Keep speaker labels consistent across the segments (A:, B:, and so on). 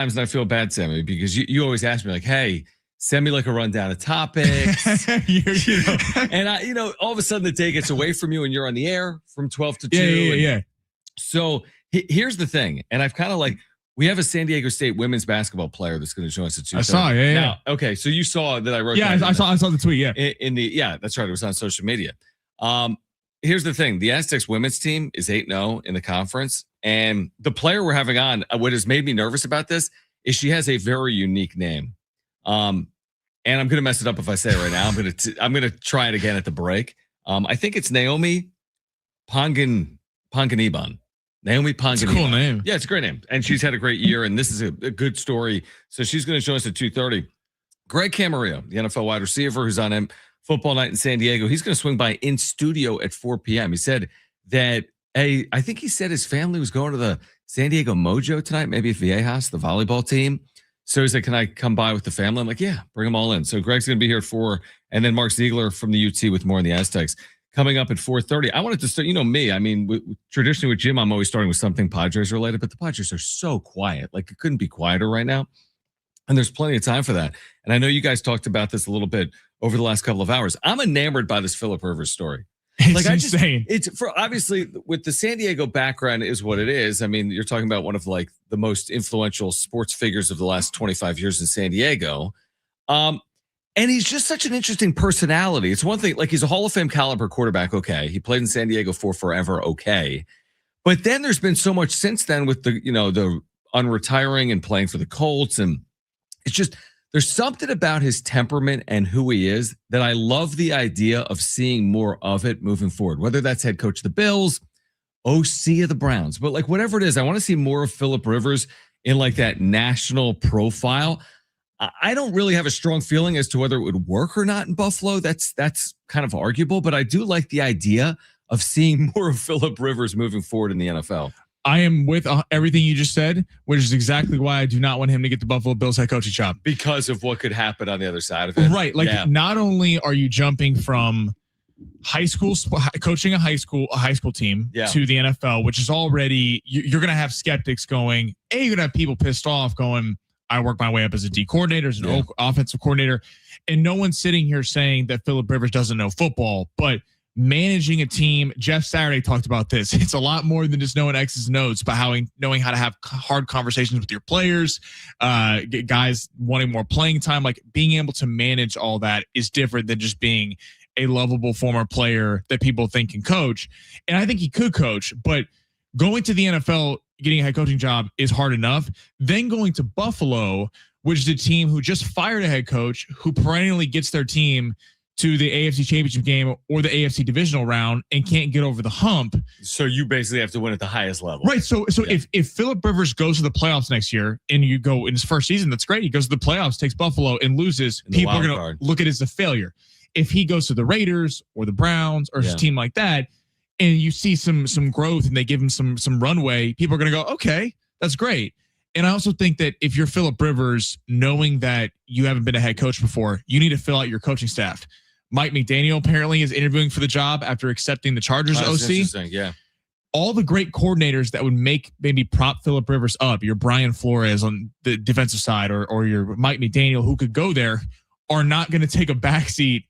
A: And I feel bad, Sammy, because you always ask me like, hey, send me like a rundown of topics. And all of a sudden the day gets away from you and you're on the air from 12 to 2.
B: Yeah.
A: So here's the thing. And I've kind of we have a San Diego State women's basketball player that's going to join us at 2:30.
B: I saw,
A: Now, okay, so you saw that I wrote.
B: Yeah, I saw the tweet.
A: Yeah, that's right. It was on social media. Here's the thing: the Aztecs women's team is 8-0 in the conference, and the player we're having on, what has made me nervous about this is she has a very unique name. And I'm going to mess it up if I say it right now. I'm going to try it again at the break. I think it's Naomi Ponganiban. Naomi Ponganiban.
B: It's a cool name.
A: Yeah, it's a great name. And she's had a great year, and this is a good story. So she's going to join us at 2:30. Greg Camarillo, the NFL wide receiver who's on Football Night in San Diego, he's going to swing by in studio at 4 p.m. He said that, I think he said his family was going to the San Diego Mojo tonight, maybe Viejas, the volleyball team. So he's like, can I come by with the family? I'm like, yeah, bring them all in. So Greg's going to be here at 4, and then Mark Zeigler from the UT with more on the Aztecs coming up at 4:30. I wanted to start, me. I mean, traditionally with Jim, I'm always starting with something Padres related, but the Padres are so quiet. Like, it couldn't be quieter right now. And there's plenty of time for that. And I know you guys talked about this a little bit over the last couple of hours. I'm enamored by this Phillip Rivers story.
B: It's insane.
A: It's for obviously with the San Diego background is what it is. I mean, you're talking about one of the most influential sports figures of the last 25 years in San Diego. And he's just such an interesting personality. It's one thing, he's a Hall of Fame caliber quarterback. Okay. He played in San Diego for forever. Okay. But then there's been so much since then with the unretiring and playing for the Colts. And it's just, there's something about his temperament and who he is that I love the idea of seeing more of it moving forward, whether that's head coach of the Bills, OC of the Browns, but whatever it is, I want to see more of Phillip Rivers in that national profile. I don't really have a strong feeling as to whether it would work or not in Buffalo. That's kind of arguable, but I do like the idea of seeing more of Phillip Rivers moving forward in the NFL.
B: I am with everything you just said, which is exactly why I do not want him to get the Buffalo Bills head coaching job.
A: Because of what could happen on the other side of it.
B: Right. Not only are you jumping from high school, coaching a high school team to the NFL, which is already, you're going to have skeptics going, you're going to have people pissed off going, I work my way up as a D coordinator, as an offensive coordinator. And no one's sitting here saying that Phillip Rivers doesn't know football, but managing a team, Jeff Saturday talked about this. It's a lot more than just knowing X's and O's, but knowing how to have hard conversations with your players, guys wanting more playing time. Being able to manage all that is different than just being a lovable former player that people think can coach. And I think he could coach, but going to the NFL, getting a head coaching job is hard enough. Then going to Buffalo, which is a team who just fired a head coach who perennially gets their team to the AFC Championship game or the AFC divisional round and can't get over the hump.
A: So you basically have to win at the highest level.
B: Right. So if Phillip Rivers goes to the playoffs next year and you go in his first season, that's great. He goes to the playoffs, takes Buffalo and loses. People are going to look at it as a failure. If he goes to the Raiders or the Browns or a team like that, and you see some growth and they give him some runway, people are going to go, okay, that's great. And I also think that if you're Phillip Rivers, knowing that you haven't been a head coach before, you need to fill out your coaching staff. Mike McDaniel apparently is interviewing for the job after accepting the Chargers OC.
A: Yeah.
B: All the great coordinators that would maybe prop Phillip Rivers up, your Brian Flores on the defensive side or your Mike McDaniel who could go there, are not going to take a backseat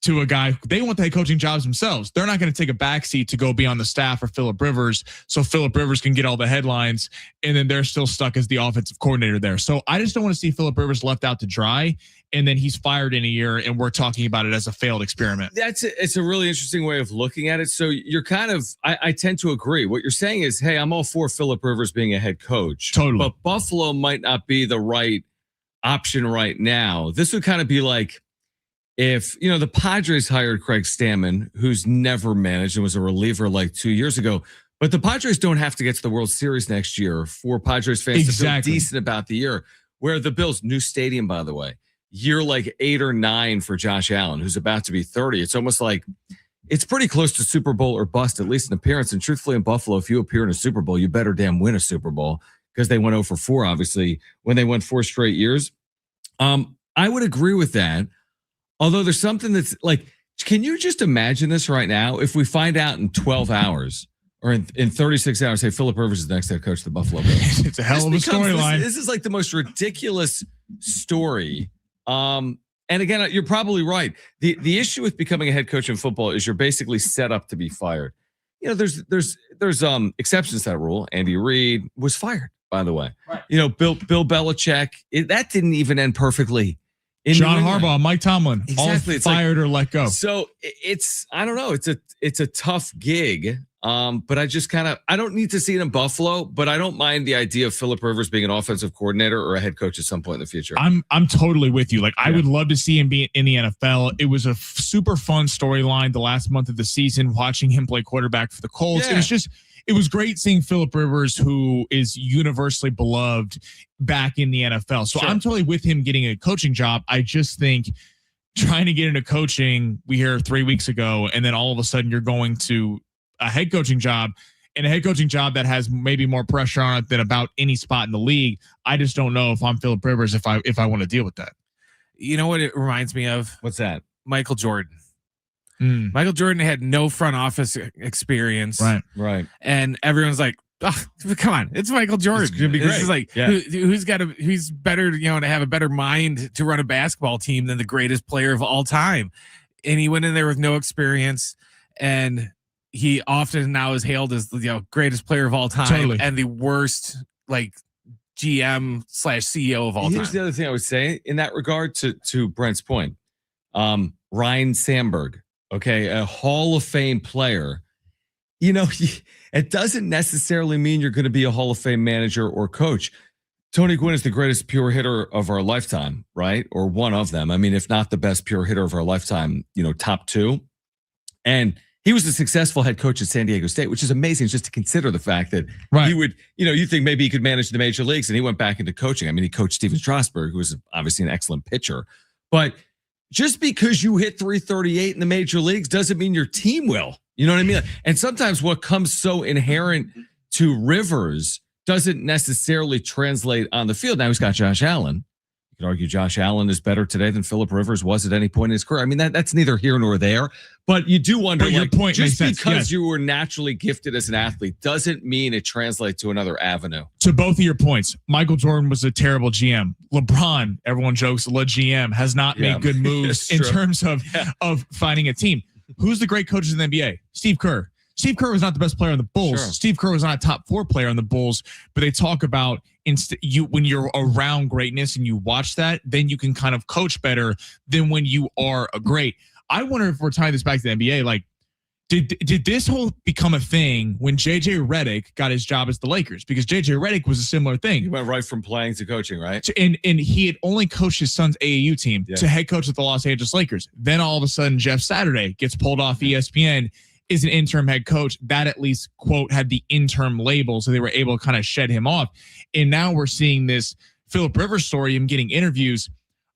B: to a guy. They want the head coaching jobs themselves. They're not going to take a backseat to go be on the staff for Phillip Rivers so Phillip Rivers can get all the headlines and then they're still stuck as the offensive coordinator there. So I just don't want to see Phillip Rivers left out to dry and then he's fired in a year and we're talking about it as a failed experiment.
A: It's a really interesting way of looking at it. So you're kind of, I tend to agree. What you're saying is, hey, I'm all for Phillip Rivers being a head coach.
B: Totally.
A: But Buffalo might not be the right option right now. This would kind of be like, if, the Padres hired Craig Stammen, who's never managed and was a reliever 2 years ago, but the Padres don't have to get to the World Series next year for Padres fans to feel decent about the year. Where the Bills, new stadium, by the way, year 8 or 9 for Josh Allen, who's about to be 30. It's almost like it's pretty close to Super Bowl or bust, at least in appearance. And truthfully, in Buffalo, if you appear in a Super Bowl, you better damn win a Super Bowl because they went 0 for 4, obviously, when they went 4 straight years. I would agree with that. Although there's something that's can you just imagine this right now? If we find out in 12 hours or in 36 hours, say Philip Rivers is the next head coach of the Buffalo Bills.
B: It's a hell of a storyline.
A: This is like the most ridiculous story. And again, you're probably right. The issue with becoming a head coach in football is you're basically set up to be fired. You know, there's exceptions to that rule. Andy Reid was fired, by the way. Right. You know, Bill Belichick, that didn't even end perfectly.
B: John Harbaugh, Mike Tomlin,
A: exactly.
B: all fired or let go.
A: So I don't know. It's a tough gig. But I just I don't need to see it in Buffalo, but I don't mind the idea of Philip Rivers being an offensive coordinator or a head coach at some point in the future.
B: I'm totally with you. Like, I would love to see him be in the NFL. It was a super fun storyline the last month of the season, watching him play quarterback for the Colts. Yeah. It was great seeing Philip Rivers, who is universally beloved, back in the NFL. So I'm totally with him getting a coaching job. I just think trying to get into coaching, we hear 3 weeks ago, and then all of a sudden you're going to a head coaching job, and a head coaching job that has maybe more pressure on it than about any spot in the league. I just don't know if I'm Philip Rivers, if I want to deal with that.
C: You know what it reminds me of?
A: What's that?
C: Michael Jordan. Michael Jordan had no front office experience.
A: Right.
C: And everyone's like, oh, come on, it's Michael Jordan. It's gonna be great. This is like, who's better, to have a better mind to run a basketball team than the greatest player of all time. And he went in there with no experience, and he often now is hailed as the greatest player of all time and the worst GM/CEO of all time.
A: Here's the other thing I would say in that regard to Brent's point. Ryan Sandberg, a Hall of Fame player. It doesn't necessarily mean you're going to be a Hall of Fame manager or coach. Tony Gwynn is the greatest pure hitter of our lifetime, right? Or one of them. I mean, if not the best pure hitter of our lifetime, top two. And he was a successful head coach at San Diego State, which is amazing just to consider the fact that he would, you think maybe he could manage the major leagues, and he went back into coaching. I mean, he coached Steven Strasburg, who was obviously an excellent pitcher. But just because you hit 338 in the major leagues doesn't mean your team will. You know what I mean? And sometimes what comes so inherent to Rivers doesn't necessarily translate on the field. Now he's got Josh Allen. You could argue Josh Allen is better today than Philip Rivers was at any point in his career. I mean, that's neither here nor there. But you do wonder,
B: your point
A: just because you were naturally gifted as an athlete doesn't mean it translates to another avenue.
B: To both of your points, Michael Jordan was a terrible GM. LeBron, everyone jokes, GM, has not made good moves in terms of finding a team. Who's the great coaches in the NBA? Steve Kerr. Steve Kerr was not the best player on the Bulls. Sure. Steve Kerr was not a top 4 player on the Bulls, but they talk about when you're around greatness and you watch that, then you can kind of coach better than when you are a great. I wonder if we're tying this back to the NBA. Like, did this whole become a thing when JJ Redick got his job as the Lakers? Because JJ Redick was a similar thing.
A: He went right from playing to coaching, right?
B: And he had only coached his son's AAU team to head coach at the Los Angeles Lakers. Then all of a sudden, Jeff Saturday gets pulled off ESPN. Is an interim head coach that at least, quote, had the interim label, so they were able to kind of shed him off. And now we're seeing this Philip Rivers story, him getting interviews.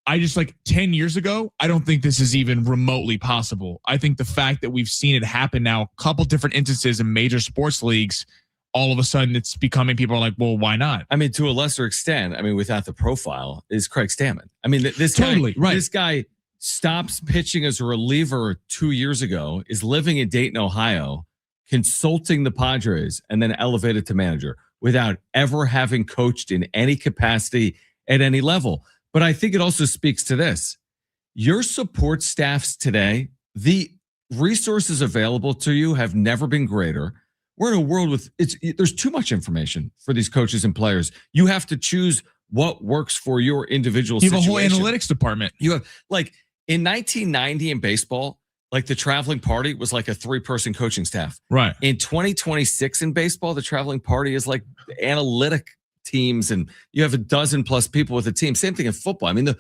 B: I just 10 years ago, I don't think this is even remotely possible. I think the fact that we've seen it happen now, a couple different instances in major sports leagues, all of a sudden it's becoming, people are like, well, why not?
A: I mean, to a lesser extent, without the profile, is Craig Stammen. I mean, this guy stops pitching as a reliever 2 years ago, is living in Dayton, Ohio, consulting the Padres, and then elevated to manager without ever having coached in any capacity at any level. But I think it also speaks to this. Your support staffs today, the resources available to you have never been greater. We're in a world with there's too much information for these coaches and players. You have to choose what works for your individual situation.
B: You have a whole analytics department.
A: You have in 1990 in baseball, the traveling party was like a 3-person coaching staff.
B: Right.
A: In 2026 in baseball, the traveling party is like analytic teams, and you have a dozen plus people with a team. Same thing in football. I mean,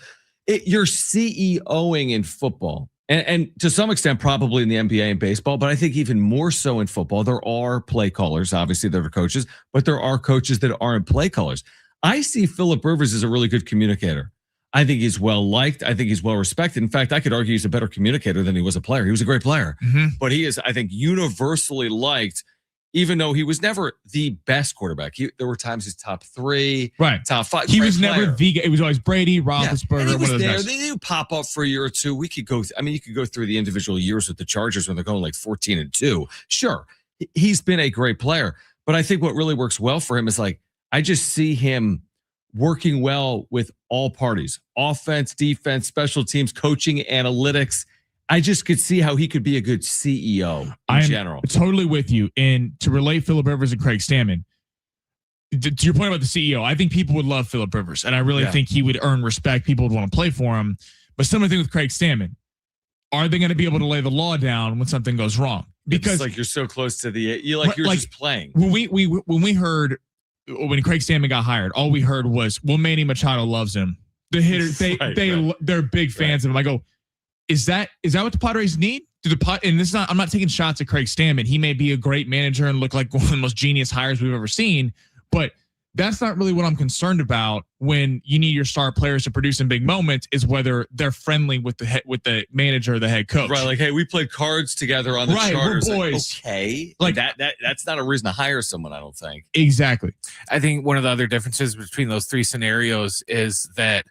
A: you're CEOing in football, and to some extent probably in the NBA and baseball, but I think even more so in football. There are play callers, obviously, that are coaches, but there are coaches that aren't play callers. I see Philip Rivers as a really good communicator. I think he's well liked. I think he's well respected. In fact, I could argue he's a better communicator than he was a player. He was a great player, but he is, I think, universally liked, even though he was never the best quarterback. There were times he's top 3, top 5.
B: He was never the. It was always Brady, Roethlisberger.
A: One of those guys. They do pop up for a year or two. We could go. You could go through the individual years with the Chargers when they're going 14-2. Sure, he's been a great player. But I think what really works well for him is like, I just see him working well with all parties, offense, defense, special teams, coaching, analytics. I just could see how he could be a good CEO in general.
B: Totally with you. And to relate Phillip Rivers and Craig Stammen, to your point about the CEO, I think people would love Phillip Rivers, and I really think he would earn respect. People would want to play for him. But similar thing with Craig Stammen. Are they going to be able to lay the law down when something goes wrong? Because
A: it's like you're so close to you're just playing.
B: When we heard when Craig Stammen got hired, all we heard was, well, Manny Machado loves him. The hitters, they're big fans of him. I go, is that what the Padres need? I'm not taking shots at Craig Stammen. He may be a great manager and look like one of the most genius hires we've ever seen, but that's not really what I'm concerned about when you need your star players to produce in big moments, is whether they're friendly with the manager or the head coach.
A: Right. Like, hey, we played cards together on the charters.
B: We're boys.
A: Like, okay. Like that's not a reason to hire someone, I don't think.
B: Exactly.
C: I think one of the other differences between those three scenarios is that,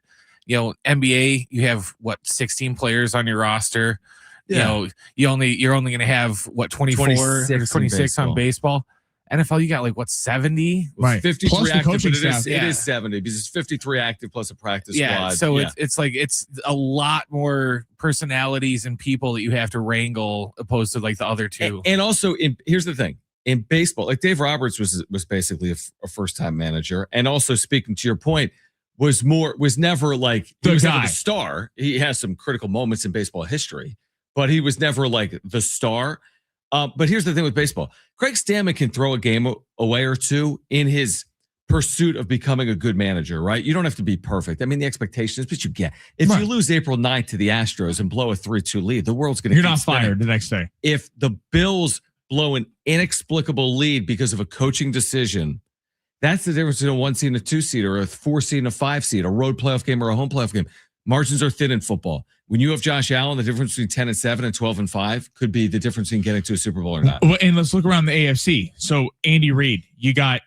C: NBA, you have 16 players on your roster.
A: Yeah.
C: You're only going to have 24 or 26 on baseball. NFL, you got 70,
B: right?
A: 53
B: plus
A: active,
B: the coaching
A: but
B: staff.
A: It is 70 because it's 53 active plus a practice squad.
C: So it's a lot more personalities and people that you have to wrangle opposed to the other two.
A: And also, here's the thing: in baseball, like Dave Roberts was basically a first time manager, and also speaking to your point, was never like he was never the star. He has some critical moments in baseball history, but he was never like the star. But here's the thing with baseball. Craig Stammen can throw a game away or two in his pursuit of becoming a good manager, right? You don't have to be perfect. I mean, the expectation is what you get. If you lose April 9th to the Astros and blow a 3-2 lead, the world's going to
B: You're not fired the next day.
A: If the Bills blow an inexplicable lead because of a coaching decision, that's the difference between a 1 seed and a 2 seed, or a 4 seed and a 5 seed, a road playoff game or a home playoff game. Margins are thin in football. When you have Josh Allen, the difference between 10-7 and 12-5 could be the difference in getting to a Super Bowl or not.
B: Well, and let's look around the AFC. So Andy Reid, you got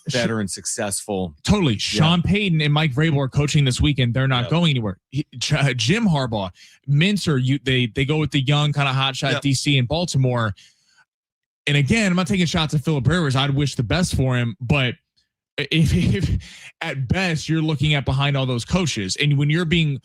A: veteran, successful.
B: Totally. Sean Payton and Mike Vrabel are coaching this weekend. They're not going anywhere. Jim Harbaugh, Minter, they go with the young kind of hotshot DC in Baltimore. And again, I'm not taking shots at Phillip Rivers. I'd wish the best for him, but if at best you're looking at behind all those coaches, and when you're going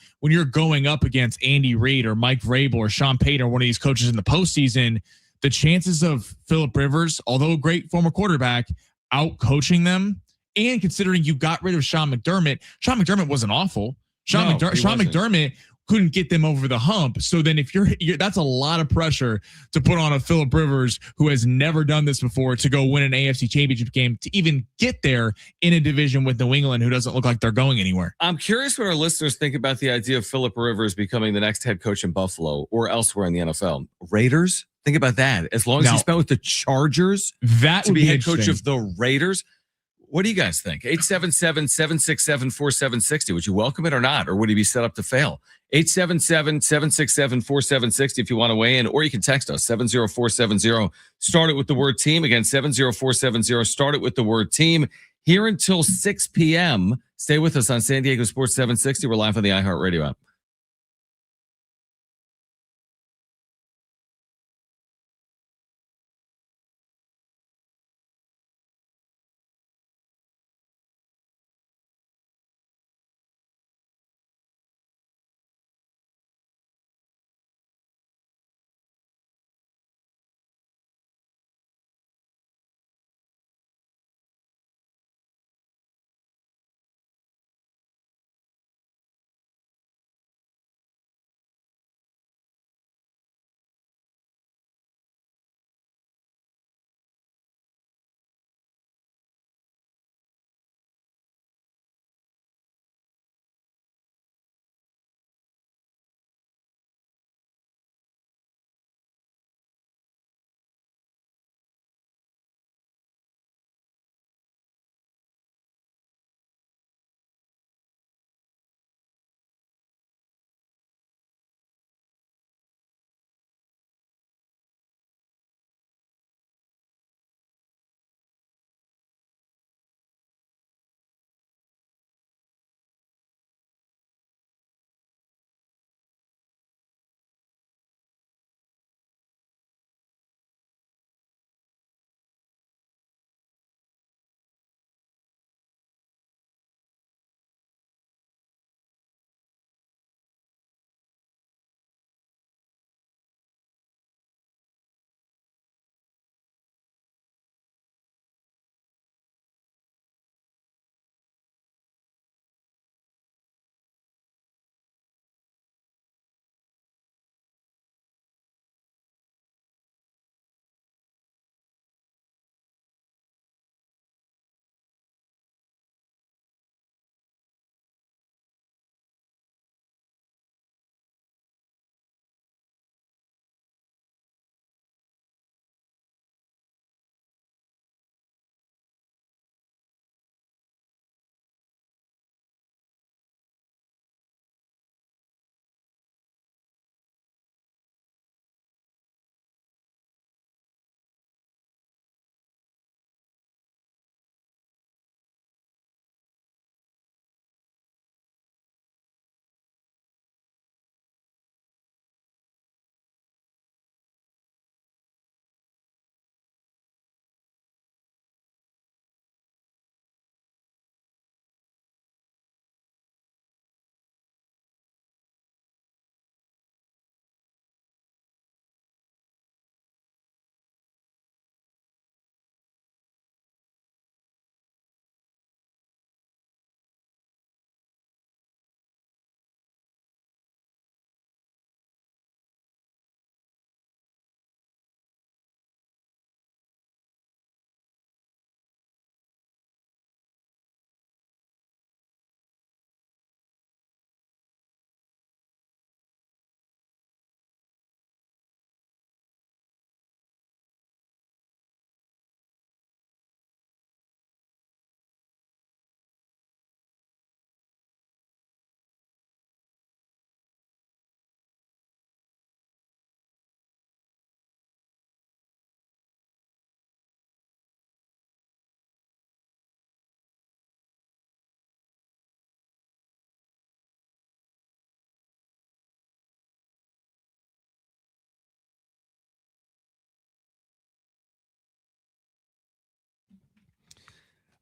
B: up against Andy Reid or Mike Vrabel or Sean Payton or one of these coaches in the postseason, the chances of Phillip Rivers, although a great former quarterback, out coaching them, and considering you got rid of Sean McDermott wasn't awful. Sean McDermott couldn't get them over the hump. So then if you're that's a lot of pressure to put on a Phillip Rivers who has never done this before to go win an AFC championship game to even get there in a division with New England, who doesn't look like they're going anywhere.
A: I'm curious what our listeners think about the idea of Phillip Rivers becoming the next head coach in Buffalo or elsewhere in the NFL. Raiders? Think about that. As long as he spent with the Chargers,
B: that
A: to
B: would
A: be head coach of the Raiders. What do you guys think? 877-767-4760. Would you welcome it or not? Or would he be set up to fail? 877-767-4760 if you want to weigh in, or you can text us 70470. Start it with the word team. Again, 70470. Start it with the word team. Here until 6 p.m. Stay with us on San Diego Sports 760. We're live on the iHeartRadio app.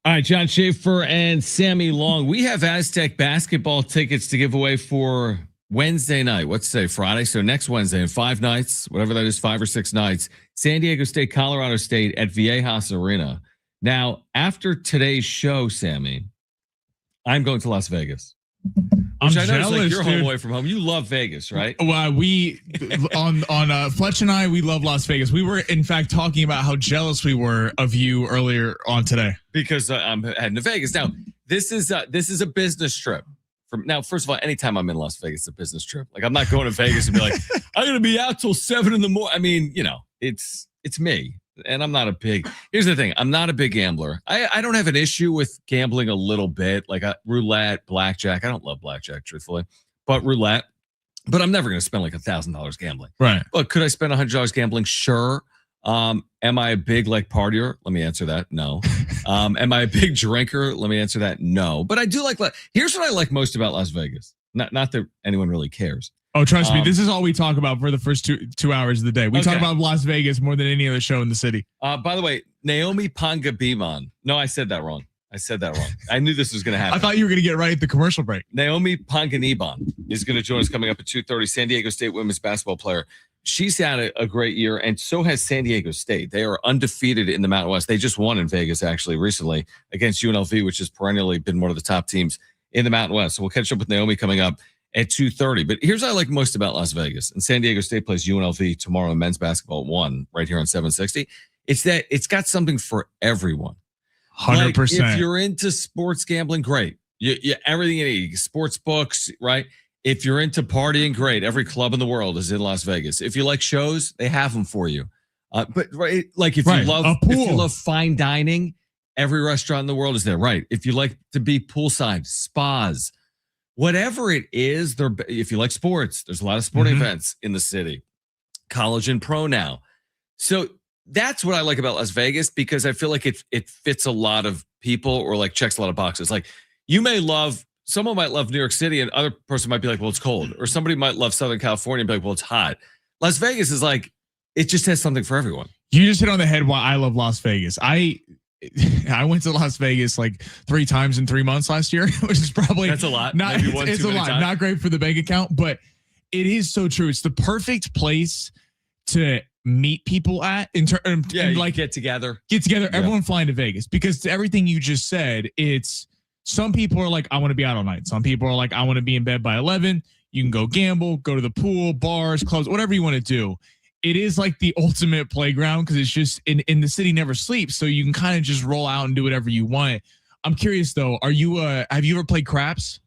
A: All right, John Schaefer and Sammy Long. We have Aztec basketball tickets to give away for Wednesday night. What's today? Friday. So next Wednesday in 5 nights, whatever that is, 5 or 6 nights, San Diego State, Colorado State at Viejas Arena. Now, after today's show, Sammy, I'm going to Las Vegas. Which I know is like your home away from home. You love Vegas, right?
B: Well, we on Fletch and I, we love Las Vegas. We were in fact talking about how jealous we were of you earlier on today
A: because I'm heading to Vegas. Now, this is a business trip. Now, first of all, anytime I'm in Las Vegas, it's a business trip. Like I'm not going to Vegas and be like, I'm going to be out till 7 in the morning. I mean, it's me. And I'm not here's the thing. I'm not a big gambler. I don't have an issue with gambling a little bit, like roulette, blackjack. I don't love blackjack, truthfully, but roulette. But I'm never going to spend like $1,000 gambling.
B: Right.
A: But could I spend $100 gambling? Sure. Am I a big partier? Let me answer that. No. Am I a big drinker? Let me answer that. No. But I do here's what I like most about Las Vegas. Not that anyone really cares.
B: Oh, trust me, this is all we talk about for the first two hours of the day. We talk about Las Vegas more than any other show in the city.
A: By the way, Naomi Pangabeeman. No, I said that wrong. I knew this was going to happen.
B: I thought you were going to get right at the commercial break.
A: Naomi Panganiban is going to join us coming up at 2:30. San Diego State women's basketball player. She's had a great year, and so has San Diego State. They are undefeated in the Mountain West. They just won in Vegas, actually, recently against UNLV, which has perennially been one of the top teams in the Mountain West. So we'll catch up with Naomi coming up at 2:30. But here's what I like most about Las Vegas. And San Diego State plays UNLV tomorrow in men's basketball at 1 right here on 760. It's that it's got something for everyone.
B: 100%.
A: If you're into sports gambling, great. You everything you need. Sports books, right? If you're into partying, great. Every club in the world is in Las Vegas. If you like shows, they have them for you. But right, like if you love fine dining, every restaurant in the world is there. Right. If you like to be poolside, spas, whatever it is, if you like sports, there's a lot of sporting events in the city, college and pro now. So that's what I like about Las Vegas, because I feel like it fits a lot of people, or checks a lot of boxes. Like someone might love New York City, and other person might be like, well, it's cold. Or somebody might love Southern California and be like, well, it's hot. Las Vegas is it just has something for everyone.
B: You just hit on the head why I love Las Vegas. I went to Las Vegas 3 times in 3 months last year, which is probably
A: that's a lot.
B: It's a lot. Not great for the bank account, but it is so true. It's the perfect place to meet people at.
A: Get together.
B: Yeah. Everyone flying to Vegas, because to everything you just said, it's some people are like, I want to be out all night. Some people are like, I want to be in bed by 11. You can go gamble, go to the pool, bars, clubs, whatever you want to do. It is like the ultimate playground, because it's just in the city never sleeps. So you can kind of just roll out and do whatever you want. I'm curious though, have you ever played craps?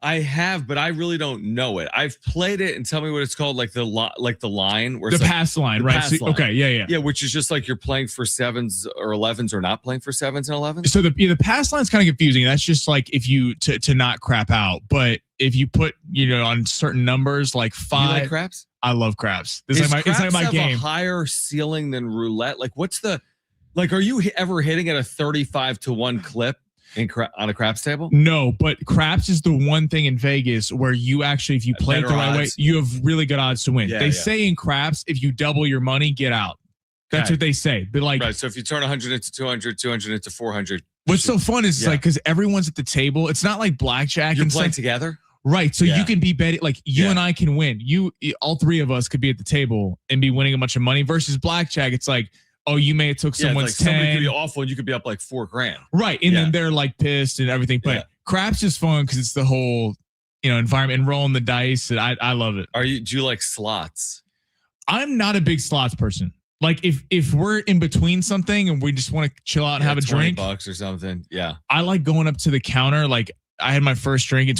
A: I have, but I really don't know it. I've played it, and tell me what it's called, the line where it's
B: the pass line, right?
A: Pass line.
B: Okay, yeah.
A: Yeah, which is just you're playing for 7s or 11s, or not playing for 7s and 11s.
B: So the pass line is kind of confusing. That's just if you to not crap out, but if you put on certain numbers 5.
A: You like craps?
B: I love craps. It's like my game.
A: A higher ceiling than roulette? What's the are you ever hitting at a 35-1 clip on a craps table?
B: No, but craps is the one thing in Vegas where you actually, if you play it the right way, you have really good odds to win. They say in craps, if you double your money, get out. That's what they say. But
A: right. So if you turn 100 into 200, 200 into 400.
B: What's so fun is because everyone's at the table. It's not like blackjack.
A: You're playing together.
B: Right. So you can be betting, you and I can win. All 3 of us could be at the table and be winning a bunch of money, versus blackjack. It's you may have took someone's 10.
A: Somebody could be awful and you could be up $4,000.
B: Right. And then they're pissed and everything. But craps is fun because it's the whole, environment and rolling the dice. And I love it.
A: Do you like slots?
B: I'm not a big slots person. If we're in between something and we just want to chill out and have a drink,
A: $20 or something. Yeah.
B: I like going up to the counter. I had my first drink at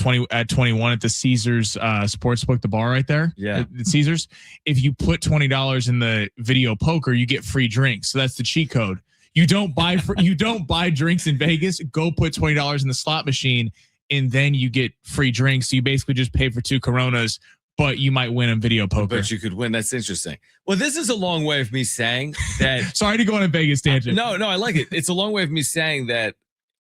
B: 21 at the Caesars Sportsbook, the bar right there.
A: Yeah.
B: At Caesars. If you put $20 in the video poker, you get free drinks. So that's the cheat code. You don't buy drinks in Vegas. Go put $20 in the slot machine, and then you get free drinks. So you basically just pay for 2 Coronas, but you might win in video poker.
A: But you could win. That's interesting. Well, this is a long way of me saying that.
B: Sorry to go on a Vegas tangent.
A: No, I like it. It's a long way of me saying that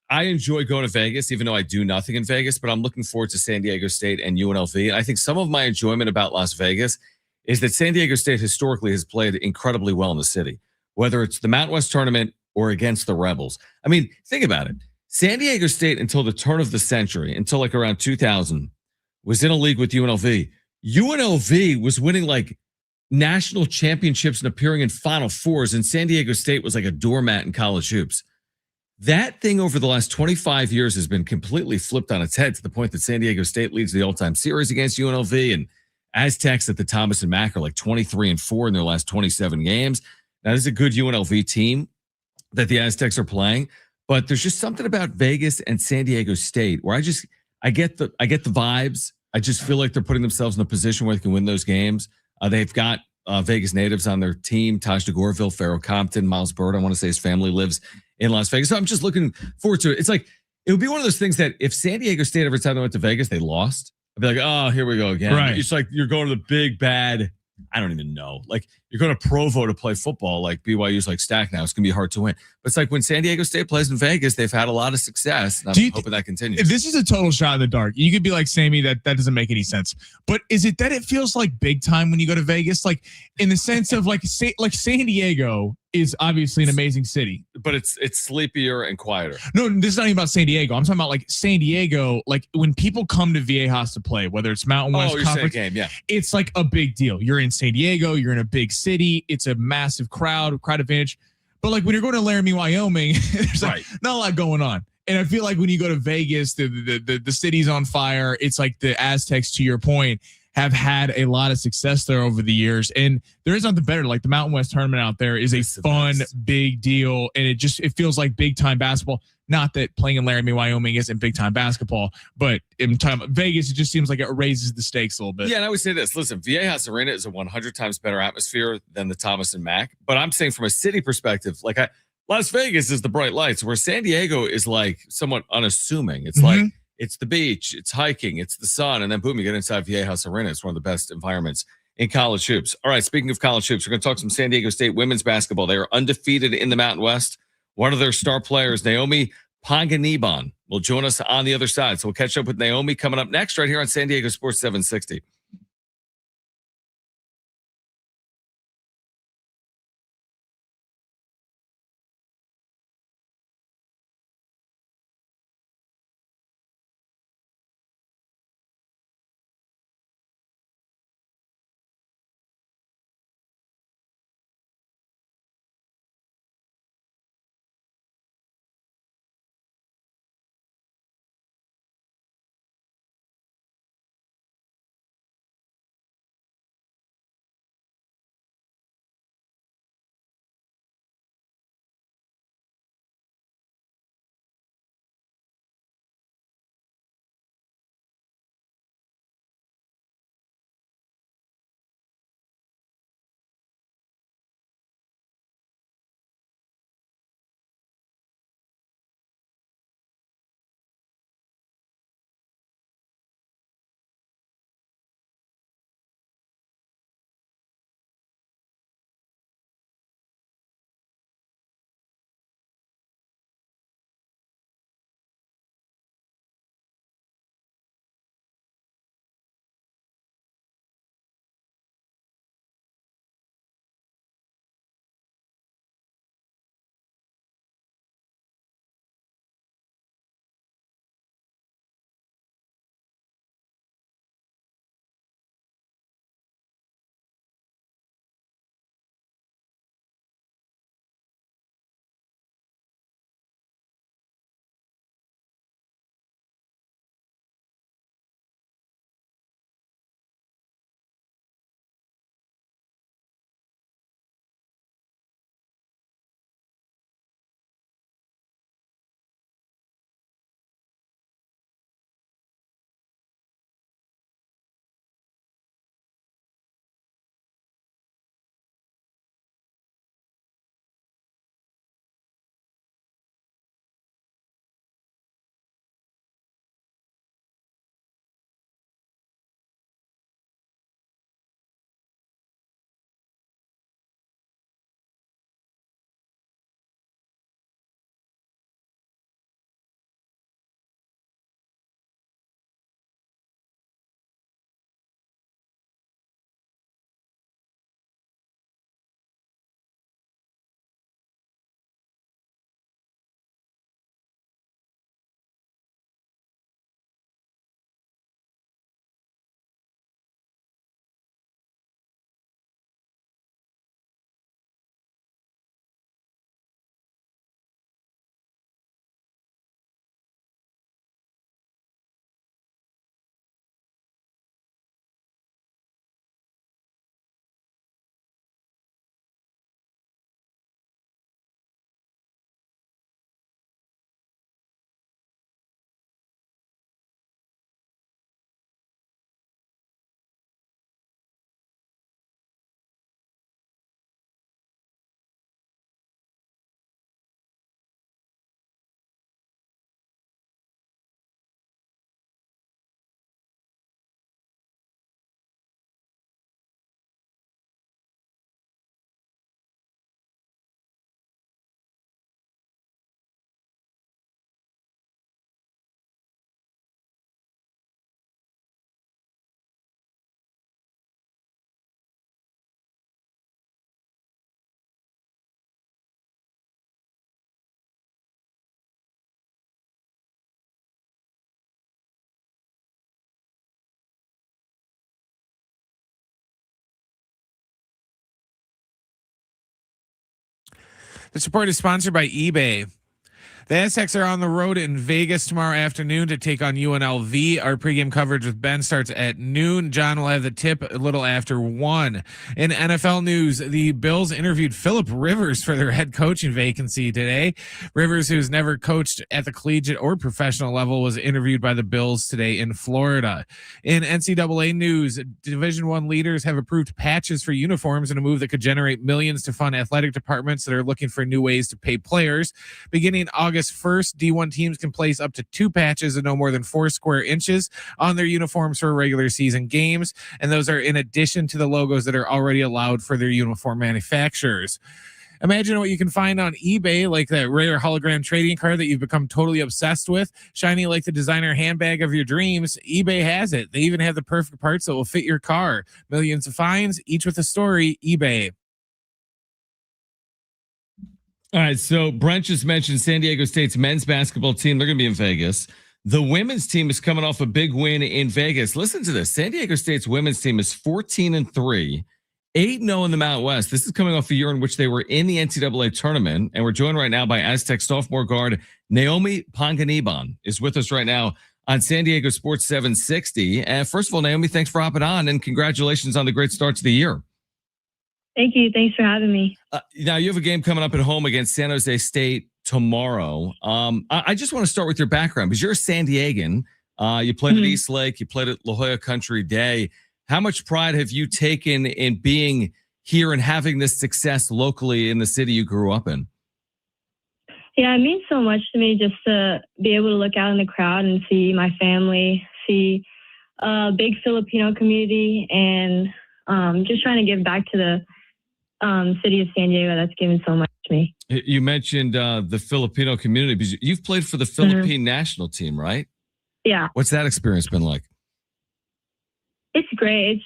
A: I enjoy going to Vegas, even though I do nothing in Vegas, but I'm looking forward to San Diego State and UNLV. And I think some of my enjoyment about Las Vegas is that San Diego State historically has played incredibly well in the city, whether it's the Mountain West tournament or against the Rebels. I mean, think about it. San Diego State, until the turn of the century, until like around 2000, was in a league with UNLV. UNLV was winning like national championships and appearing in Final Fours, and San Diego State was like a doormat in college hoops. That thing over the last 25 years has been completely flipped on its head to the point that San Diego State leads the all-time series against UNLV, and Aztecs at the Thomas and Mack are like 23-4 in their last 27 games. Now, this is a good UNLV team that the Aztecs are playing, but there's just something about Vegas and San Diego State where I get the vibes. I just feel like they're putting themselves in a position where they can win those games. They've got Vegas natives on their team: Taj DeGorville, Pharaoh Compton, Miles Bird. I want to say his family lives in Las Vegas, so I'm just looking forward to it. It's like it would be one of those things that if San Diego State every time they went to Vegas they lost, I'd be like, oh, here we go again.
B: Right.
A: It's like you're going to the big bad. I don't even know. Like you're going to Provo to play football. Like BYU's like stacked now. It's going to be hard to win. But it's like when San Diego State plays in Vegas, they've had a lot of success. And I'm hoping that continues.
B: This is a total shot in the dark. You could be like, Sammy, that doesn't make any sense. But is it that it feels like big time when you go to Vegas? Like in the sense of like San Diego is obviously an amazing city.
A: But it's sleepier and quieter.
B: No, this is not even about San Diego. I'm talking about like San Diego, like when people come to Viejas to play, whether it's Mountain West Conference,
A: game, yeah.
B: It's like a big deal. You're in San Diego, you're in a big city, it's a massive crowd advantage. But like when you're going to Laramie, Wyoming, there's like not a lot going on. And I feel like when you go to Vegas, the city's on fire. It's like the Aztecs, to your point, have had a lot of success there over the years. And there is nothing better. Like the Mountain West tournament out there is a fun, big deal. And it feels like big time basketball. Not that playing in Laramie, Wyoming isn't big time basketball, but in time Vegas, it just seems like it raises the stakes a little bit.
A: Yeah, and I would say this. Listen, Viejas Arena is a 100 times better atmosphere than the Thomas and Mack. But I'm saying from a city perspective, like Las Vegas is the bright lights, where San Diego is like somewhat unassuming. It's like it's the beach, it's hiking, it's the sun, and then boom, you get inside Viejas Arena. It's one of the best environments in college hoops. All right, speaking of college hoops, we're going to talk some San Diego State women's basketball. They are undefeated in the Mountain West. One of their star players, Naomi Ponganiban, will join us on the other side. So we'll catch up with Naomi coming up next right here on San Diego Sports 760.
C: The support is sponsored by eBay. The Aztecs are on the road in Vegas tomorrow afternoon to take on UNLV. Our pregame coverage with Ben starts at noon. John will have the tip a little after 1. In NFL news, the Bills interviewed Phillip Rivers for their head coaching vacancy today. Rivers, who's never coached at the collegiate or professional level, was interviewed by the Bills today in Florida. In NCAA news, Division I leaders have approved patches for uniforms in a move that could generate millions to fund athletic departments that are looking for new ways to pay players. Beginning August 1st, D1 teams can place up to 2 patches of no more than 4 square inches on their uniforms for regular season games, and those are in addition to the logos that are already allowed for their uniform manufacturers. Imagine what you can find on eBay, like that rare hologram trading card that you've become totally obsessed with, shiny like the designer handbag of your dreams. eBay has it. They even have the perfect parts that will fit your car. Millions of finds, each with a story. eBay.
A: All right, so Brent just mentioned San Diego State's men's basketball team. They're going to be in Vegas. The women's team is coming off a big win in Vegas. Listen to this. San Diego State's women's team is 14-3, 8-0 in the Mountain West. This is coming off a year in which they were in the NCAA tournament, and we're joined right now by Aztec sophomore guard Naomi Panganiban is with us right now on San Diego Sports 760. And first of all, Naomi, thanks for hopping on, and congratulations on the great start to the year.
D: Thank you. Thanks for having me.
A: Now, you have a game coming up at home against San Jose State tomorrow. I just want to start with your background because you're a San Diegan. You played at East Lake. You played at La Jolla Country Day. How much pride have you taken in being here and having this success locally in the city you grew up in?
D: Yeah, it means so much to me just to be able to look out in the crowd and see my family, see a big Filipino community, and just trying to give back to the city of San Diego that's given so much to me.
A: You mentioned the Filipino community because you've played for the Philippine national team, right?
D: Yeah.
A: What's that experience been like?
D: It's great.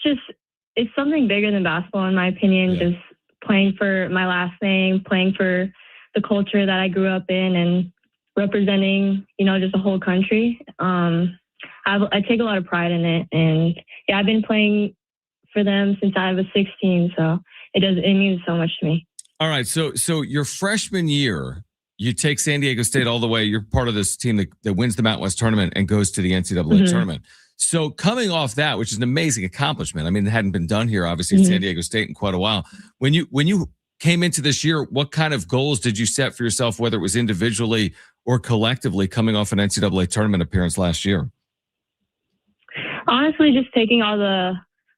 D: It's something bigger than basketball, in my opinion.
A: Yeah.
D: Just playing for my last name, playing for the culture that I grew up in, and representing, just a whole country. I take a lot of pride in it, and yeah, I've been playing for them since I was 16, so it means so much to me.
A: All right, so your freshman year, you take San Diego State all the way. You're part of this team that wins the Mountain West tournament and goes to the NCAA tournament. So coming off that, which is an amazing accomplishment. I mean, it hadn't been done here, obviously, at San Diego State in quite a while. When you came into this year, what kind of goals did you set for yourself, whether it was individually or collectively, coming off an NCAA tournament appearance last year?
D: Honestly, just taking all the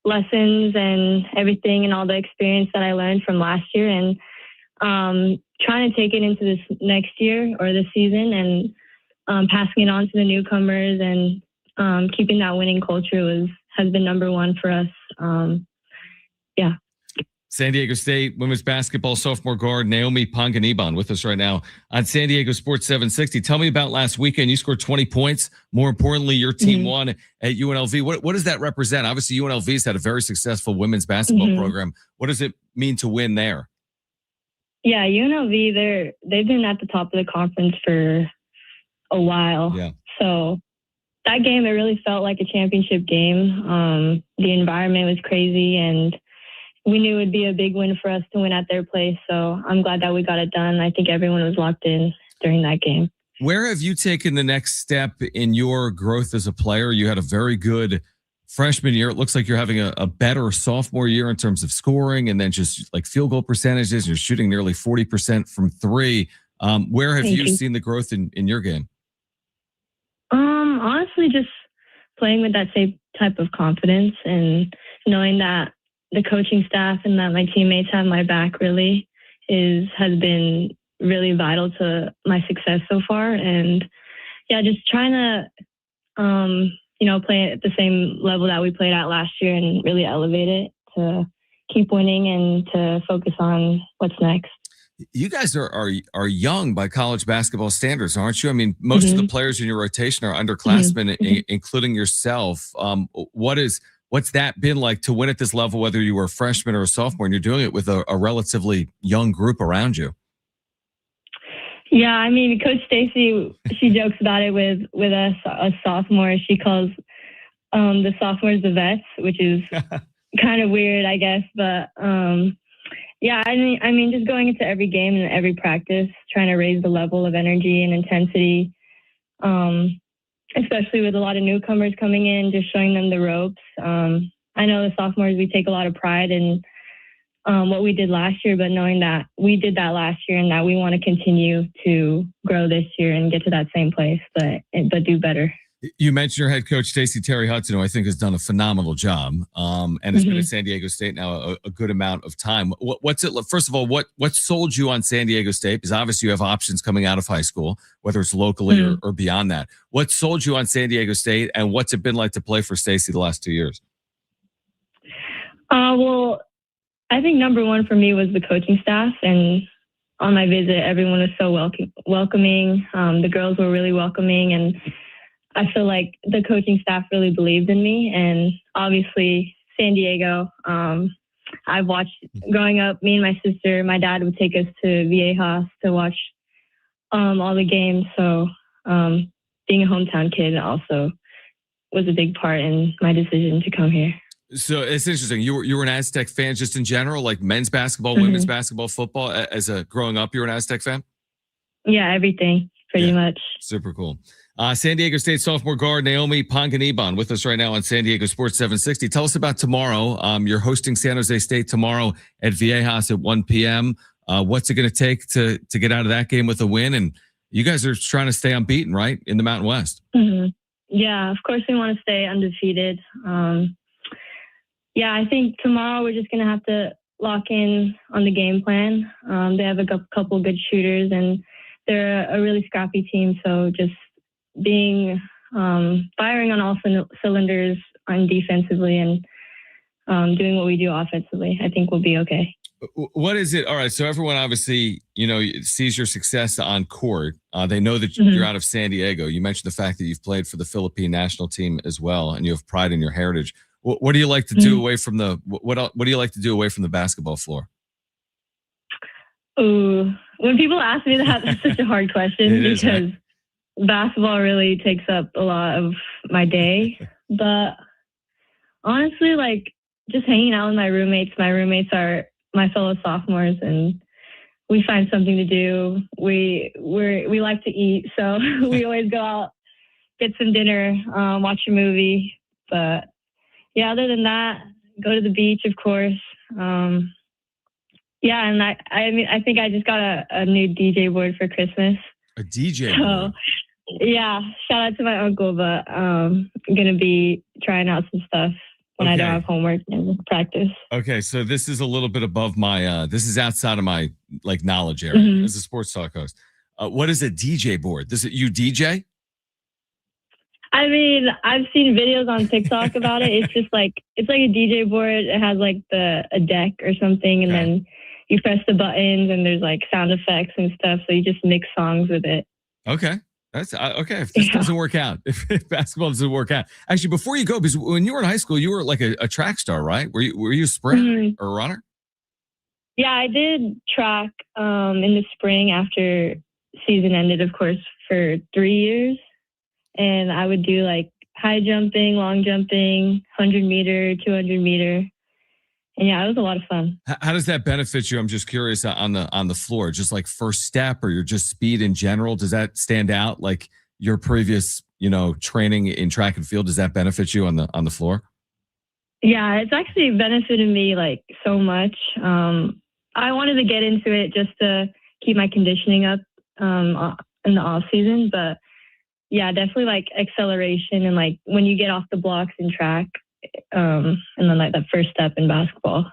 D: lessons and everything and all the experience that I learned from last year and trying to take it into this next year or this season and passing it on to the newcomers and keeping that winning culture has been number one for us. Yeah.
A: San Diego State women's basketball sophomore guard Naomi Panganiban with us right now on San Diego Sports 760. Tell me about last weekend. You scored 20 points. More importantly, your team won at UNLV. What does that represent? Obviously, UNLV's had a very successful women's basketball program. What does it mean to win there?
D: Yeah, UNLV, they've been at the top of the conference for a while.
A: Yeah.
D: So that game, it really felt like a championship game. The environment was crazy, and we knew it would be a big win for us to win at their place. So I'm glad that we got it done. I think everyone was locked in during that game.
A: Where have you taken the next step in your growth as a player? You had a very good freshman year. It looks like you're having a better sophomore year in terms of scoring and then just like field goal percentages. You're shooting nearly 40% from three. Where have you seen the growth in your game?
D: Honestly, just playing with that same type of confidence and knowing that the coaching staff and that my teammates have my back really has been really vital to my success so far. And yeah, just trying to, play at the same level that we played at last year and really elevate it to keep winning and to focus on what's next.
A: You guys are young by college basketball standards, aren't you? I mean, most of the players in your rotation are underclassmen, including yourself. What's that been like to win at this level, whether you were a freshman or a sophomore, and you're doing it with a relatively young group around you?
D: Yeah, I mean, Coach Stacy, she jokes about it with us sophomores. She calls the sophomores the vets, which is kind of weird, I guess. But Yeah, I mean, just going into every game and every practice, trying to raise the level of energy and intensity, especially with a lot of newcomers coming in, just showing them the ropes. I know the sophomores, we take a lot of pride in what we did last year, but knowing that we did that last year and that we want to continue to grow this year and get to that same place, but do better.
A: You mentioned your head coach, Stacey Terry Hudson, who I think has done a phenomenal job, and has been at San Diego State now a good amount of time. What's it? First of all, what sold you on San Diego State? Because obviously you have options coming out of high school, whether it's locally or beyond that. What sold you on San Diego State, and what's it been like to play for Stacey the last 2 years?
D: Well, I think number one for me was the coaching staff, and on my visit, everyone was so welcoming. The girls were really welcoming, and I feel like the coaching staff really believed in me. And obviously, San Diego, I've watched growing up, me and my sister, my dad would take us to Viejas to watch all the games. So being a hometown kid also was a big part in my decision to come here.
A: So it's interesting. You were an Aztec fan just in general, like men's basketball, women's basketball, football. As a growing up, you were an Aztec fan?
D: Yeah, everything, pretty much.
A: Super cool. San Diego State sophomore guard Naomi Ponganiban with us right now on San Diego Sports 760. Tell us about tomorrow. You're hosting San Jose State tomorrow at Viejas at 1 p.m. What's it going to take to get out of that game with a win? And you guys are trying to stay unbeaten, right, in the Mountain West?
D: Yeah, of course we want to stay undefeated. Yeah, I think tomorrow we're just going to have to lock in on the game plan. They have a couple good shooters, and they're a really scrappy team. So just being firing on all cylinders on defensively and doing what we do offensively, I think we'll be okay.
A: What is it? All right. So everyone obviously, sees your success on court. They know that you're out of San Diego. You mentioned the fact that you've played for the Philippine national team as well, and you have pride in your heritage. What do you like to do away from what do you like to do away from the basketball floor?
D: Ooh, when people ask me that, that's such a hard question because basketball really takes up a lot of my day. But honestly, like just hanging out with my roommates. My roommates are my fellow sophomores, and we find something to do. We like to eat, so we always go out, get some dinner, watch a movie. But yeah, other than that, go to the beach, of course. Yeah, and I think I just got a new DJ board for Christmas.
A: A DJ board?
D: Yeah, shout out to my uncle, but I'm going to be trying out some stuff when I don't have homework and practice. Okay,
A: so this is a little bit above my, this is outside of my knowledge area as a sports talk host. What is a DJ board? You DJ?
D: I mean, I've seen videos on TikTok about it. It's just it's like a DJ board. It has a deck or something, and then you press the buttons and there's sound effects and stuff. So you just mix songs with it. Okay.
A: That's okay. If this doesn't work out, if basketball doesn't work out, actually, before you go, because when you were in high school, you were like a track star, right? Were you a sprinter or a runner?
D: Yeah, I did track in the spring after season ended, of course, for 3 years. And I would do high jumping, long jumping, 100 meter, 200 meter. And yeah, it was a lot of fun.
A: How does that benefit you? I'm just curious on the floor, just first step or your just speed in general. Does that stand out? Like your previous, training in track and field, does that benefit you on the floor?
D: Yeah, it's actually benefited me so much. I wanted to get into it just to keep my conditioning up in the off season, but yeah, definitely acceleration and when you get off the blocks in track, and then that first step in basketball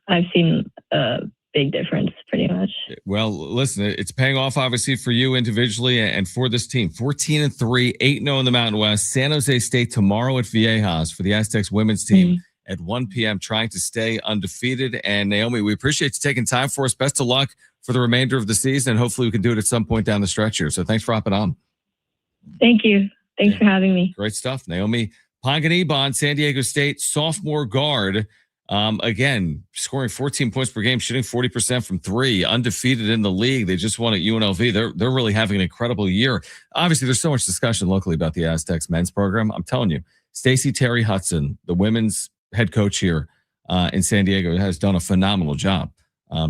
D: I've seen a big difference pretty much.
A: Well, listen, it's paying off obviously for you individually and for this team. 14-3, 8-0 in the Mountain West. San Jose State tomorrow at Viejas for the Aztecs women's team at 1 p.m. trying to stay undefeated. And Naomi, we appreciate you taking time for us. Best of luck for the remainder of the season, and hopefully we can do it at some point down the stretch here. So thanks for hopping on.
D: Thank you. Thanks for having me.
A: Great stuff. Naomi Ponganiban, San Diego State sophomore guard. Again, scoring 14 points per game, shooting 40% from three, undefeated in the league. They just won at UNLV. They're really having an incredible year. Obviously, there's so much discussion locally about the Aztecs men's program. I'm telling you, Stacey Terry Hudson, the women's head coach here in San Diego, has done a phenomenal job.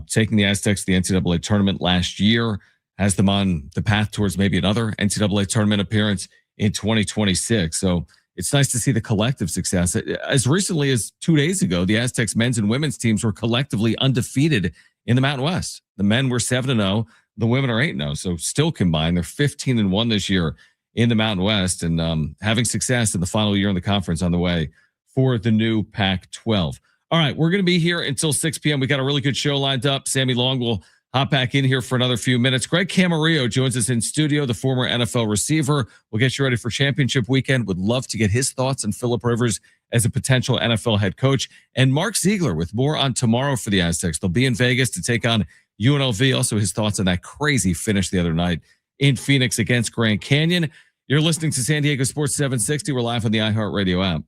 A: taking the Aztecs to the NCAA tournament last year, has them on the path towards maybe another NCAA tournament appearance in 2026. So it's nice to see the collective success. As recently as 2 days ago, the Aztecs men's and women's teams were collectively undefeated in the Mountain West. The men were 7-0, the women are 8-0. So still combined, they're 15-1 this year in the Mountain West, and having success in the final year in the conference on the way for the new Pac-12. All right, we're going to be here until 6 p.m. We got a really good show lined up. Sammy Long will hop back in here for another few minutes. Greg Camarillo joins us in studio, the former NFL receiver. We'll get you ready for championship weekend. Would love to get his thoughts on Phillip Rivers as a potential NFL head coach. And Mark Zeigler with more on tomorrow for the Aztecs. They'll be in Vegas to take on UNLV. Also his thoughts on that crazy finish the other night in Phoenix against Grand Canyon. You're listening to San Diego Sports 760. We're live on the iHeartRadio app.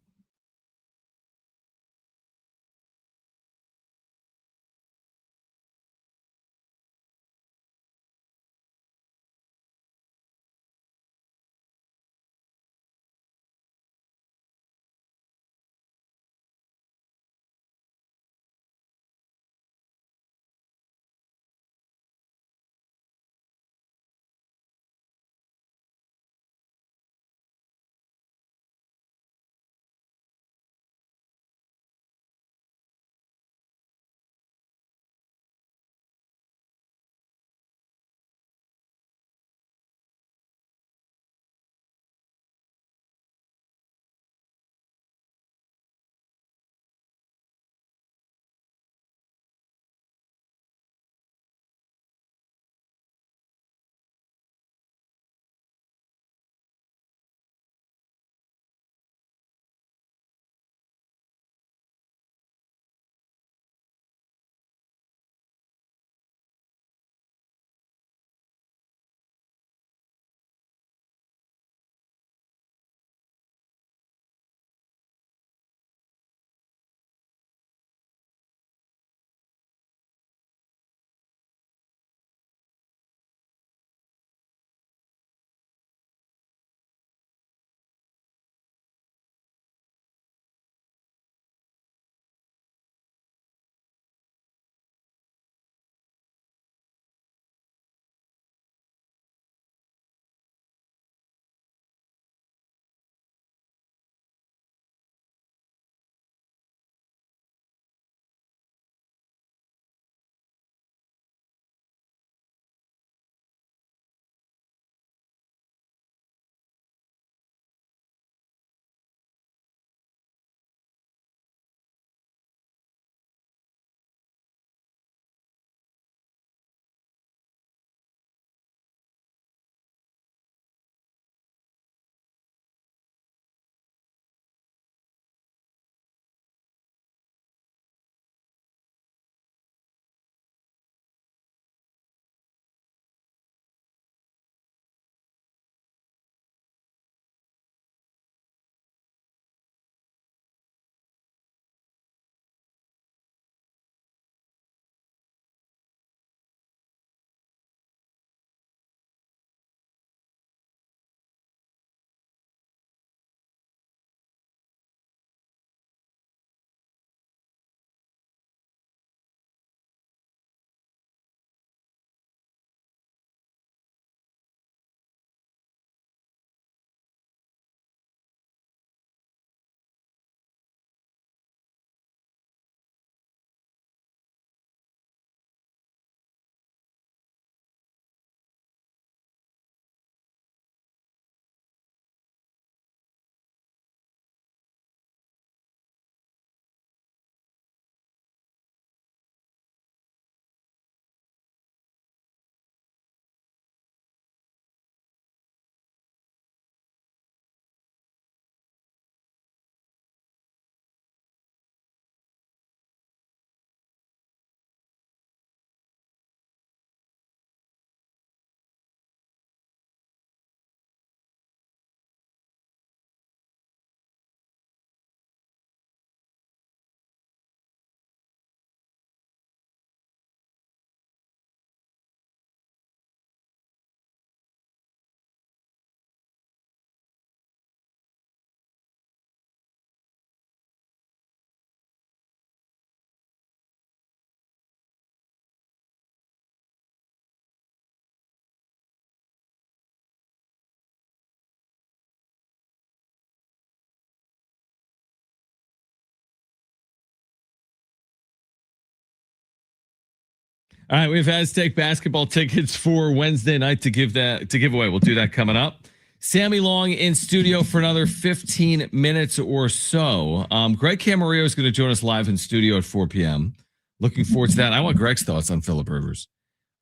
A: All right, we have Aztec basketball tickets for Wednesday night to give away. We'll do that coming up. Sammy Long in studio for another 15 minutes or so. Greg Camarillo is going to join us live in studio at 4 p.m. Looking forward to that. I want Greg's thoughts on Phillip Rivers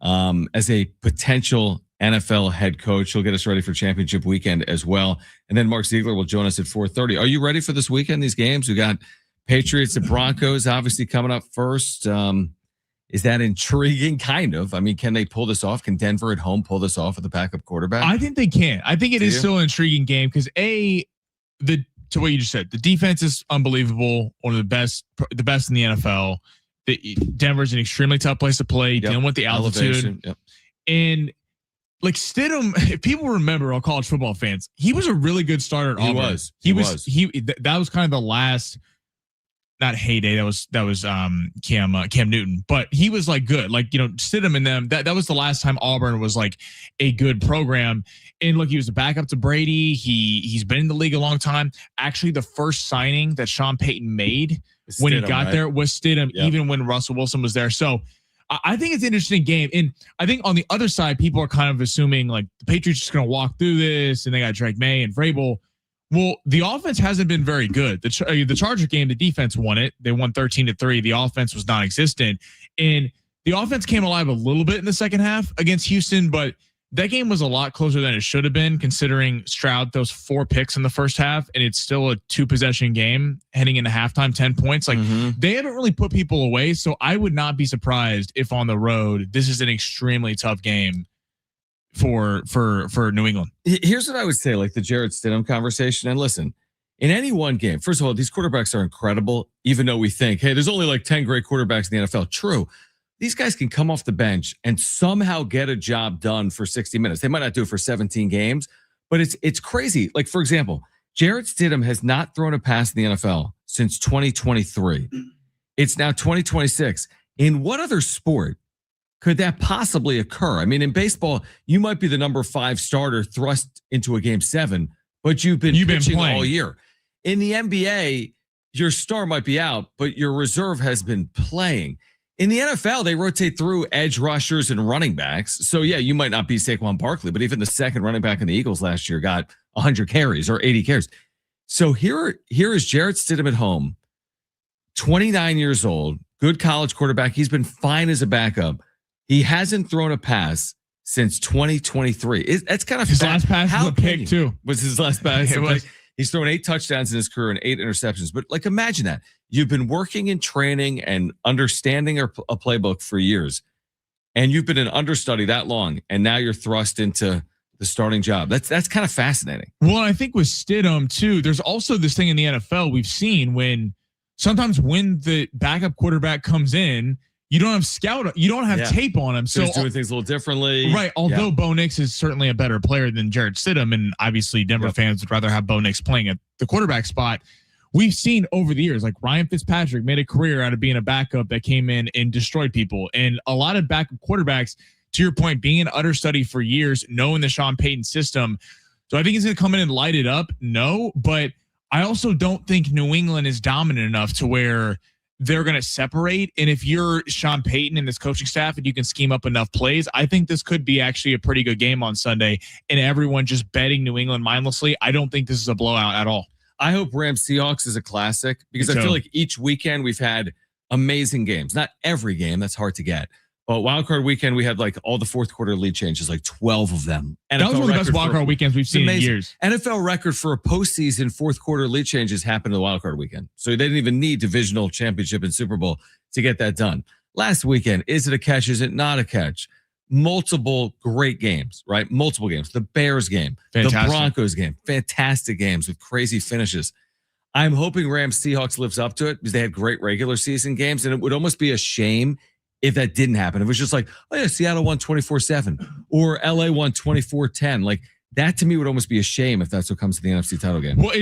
A: as a potential NFL head coach. He'll get us ready for championship weekend as well. And then Mark Zeigler will join us at 4:30. Are you ready for this weekend, these games? We got Patriots and Broncos obviously coming up first. Is that intriguing? Kind of. I mean, can they pull this off? Can Denver at home pull this off with a backup quarterback?
B: I think they can. I think it is still an intriguing game because to what you just said, the defense is unbelievable. One of the best in the NFL. Denver's an extremely tough place to play, dealing with the altitude. And like Stidham, if people remember, all college football fans, he was a really good starter at Auburn. He was. That was kind of the last. Not heyday. That was Cam Newton, but he was like good. Like, Stidham and them. That was the last time Auburn was like a good program. And look, he was a backup to Brady. He's been in the league a long time. Actually, the first signing that Sean Payton made when he got there was Stidham, even when Russell Wilson was there. So I think it's an interesting game. And I think on the other side, people are kind of assuming like the Patriots are just going to walk through this, and they got Drake May and Vrabel. Well, the offense hasn't been very good. The Charger game, the defense won it. They won 13-3. The offense was non-existent. And the offense came alive a little bit in the second half against Houston, but that game was a lot closer than it should have been, considering Stroud those 4 picks in the first half, and it's still a 2-possession game heading into halftime, 10 points. Like, they haven't really put people away, so I would not be surprised if on the road this is an extremely tough game for New England.
A: Here's what I would say, like the Jarrett Stidham conversation. And listen, in any one game, first of all, these quarterbacks are incredible, even though we think, hey, there's only like 10 great quarterbacks in the NFL. True. These guys can come off the bench and somehow get a job done for 60 minutes. They might not do it for 17 games, but it's crazy. Like, for example, Jarrett Stidham has not thrown a pass in the NFL since 2023. It's now 2026. In what other sport could that possibly occur? I mean, in baseball, you might be the number 5 starter thrust into a game 7, but you've been pitching all year. In the NBA, your star might be out, but your reserve has been playing. In the NFL, they rotate through edge rushers and running backs. So yeah, you might not be Saquon Barkley, but even the second running back in the Eagles last year got 100 carries or 80 carries. So here is Jarrett Stidham at home, 29 years old, good college quarterback. He's been fine as a backup. He hasn't thrown a pass since 2023. That's kind of
B: his last pass was a pick too.
A: Was his last pass? He's thrown 8 touchdowns in his career and 8 interceptions. But like, imagine that. You've been working in training and understanding a playbook for years, and you've been an understudy that long, and now you're thrust into the starting job. That's kind of fascinating.
B: Well, I think with Stidham too, there's also this thing in the NFL we've seen sometimes when the backup quarterback comes in, you don't have tape on him. So
A: he's doing things a little differently.
B: Right. Although Bo Nix is certainly a better player than Jarrett Stidham, and obviously Denver fans would rather have Bo Nix playing at the quarterback spot. We've seen over the years, like Ryan Fitzpatrick made a career out of being a backup that came in and destroyed people. And a lot of backup quarterbacks, to your point, being an understudy for years, knowing the Sean Payton system. So I think he's going to come in and light it up. No, but I also don't think New England is dominant enough to where they're going to separate. And if you're Sean Payton and this coaching staff and you can scheme up enough plays, I think this could be actually a pretty good game on Sunday, and everyone just betting New England mindlessly. I don't think this is a blowout at all.
A: I hope Rams Seahawks is a classic, because I feel like each weekend we've had amazing games. Not every game, that's hard to get. But wildcard weekend, we had like all the fourth quarter lead changes, like 12 of them.
B: NFL that was one of the best wildcard weekends we've seen in years.
A: NFL record for a postseason fourth quarter lead changes happened in the wildcard weekend. So they didn't even need divisional championship and Super Bowl to get that done. Last weekend, is it a catch? Is it not a catch? Multiple great games, right? Multiple games. The Bears game, fantastic. The Broncos game, fantastic games with crazy finishes. I'm hoping Rams Seahawks lives up to it, because they had great regular season games, and it would almost be a shame if that didn't happen. It was just like, oh yeah, Seattle won 24-7 or LA won 24-10. Like, that to me would almost be a shame if that's what comes to the NFC title game.
B: Well,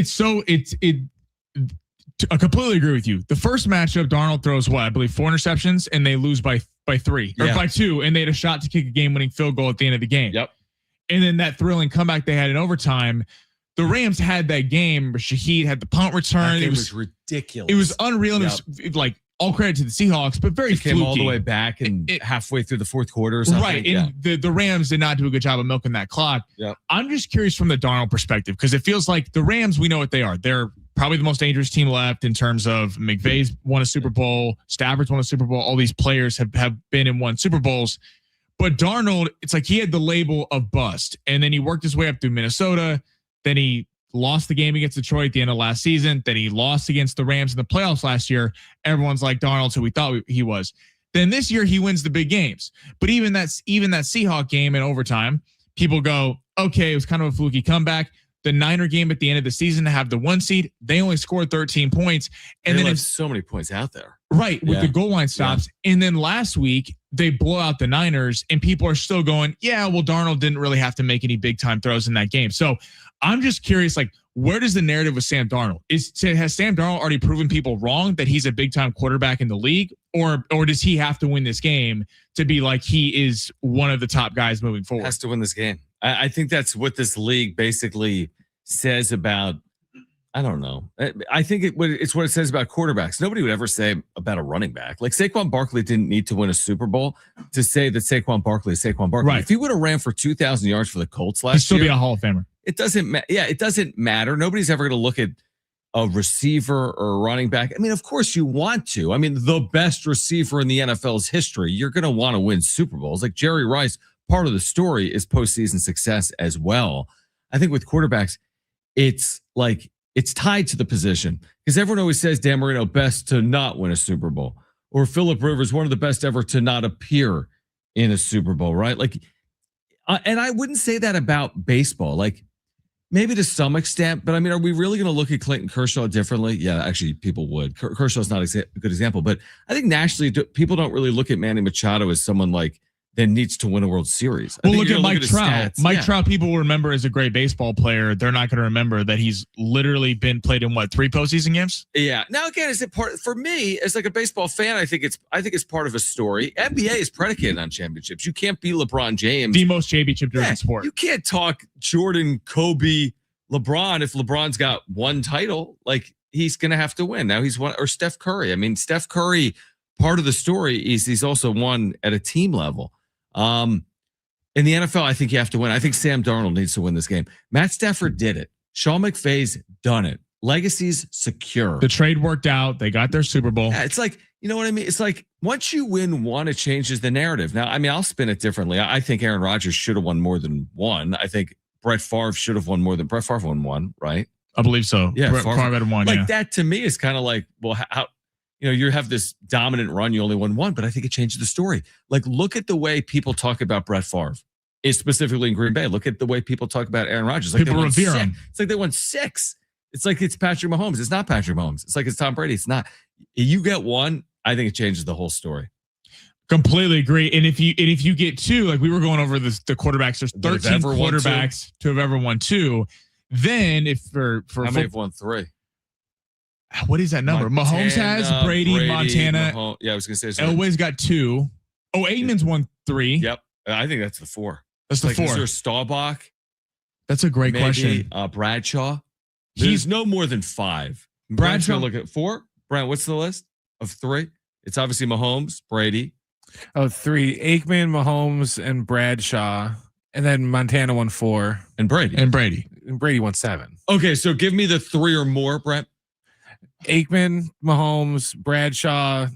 B: I completely agree with you. The first matchup, Darnold throws I believe 4 interceptions, and they lose by 3 or by 2, and they had a shot to kick a game-winning field goal at the end of the game.
A: Yep.
B: And then that thrilling comeback they had in overtime. The Rams had that game where Shaheed had the punt return.
A: It was ridiculous.
B: It was unreal. Yep. It was like all credit to the Seahawks, but very
A: fluky. Came all the way back and halfway through the fourth quarter or something.
B: Right, and the Rams did not do a good job of milking that clock.
A: Yep.
B: I'm just curious from the Darnold perspective, because it feels like the Rams, we know what they are. They're probably the most dangerous team left in terms of McVay's won a Super Bowl, Stafford's won a Super Bowl. All these players have been and won Super Bowls. But Darnold, it's like he had the label of bust, and then he worked his way up through Minnesota. Then he lost the game against Detroit at the end of last season. Then he lost against the Rams in the playoffs last year. Everyone's like, Darnold's who we thought he was. Then this year he wins the big games. But even that Seahawks game in overtime, people go, okay, it was kind of a fluky comeback. The Niner game at the end of the season to have the 1 seed, they only scored 13 points. And
A: they
B: then
A: left so many points out there.
B: Right, with the goal line stops. Yeah. And then last week, they blow out the Niners, and people are still going, yeah, well, Darnold didn't really have to make any big-time throws in that game. So I'm just curious, like, where does the narrative with Sam Darnold? Has Sam Darnold already proven people wrong that he's a big-time quarterback in the league? Or does he have to win this game to be like he is one of the top guys moving forward?
A: Has to win this game. I think that's what this league basically says about, I don't know. I think it's what it says about quarterbacks. Nobody would ever say about a running back. Like Saquon Barkley didn't need to win a Super Bowl to say that Saquon Barkley is Saquon Barkley.
B: Right.
A: If he would have ran for 2,000 yards for the Colts last year,
B: he'd still be a Hall of Famer.
A: It doesn't it doesn't matter. Nobody's ever going to look at a receiver or a running back. I mean, of course you want to. I mean, the best receiver in the NFL's history, you're going to want to win Super Bowls. Like Jerry Rice, part of the story is postseason success as well. I think with quarterbacks, it's like it's tied to the position because everyone always says Dan Marino best to not win a Super Bowl, or Phillip Rivers one of the best ever to not appear in a Super Bowl, right? Like, and I wouldn't say that about baseball. Like, maybe to some extent, but I mean, are we really going to look at Clayton Kershaw differently? Yeah, actually, people would. Kershaw's not a good example, but I think nationally, people don't really look at Manny Machado as someone like that needs to win a World Series.
B: Well, look at Mike Trout. Mike Trout, people will remember as a great baseball player. They're not going to remember that he's literally been played in 3 postseason games.
A: Yeah. Now again, is it part for me as like a baseball fan? I think it's part of a story. NBA is predicated on championships. You can't be LeBron James,
B: the most championship-driven sport.
A: You can't talk Jordan, Kobe, LeBron if LeBron's got one title. Like he's going to have to win. Now he's won, or Steph Curry. I mean, Steph Curry. Part of the story is he's also won at a team level. In the NFL, I think you have to win. I think Sam Darnold needs to win this game. Matt Stafford did it. Sean McVay's done it. Legacy's secure.
B: The trade worked out. They got their Super Bowl.
A: Yeah, it's like, you know what I mean? It's like once you win one, it changes the narrative. Now, I mean, I'll spin it differently. I think Aaron Rodgers should have won more than one. I think Brett Favre should have won more than Brett Favre won one, right?
B: I believe so.
A: Yeah,
B: Favre had won.
A: Like that to me is kind of like, well, how? You know, you have this dominant run, you only won one, but I think it changes the story. Like, look at the way people talk about Brett Favre, specifically in Green Bay. Look at the way people talk about Aaron Rodgers. Like
B: people revere him.
A: It's like they won 6. It's like it's Patrick Mahomes. It's not Patrick Mahomes. It's like it's Tom Brady. It's not. You get one, I think it changes the whole story.
B: Completely agree. And if you get 2, like we were going over the quarterbacks, there's 13 quarterbacks to have ever won 2. Then if for
A: how many have won 3?
B: What is that number? Montana, Mahomes has Brady, Montana.
A: Yeah, I was going to say.
B: Elway's got 2. Oh, Aikman's won 3.
A: Yep. I think that's the 4.
B: That's the 4.
A: Is there Staubach?
B: That's a great question.
A: Bradshaw. He's no more than 5. Bradshaw, look at 4. Brent, what's the list of 3? It's obviously Mahomes, Brady.
C: Oh, 3. Aikman, Mahomes, and Bradshaw. And then Montana won 4.
A: And Brady.
C: And Brady won 7.
A: Okay, so give me the 3 or more, Brent.
C: Aikman, Mahomes, Bradshaw,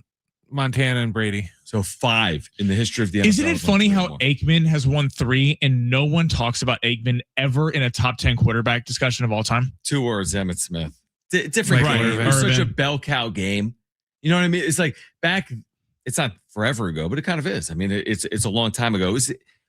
C: Montana, and Brady.
A: So 5 in the history of the NFL.
B: Isn't it funny how Aikman has won 3 and no one talks about Aikman ever in a top 10 quarterback discussion of all time?
A: 2 words, Emmitt Smith. Different
B: game.
A: It was such a bell cow game. You know what I mean? It's like back, it's not forever ago, but it kind of is. I mean, it's a long time ago.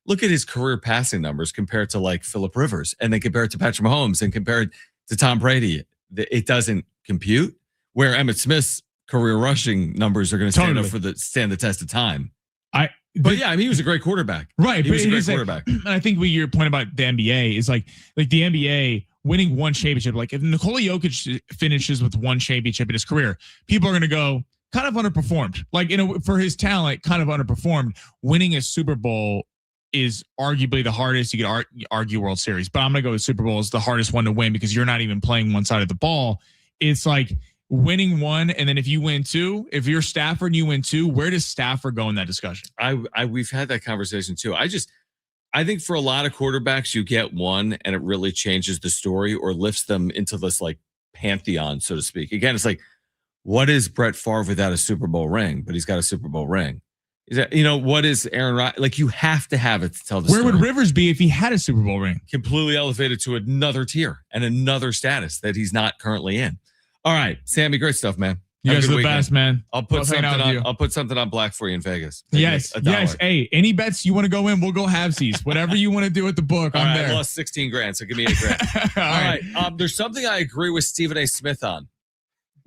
A: Look at his career passing numbers compared to like Phillip Rivers, and then compare it to Patrick Mahomes and compare it to Tom Brady. It doesn't compute. Where Emmitt Smith's career rushing numbers are going to stand the test of time. But yeah, I mean, he was a great quarterback.
B: Right.
A: He was a great quarterback.
B: And I think what your point about the NBA is like the NBA winning one championship. Like if Nikola Jokic finishes with one championship in his career, people are going to go kind of underperformed. Like, for his talent, kind of underperformed. Winning a Super Bowl is arguably the hardest. You could argue World Series, but I'm going to go with Super Bowl is the hardest one to win because you're not even playing one side of the ball. It's like, winning one, and then if you win two, if you're Stafford and you win two, where does Stafford go in that discussion?
A: We've had that conversation too. I think for a lot of quarterbacks, you get one and it really changes the story or lifts them into this like pantheon, so to speak. Again, it's like, what is Brett Favre without a Super Bowl ring? But he's got a Super Bowl ring. Is that, what is Aaron Rodgers? Like, you have to have it to tell the
B: story.
A: Where
B: would Rivers be if he had a Super Bowl ring?
A: Completely elevated to another tier and another status that he's not currently in. All right, Sammy, great stuff, man.
B: You guys are the best, man.
A: I'll put something on black for you in Vegas.
B: Yes. Hey, any bets you want to go in, we'll go halvesies. Whatever you want to do at the book, I'm there.
A: I lost 16 grand, so give me $8,000. All right. There's something I agree with Stephen A. Smith on.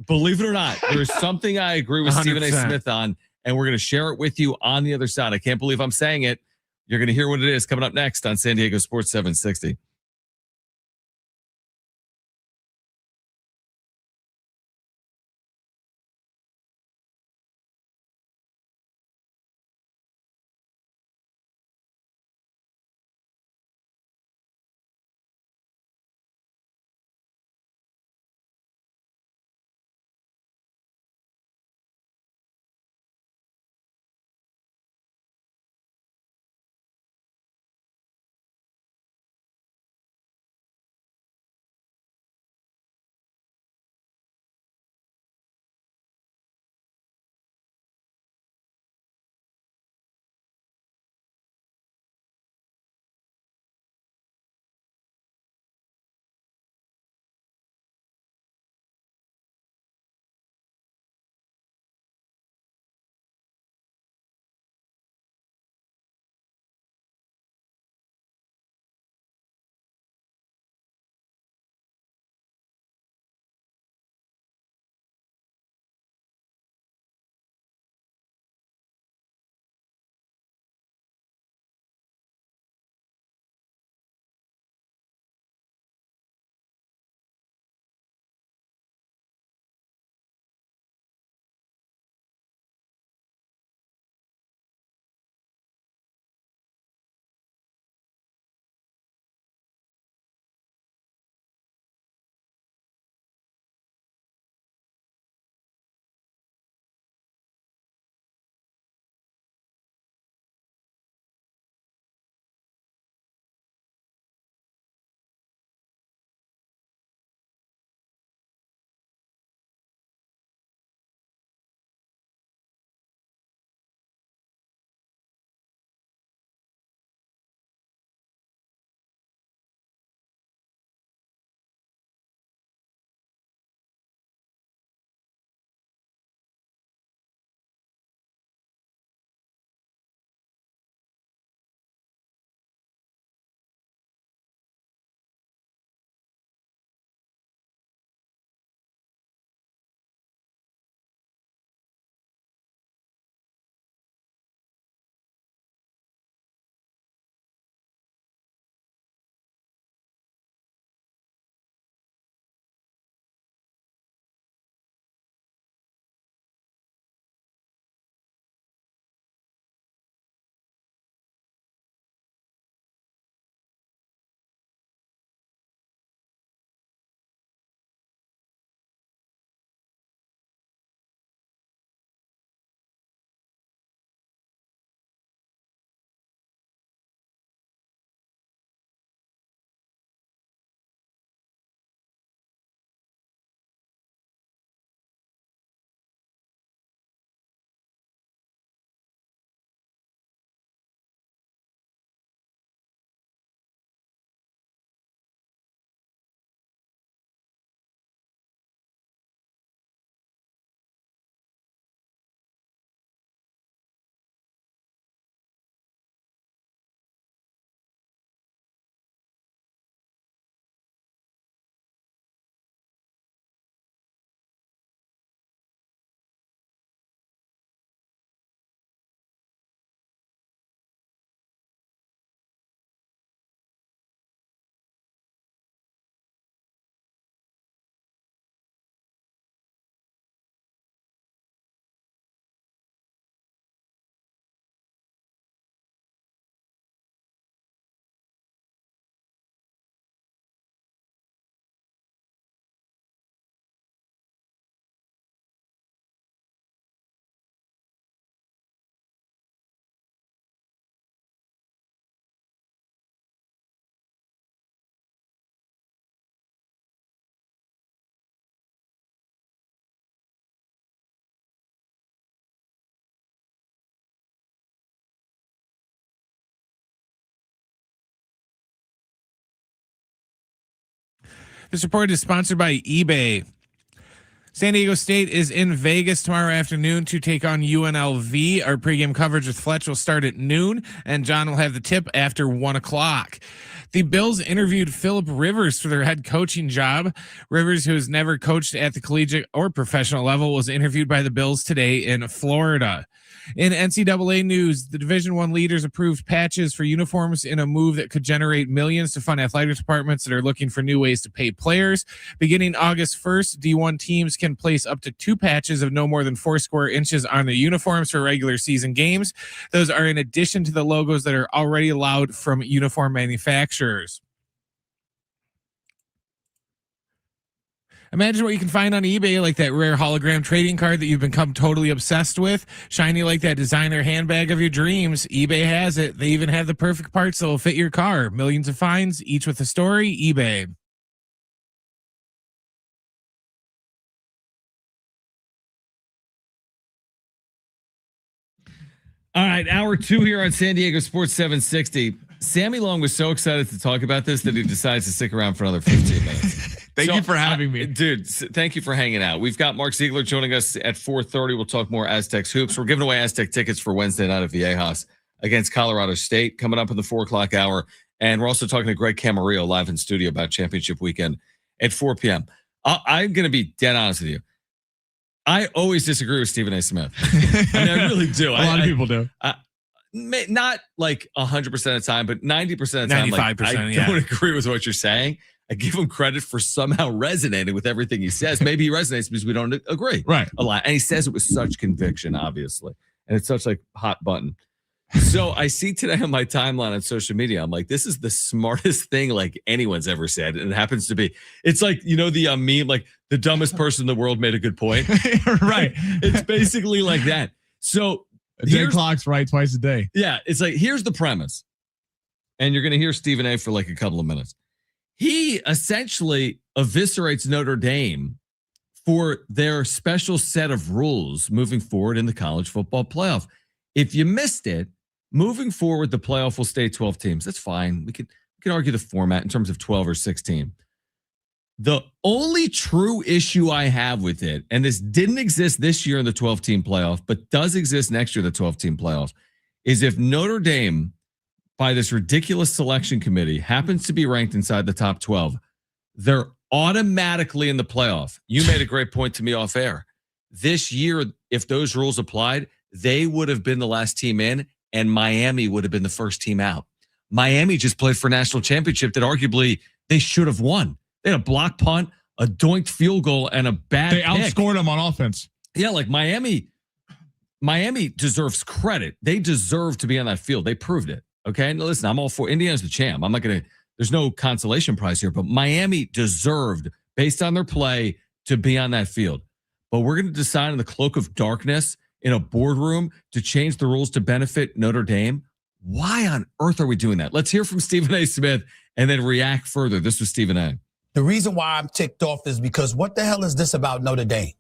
A: Believe it or not, there's something I agree with 100%. Stephen A. Smith on, and we're going to share it with you on the other side. I can't believe I'm saying it. You're going to hear what it is coming up next on San Diego Sports 760.
C: This report is sponsored by eBay. San Diego State is in Vegas tomorrow afternoon to take on UNLV. Our pregame coverage with Fletch will start at noon, and John will have the tip after 1 o'clock. The Bills interviewed Phillip Rivers for their head coaching job. Rivers, who has never coached at the collegiate or professional level, was interviewed by the Bills today in Florida. In NCAA news, the Division I leaders approved patches for uniforms in a move that could generate millions to fund athletic departments that are looking for new ways to pay players. Beginning August 1st, D1 teams can place up to 2 patches of no more than 4 square inches on their uniforms for regular season games. Those are in addition to the logos that are already allowed from uniform manufacturers. Imagine what you can find on eBay, like that rare hologram trading card that you've become totally obsessed with. Shiny like that designer handbag of your dreams. eBay has it. They even have the perfect parts that will fit your car. Millions of finds, each with a story. eBay.
A: All right, hour 2 here on San Diego Sports 760. Sammy Long was so excited to talk about this that he decides to stick around for another 15 minutes.
B: Thank you for having me.
A: Dude, thank you for hanging out. We've got Mark Zeigler joining us at 4:30. We'll talk more Aztecs hoops. We're giving away Aztec tickets for Wednesday night at Viejas against Colorado State coming up in the 4 o'clock hour. And we're also talking to Greg Camarillo live in studio about championship weekend at 4 p.m. I'm going to be dead honest with you. I always disagree with Stephen A. Smith. I mean, I really do.
B: A lot of people do.
A: Not like 100% of the time, but 90% of the time.
C: 95%,
A: I don't agree with what you're saying. I give him credit for somehow resonating with everything he says. Maybe he resonates because we don't agree a lot. And he says it with such conviction, obviously. And it's such like hot button. So I see today on my timeline on social media, I'm like, this is the smartest thing like anyone's ever said. And it happens to be, it's like, you know, the meme, like the dumbest person in the world made a good point.
B: Right.
A: It's basically like that. So
B: a day clock's right twice a day.
A: Yeah. It's like, here's the premise. And you're going to hear Stephen A. for like a couple of minutes. He essentially eviscerates Notre Dame for their special set of rules moving forward in the college football playoff. If you missed it, moving forward, the playoff will stay 12 teams. That's fine. We could argue the format in terms of 12 or 16. The only true issue I have with it, and this didn't exist this year in the 12-team playoff, but does exist next year, the 12-team playoff, is if Notre Dame, by this ridiculous selection committee, happens to be ranked inside the top 12, they're automatically in the playoff. You made a great point to me off air. This year, if those rules applied, they would have been the last team in, and Miami would have been the first team out. Miami just played for a national championship that arguably they should have won. They had a block punt, a doinked field goal, and a bad
B: They outscored them on offense.
A: Yeah, like Miami deserves credit. They deserve to be on that field. They proved it. Okay, now listen, I'm all for Indiana's the champ. I'm not going to, there's no consolation prize here, but Miami deserved, based on their play, to be on that field. But we're going to decide in the cloak of darkness in a boardroom to change the rules to benefit Notre Dame. Why on earth are we doing that? Let's hear from Stephen A. Smith and then react further. This was Stephen A.
E: The reason why I'm ticked off is because what the hell is this about Notre Dame?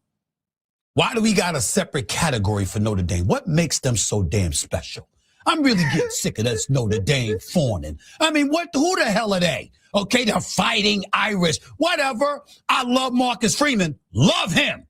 E: Why do we got a separate category for Notre Dame? What makes them so damn special? I'm really getting sick of this Notre Dame fawning. I mean, who the hell are they? Okay, they're fighting Irish, whatever. I love Marcus Freeman. Love him.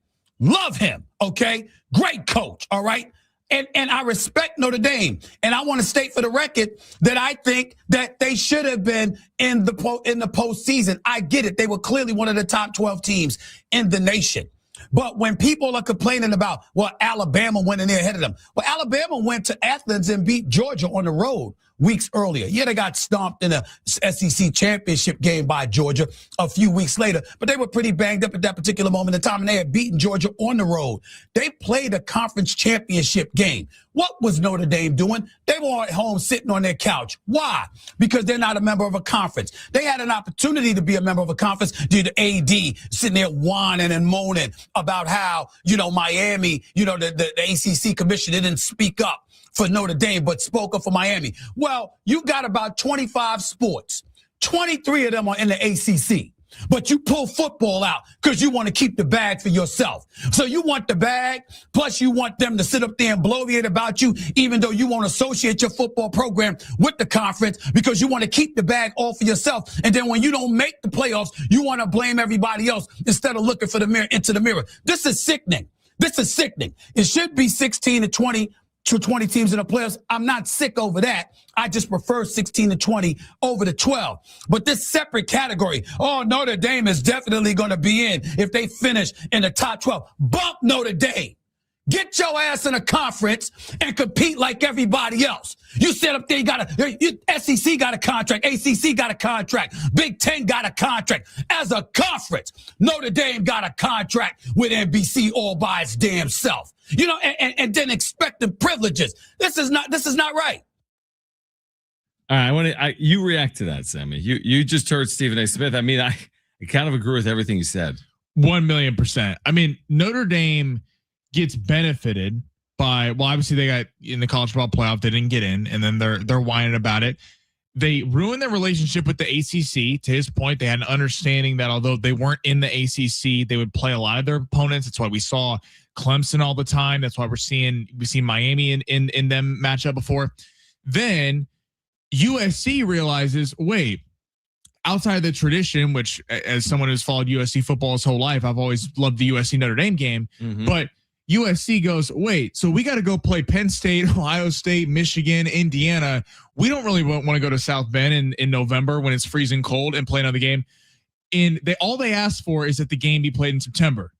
E: Okay, great coach. All right. And I respect Notre Dame. And I want to state for the record that I think that they should have been in the postseason. I get it. They were clearly one of the top 12 teams in the nation. But when people are complaining about, well, Alabama went in there ahead of them. Well, Alabama went to Athens and beat Georgia on the road weeks earlier. Yeah, they got stomped in a SEC championship game by Georgia a few weeks later, but they were pretty banged up at that particular moment in time, and they had beaten Georgia on the road. They played a conference championship game. What was Notre Dame doing? They were at home sitting on their couch. Why? Because they're not a member of a conference. They had an opportunity to be a member of a conference. Did AD sitting there whining and moaning about how, Miami, the ACC commission didn't speak up for Notre Dame, but spoke up for Miami. Well, you got about 25 sports. 23 of them are in the ACC. But you pull football out because you want to keep the bag for yourself. So you want the bag, plus you want them to sit up there and bloviate about you, even though you won't associate your football program with the conference because you want to keep the bag all for yourself. And then when you don't make the playoffs, you want to blame everybody else instead of looking into the mirror. This is sickening. This is sickening. It should be 16 to 20 teams in the playoffs. I'm not sick over that. I just prefer 16 to 20 over the 12. But this separate category, Notre Dame is definitely going to be in if they finish in the top 12. Bump Notre Dame. Get your ass in a conference and compete like everybody else. You sit up there, SEC got a contract, ACC got a contract, Big Ten got a contract. As a conference, Notre Dame got a contract with NBC all by its damn self. And then expecting privileges. This is not right.
A: All right, you react to that, Sammy. You just heard Stephen A. Smith. I mean, I kind of agree with everything you said.
B: 1,000,000%. I mean, Notre Dame gets benefited by, obviously they got in the college football playoff, they didn't get in, and then they're whining about it. They ruined their relationship with the ACC. To his point, they had an understanding that although they weren't in the ACC, they would play a lot of their opponents. That's why we saw Clemson all the time. That's why we see Miami in them match up before. Then USC realizes, wait, outside of the tradition, which as someone who's followed USC football his whole life, I've always loved the USC Notre Dame game, but USC goes, wait, so we got to go play Penn State, Ohio State, Michigan, Indiana. We don't really want to go to South Bend in November when it's freezing cold and play another game. And all they ask for is that the game be played in September.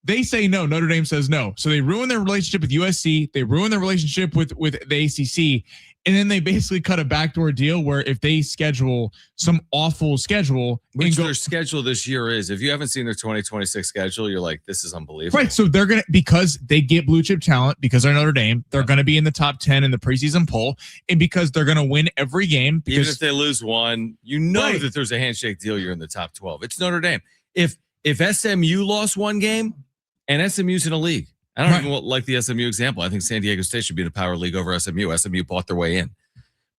B: They say no. Notre Dame says no. So they ruin their relationship with USC. They ruin their relationship with the ACC. And then they basically cut a backdoor deal where if they schedule some awful schedule.
A: Which their schedule this year is. If you haven't seen their 2026 schedule, you're like, this is unbelievable.
B: Right. So they're going to, because they get blue chip talent, because they're Notre Dame, they're going to be in the top 10 in the preseason poll. And because they're going to win every game. Because,
A: even if they lose one, that there's a handshake deal, you're in the top 12. It's Notre Dame. If SMU lost one game and SMU's in a league, I don't even like the SMU example. I think San Diego State should be in a power league over SMU. SMU bought their way in.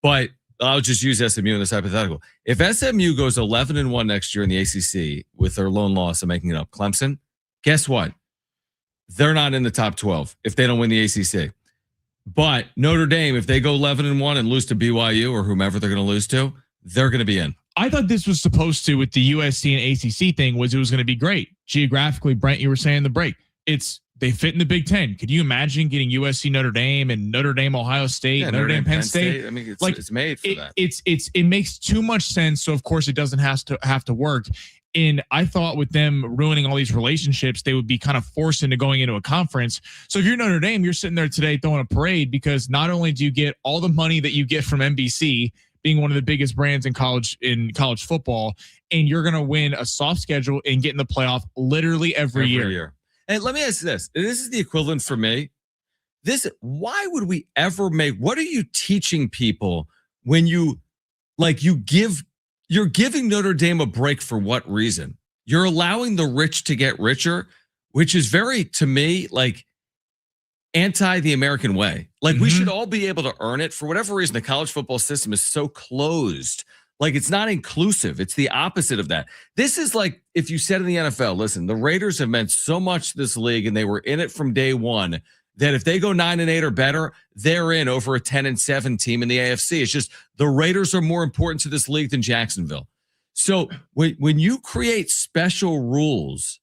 A: But I'll just use SMU in this hypothetical. If SMU goes 11-1 next year in the ACC with their lone loss, I'm making it up, Clemson, guess what? They're not in the top 12 if they don't win the ACC. But Notre Dame, if they go 11-1 and lose to BYU or whomever they're going to lose to, they're going to be in.
B: I thought this was supposed to, with the USC and ACC thing, it was going to be great. Geographically, Brent, you were saying in the break, they fit in the Big Ten. Could you imagine getting USC Notre Dame and Notre Dame Ohio State, Notre Dame Penn State?
A: I mean, it's made for that.
B: It makes too much sense. So of course it doesn't have to work. And I thought with them ruining all these relationships, they would be kind of forced into going into a conference. So if you're Notre Dame, you're sitting there today throwing a parade because not only do you get all the money that you get from NBC, being one of the biggest brands in college football, and you're going to win a soft schedule and get in the playoff literally every year.
A: And let me ask you this. This is the equivalent for me. Why would we ever what are you teaching people when you're giving Notre Dame a break for what reason? You're allowing the rich to get richer, which is very, to me, like anti the American way. Like we should all be able to earn it. For whatever reason, the college football system is so closed. Like it's not inclusive. It's the opposite of that. This is like if you said in the NFL, listen, the Raiders have meant so much to this league and they were in it from day one that if they go 9-8 or better, they're in over a 10-7 team in the AFC. It's just the Raiders are more important to this league than Jacksonville. So when you create special rules,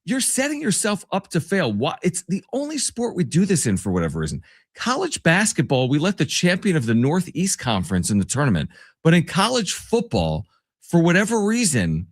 A: you're setting yourself up to fail. It's the only sport we do this in for whatever reason. College basketball, we let the champion of the Northeast Conference in the tournament. But in college football, for whatever reason,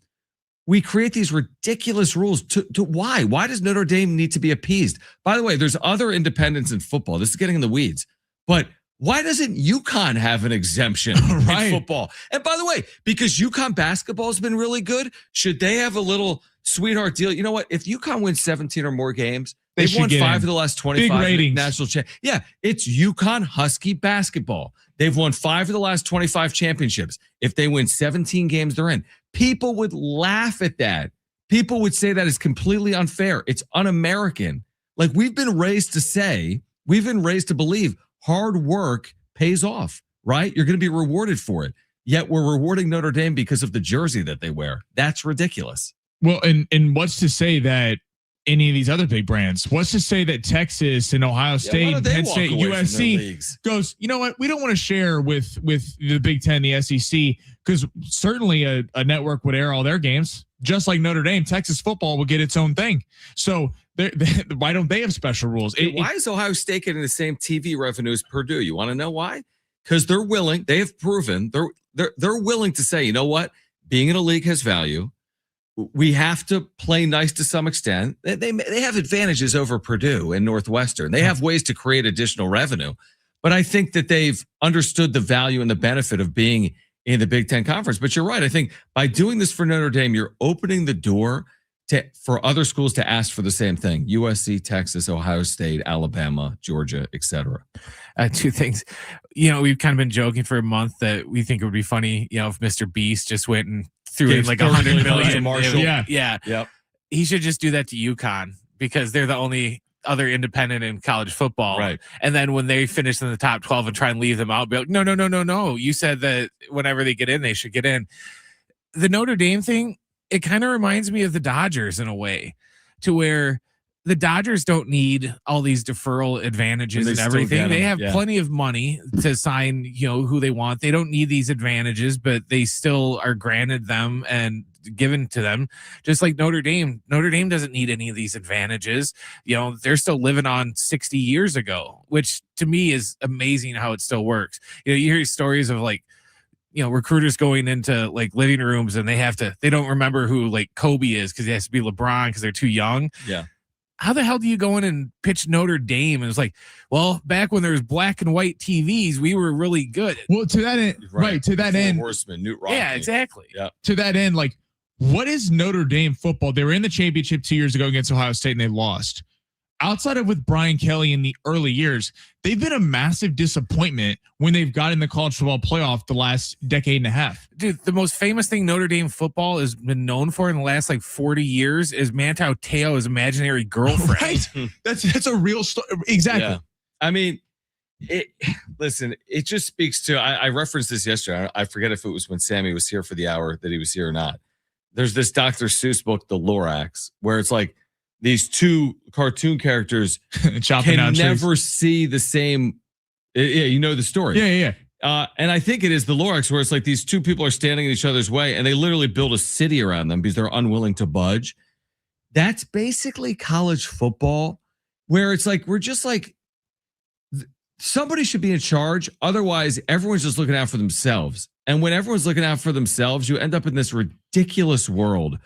A: we create these ridiculous rules. To why? Why does Notre Dame need to be appeased? By the way, there's other independents in football. This is getting in the weeds. But why doesn't UConn have an exemption in football? And by the way, because UConn basketball has been really good, should they have a little sweetheart deal? You know what? If UConn wins 17 or more games, they've won 5 of the last 25 national championships. Yeah, it's UConn Husky basketball. They've won 5 of the last 25 championships. If they win 17 games, they're in. People would laugh at that. People would say that is completely unfair. It's un-American. Like we've been raised to believe hard work pays off, right? You're going to be rewarded for it. yet we're rewarding Notre Dame because of the jersey that they wear. That's ridiculous.
B: Well, and what's to say that any of these other big brands, what's to say that Texas and Ohio State, Penn State, USC goes, you know what? We don't want to share with the Big Ten, the SEC, because certainly a network would air all their games. Just like Notre Dame, Texas football will get its own thing. So why don't they have special rules?
A: Why is Ohio State getting the same TV revenue as Purdue? You want to know why? Because they're willing. They have proven they're willing to say, you know what? Being in a league has value. We have to play nice to some extent. They have advantages over Purdue and Northwestern. They have ways to create additional revenue. But I think that they've understood the value and the benefit of being in the Big Ten Conference. But you're right. I think by doing this for Notre Dame, you're opening the door for other schools to ask for the same thing. USC, Texas, Ohio State, Alabama, Georgia, etc.
C: Two things. We've kind of been joking for a month that we think it would be funny, if Mr. Beast just went and threw in like 100 million.
A: Marshall.
C: Yeah.
A: Yep.
C: He should just do that to UConn because they're the only other independent in college football.
A: Right.
C: And then when they finish in the top 12 and try and leave them out, be like, no. You said that whenever they get in, they should get in. The Notre Dame thing, it kind of reminds me of the Dodgers in a way, to where the Dodgers don't need all these deferral advantages and everything. They have plenty of money to sign, who they want. They don't need these advantages, but they still are granted them and given to them. Just like Notre Dame. Notre Dame doesn't need any of these advantages. They're still living on 60 years ago, which to me is amazing how it still works. You hear stories of recruiters going into like living rooms and they don't remember who like Kobe is because he has to be LeBron because they're too young.
A: Yeah.
C: How the hell do you go in and pitch Notre Dame? And it's like, well, back when there was black and white TVs, we were really good.
B: Well, to that end, right. To that end,
A: Horseman, Newt Rockne.
C: Yeah, exactly.
A: Yeah.
B: To that end, like, what is Notre Dame football? They were in the championship 2 years ago against Ohio State and they lost. Outside of with Brian Kelly in the early years, they've been a massive disappointment when they've got in the college football playoff the last decade and a half.
C: Dude, the most famous thing Notre Dame football has been known for in the last 40 years is Manti Te'o's imaginary girlfriend.
B: Right. That's a real story. Exactly.
A: Yeah. I mean, listen, it just speaks to, I referenced this yesterday. I forget if it was when Sammy was here for the hour that he was here or not. There's this Dr. Seuss book, The Lorax, where it's like, these two cartoon characters can never see the same. Yeah, the story.
B: Yeah.
A: And I think it is the Lorax where it's like these two people are standing in each other's way and they literally build a city around them because they're unwilling to budge. That's basically college football where it's like, we're just like, somebody should be in charge. Otherwise, everyone's just looking out for themselves. And when everyone's looking out for themselves, you end up in this ridiculous world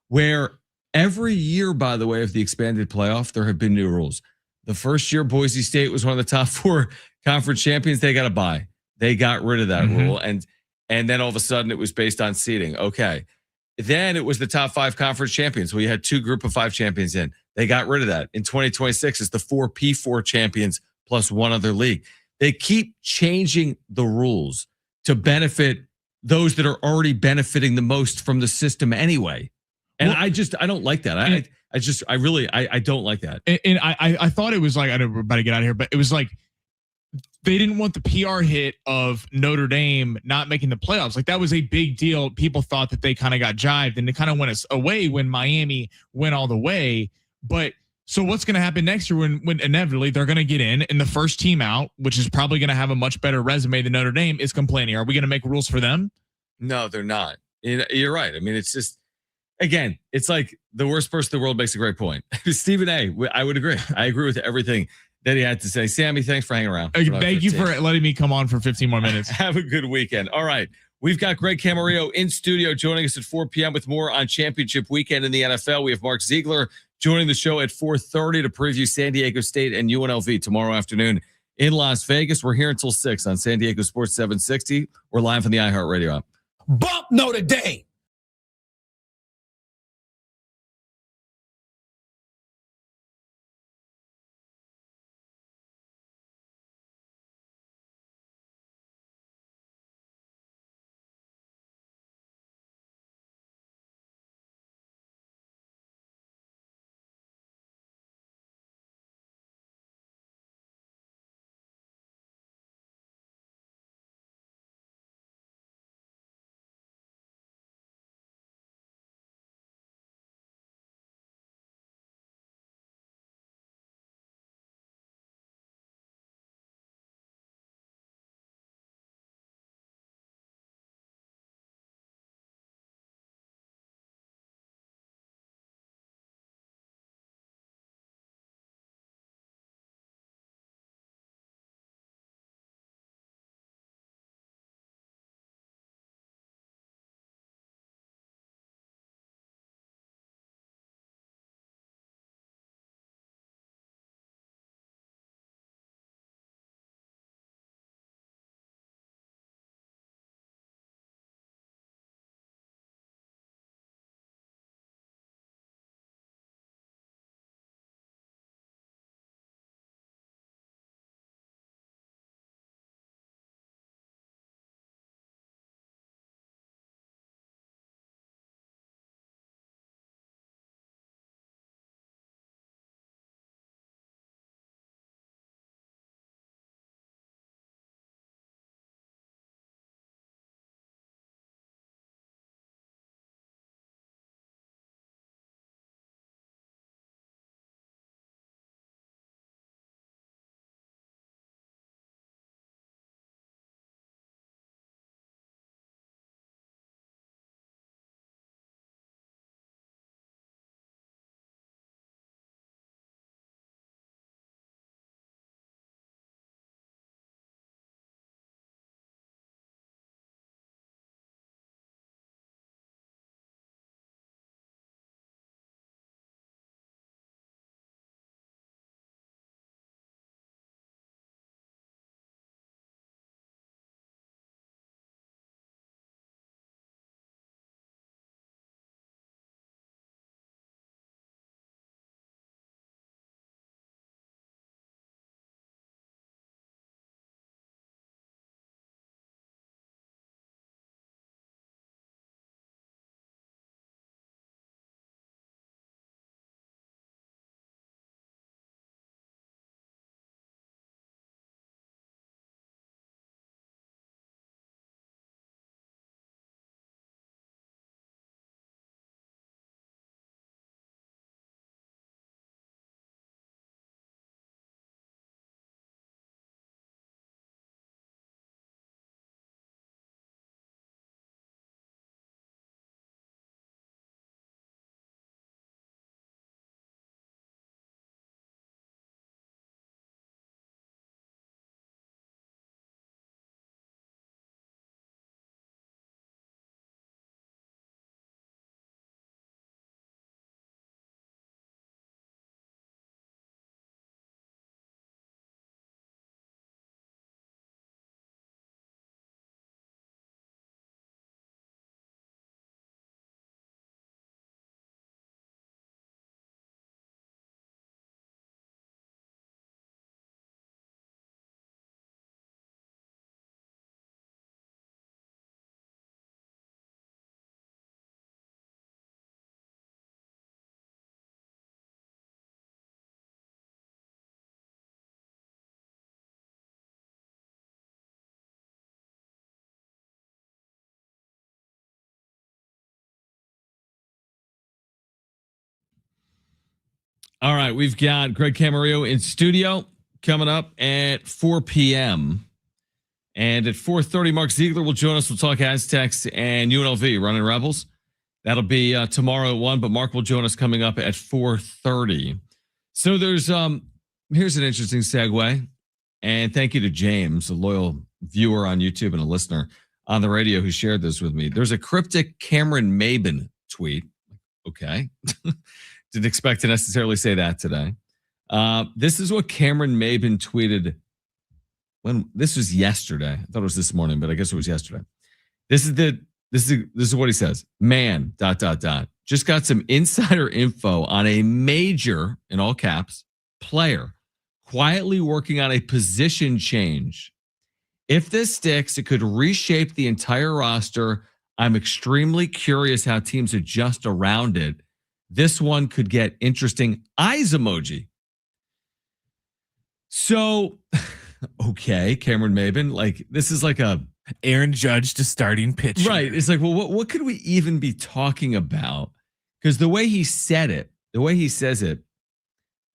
A: where every year, by the way, of the expanded playoff, there have been new rules. The first year, Boise State was one of the top 4 conference champions. They got a bye. They got rid of that rule. And then all of a sudden it was based on seeding. Okay. Then it was the top 5 conference champions. We had 2 group of 5 champions in. They got rid of that. In 2026, it's the 4 P4 champions plus one other league. They keep changing the rules to benefit those that are already benefiting the most from the system anyway. And I don't like that. I don't like that.
B: And I thought it was like, I'm about to get out of here, but it was like, they didn't want the PR hit of Notre Dame not making the playoffs. Like that was a big deal. People thought that they kind of got jived and they kind of went away when Miami went all the way. But so what's going to happen next year when inevitably they're going to get in and the first team out, which is probably going to have a much better resume than Notre Dame, is complaining. Are we going to make rules for them?
A: No, they're not. You're right. I mean, it's just, again, it's like the worst person in the world makes a great point. Stephen A., I would agree. I agree with everything that he had to say. Sammy, thanks for hanging around.
B: Thank you for letting me come on for 15 more minutes.
A: Have a good weekend. All right. We've got Greg Camarillo in studio joining us at 4 p.m. with more on championship weekend in the NFL. We have Mark Zeigler joining the show at 4:30 to preview San Diego State and UNLV tomorrow afternoon in Las Vegas. We're here until 6 on San Diego Sports 760. We're live on the iHeartRadio app.
E: Bump Notre Dame.
A: All right, we've got Greg Camarillo in studio coming up at 4 p.m. And at 4:30, Mark Zeigler will join us. We'll talk Aztecs and UNLV running Rebels. That'll be tomorrow at 1, but Mark will join us coming up at 4:30. So there's here's an interesting segue. And thank you to James, a loyal viewer on YouTube and a listener on the radio who shared this with me. There's a cryptic Cameron Maben tweet. Okay. Didn't expect to necessarily say that today. This is what Cameron Maben tweeted when this was yesterday. I thought it was this morning, but I guess it was yesterday. This is what he says. Man, ... Just got some insider info on a major, in all caps, player quietly working on a position change. If this sticks, it could reshape the entire roster. I'm extremely curious how teams adjust around it. This one could get interesting. Eyes emoji. So, okay, Cameron Maben, like this is like a
C: Aaron Judge to starting pitcher.
A: Right. It's like, well, what could we even be talking about? Because the way he said it, the way he says it,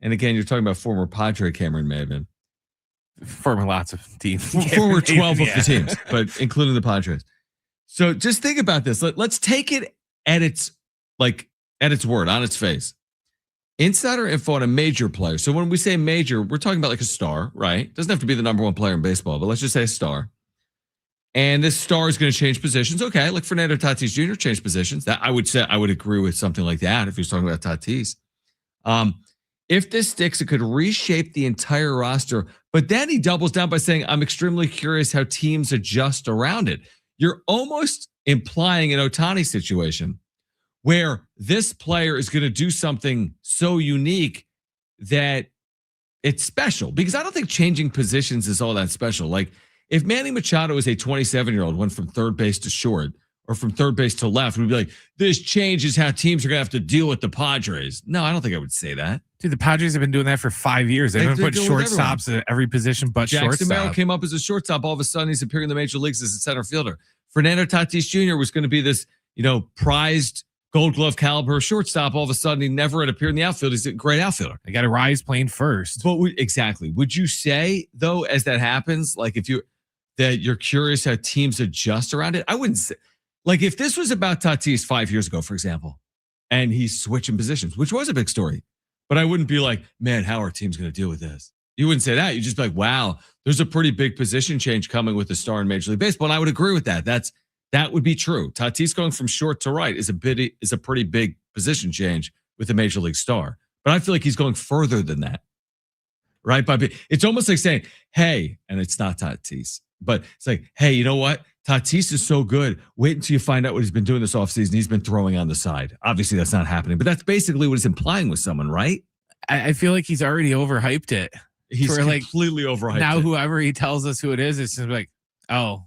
A: and again, you're talking about former Padre Cameron Maben.
C: Former lots of teams.
A: Former 12 of the teams, but including the Padres. So just think about this. Let's take it at its word, on its face. Insider info on a major player. So when we say major, we're talking about like a star, right? Doesn't have to be the number one player in baseball, but let's just say a star. And this star is going to change positions. Okay, like Fernando Tatis Jr. changed positions. That I would agree with something like that if he was talking about Tatis. If this sticks, it could reshape the entire roster. But then he doubles down by saying, I'm extremely curious how teams adjust around it. You're almost implying an Ohtani situation where this player is going to do something so unique that it's special. Because I don't think changing positions is all that special. Like if Manny Machado is a 27-year-old, went from third base to short or from third base to left, we'd be like, this changes how teams are going to have to deal with the Padres. No, I don't think I would say that.
C: Dude, the Padres have been doing that for 5 years. They've been putting shortstops at every position but shortstop.
A: Jackson Merrill came up as a shortstop. All of a sudden, he's appearing in the major leagues as a center fielder. Fernando Tatis Jr. was going to be this, prized Gold Glove caliber shortstop. All of a sudden, he never had appeared in the outfield. He's a great outfielder.
C: They got to rise playing first.
A: But exactly. Would you say, though, as that happens, like that you're curious how teams adjust around it? I wouldn't say. Like if this was about Tatis 5 years ago, for example, and he's switching positions, which was a big story. But I wouldn't be like, man, how are teams going to deal with this? You wouldn't say that. You'd just be like, wow, there's a pretty big position change coming with the star in Major League Baseball. And I would agree with that. That would be true. Tatis going from short to right is a pretty big position change with a Major League star. But I feel like he's going further than that. Right? It's almost like saying, hey, and it's not Tatis, but it's like, hey, you know what? Tatis is so good. Wait until you find out what he's been doing this offseason. He's been throwing on the side. Obviously, that's not happening, but that's basically what it's implying with someone, right?
C: I feel like he's already overhyped it.
A: He's completely overhyped
C: now
A: it.
C: Whoever he tells us who it is, it's just like, oh,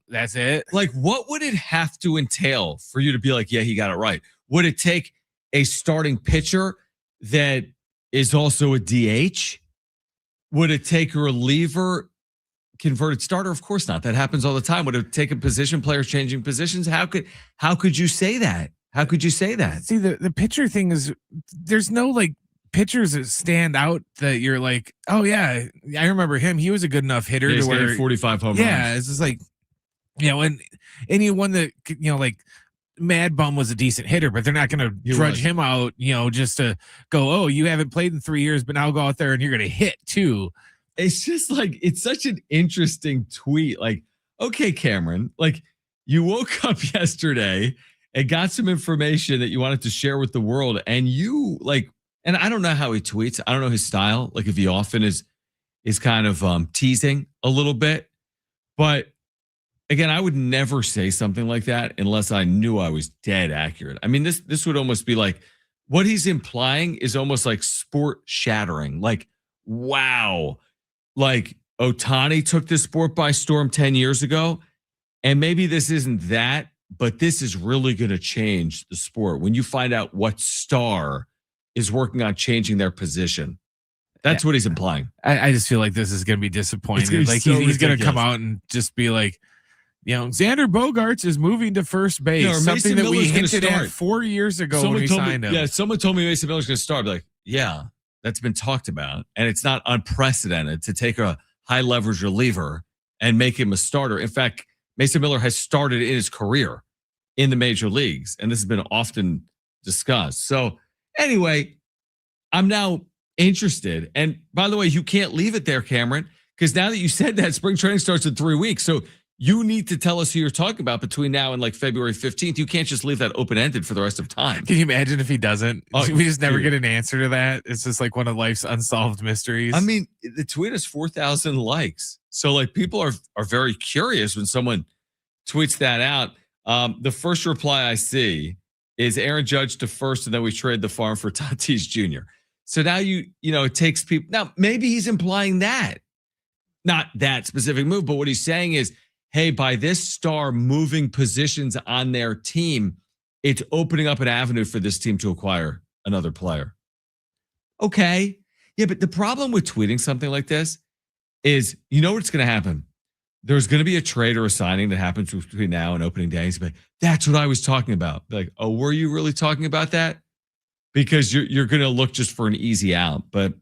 C: that's it?
A: Like, what would it have to entail for you to be like, yeah, he got it right? Would it take a starting pitcher that is also a DH? Would it take a reliever converted starter? Of course not. That happens all the time. Would it take a position player changing positions? How could you say that? How could you say that?
C: See, the pitcher thing is there's no like pitchers that stand out that you're like, oh yeah, I remember him. He was a good enough hitter
A: to
C: where
A: 45 home runs.
C: Yeah, it's just like, and anyone that like Mad Bum was a decent hitter, but they're not going to drudge him out, just to go, oh, you haven't played in 3 years, but now go out there and you're going to hit too.
A: It's just like, it's such an interesting tweet. Like, okay, Cameron, like you woke up yesterday and got some information that you wanted to share with the world. And you like, and I don't know how he tweets. I don't know his style. Like if he often is kind of teasing a little bit, but again, I would never say something like that unless I knew I was dead accurate. I mean, this would almost be like what he's implying is almost like sport shattering. Like, wow. Like Ohtani took this sport by storm 10 years ago. And maybe this isn't that, but this is really going to change the sport. When you find out what star is working on changing their position. That's what he's implying.
C: I just feel like this is going to be disappointing. Like he's going to come out and just be like, Xander Bogaerts is moving to first base. Something that we hinted at 4 years ago when we signed him.
A: Yeah, someone told me Mason Miller's going to start. I'd be like, yeah, that's been talked about, and it's not unprecedented to take a high leverage reliever and make him a starter. In fact, Mason Miller has started in his career in the major leagues, and this has been often discussed. So anyway, I'm now interested. And by the way, you can't leave it there, Cameron, because now that you said that, spring training starts in 3 weeks. So you need to tell us who you're talking about between now and like February 15th. You can't just leave that open-ended for the rest of time.
C: Can you imagine if he doesn't? We just never get an answer to that. It's just like one of life's unsolved mysteries.
A: I mean, the tweet has 4,000 likes. So like people are very curious when someone tweets that out. The first reply I see is Aaron Judge to first, and then we trade the farm for Tatis Jr. So now it takes people. Now maybe he's implying that, not that specific move, but what he's saying is, hey, by this star moving positions on their team, it's opening up an avenue for this team to acquire another player. Okay. Yeah, but the problem with tweeting something like this is, what's going to happen? There's going to be a trade or a signing that happens between now and opening day. But that's what I was talking about. Like, oh, were you really talking about that? Because you're going to look just for an easy out. But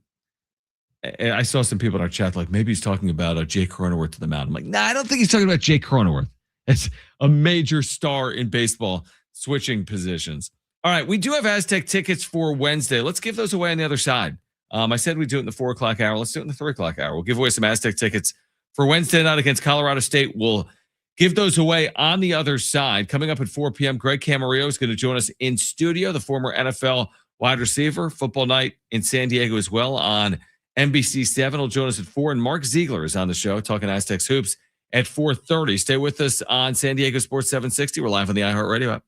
A: I saw some people in our chat like, maybe he's talking about Jake Cronenworth to the mound. I'm like, nah, I don't think he's talking about Jake Cronenworth. It's a major star in baseball switching positions. All right, we do have Aztec tickets for Wednesday. Let's give those away on the other side. I said we'd do it in the 4 o'clock hour. Let's do it in the 3 o'clock hour. We'll give away some Aztec tickets for Wednesday night against Colorado State. We'll give those away on the other side. Coming up at 4 p.m., Greg Camarillo is going to join us in studio, the former NFL wide receiver. Football night in San Diego as well on NBC7 will join us at 4, and Mark Zeigler is on the show talking Aztecs hoops at 4:30. Stay with us on San Diego Sports 760. We're live on the iHeartRadio app.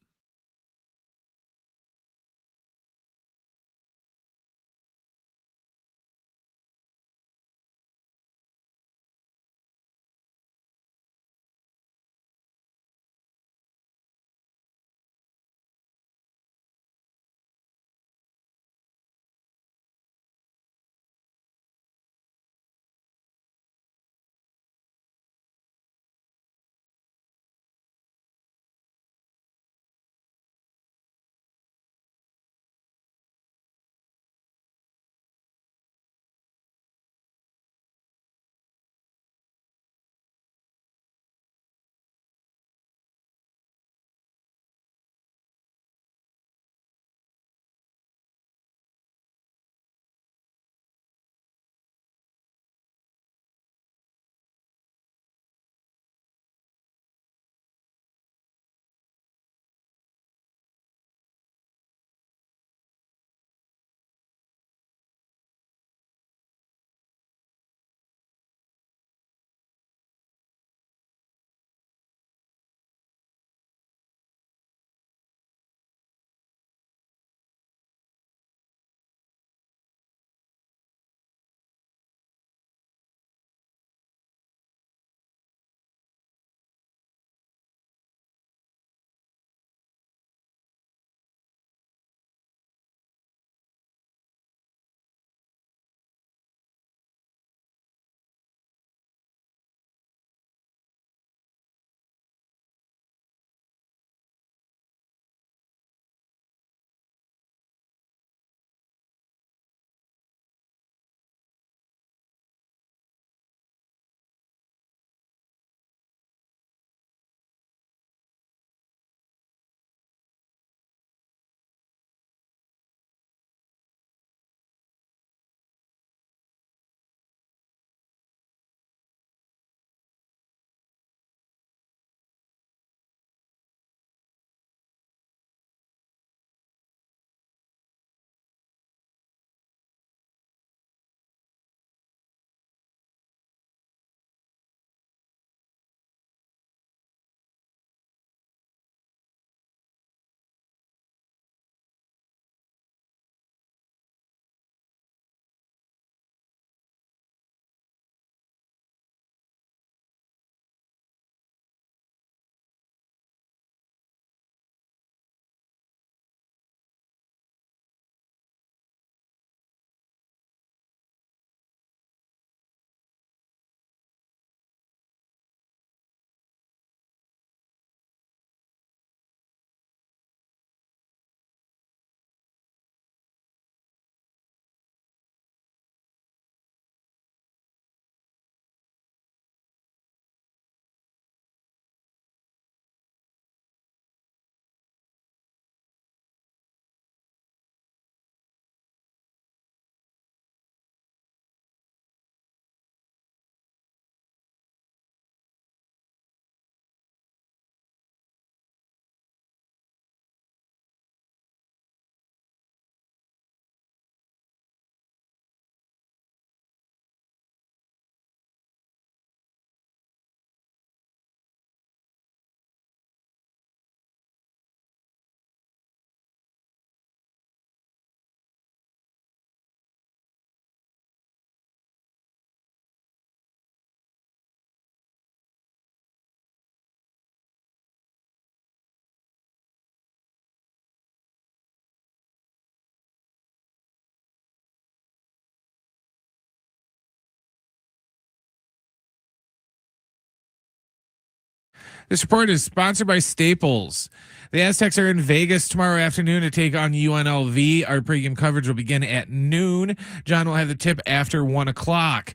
C: This report is sponsored by Staples. The Aztecs are in Vegas tomorrow afternoon to take on UNLV. Our pregame coverage will begin at noon. John will have the tip after 1 o'clock.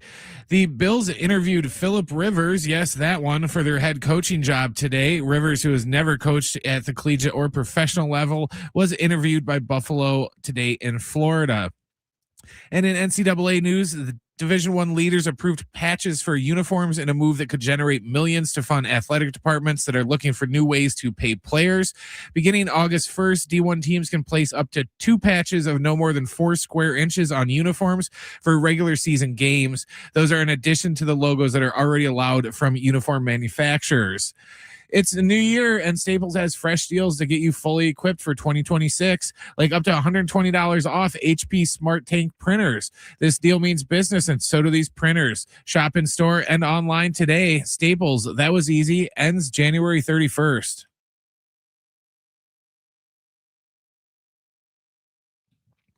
C: The Bills interviewed Phillip Rivers, yes, that one, for their head coaching job today. Rivers, who has never coached at the collegiate or professional level, was interviewed by Buffalo today in Florida. And in NCAA news, the Division I leaders approved patches for uniforms in a move that could generate millions to fund athletic departments that are looking for new ways to pay players. Beginning August 1st, D1 teams can place up to 2 patches of no more than 4 square inches on uniforms for regular season games. Those are in addition to the logos that are already allowed from uniform manufacturers. It's a new year, and Staples has fresh deals to get you fully equipped for 2026, like up to $120 off HP Smart Tank printers. This deal means business, and so do these printers. Shop in store and online today. Staples, that was easy, ends January 31st.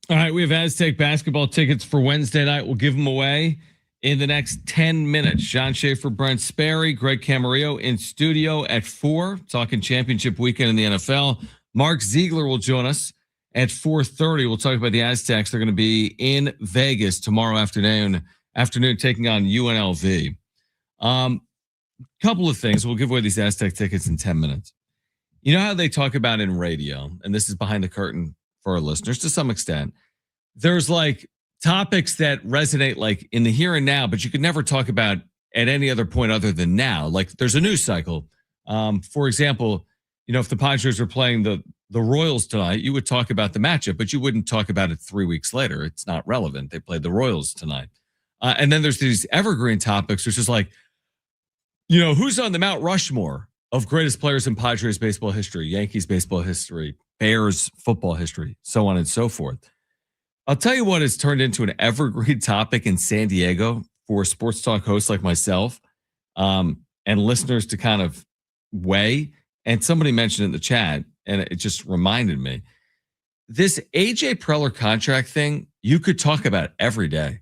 A: All right, we have Aztec basketball tickets for Wednesday night. We'll give them away in the next 10 minutes. John Schaefer, Brent Sperry, Greg Camarillo in studio at 4, talking championship weekend in the NFL. Mark Zeigler will join us at 4:30. We'll talk about the Aztecs. They're going to be in Vegas tomorrow afternoon taking on UNLV. Couple of things. We'll give away these Aztec tickets in 10 minutes. You know how they talk about in radio, and this is behind the curtain for our listeners to some extent, there's like topics that resonate like in the here and now, but you could never talk about at any other point other than now. Like there's a news cycle. For example, you know, if the Padres were playing the Royals tonight, you would talk about the matchup, but you wouldn't talk about it 3 weeks later. It's not relevant. They played the Royals tonight. And then there's these evergreen topics, which is like, you know, who's on the Mount Rushmore of greatest players in Padres baseball history, Yankees baseball history, Bears football history, so on and so forth. I'll tell you what has turned into an evergreen topic in San Diego for sports talk hosts like myself and listeners to kind of weigh. And somebody mentioned in the chat, and it just reminded me, this AJ Preller contract thing, you could talk about every day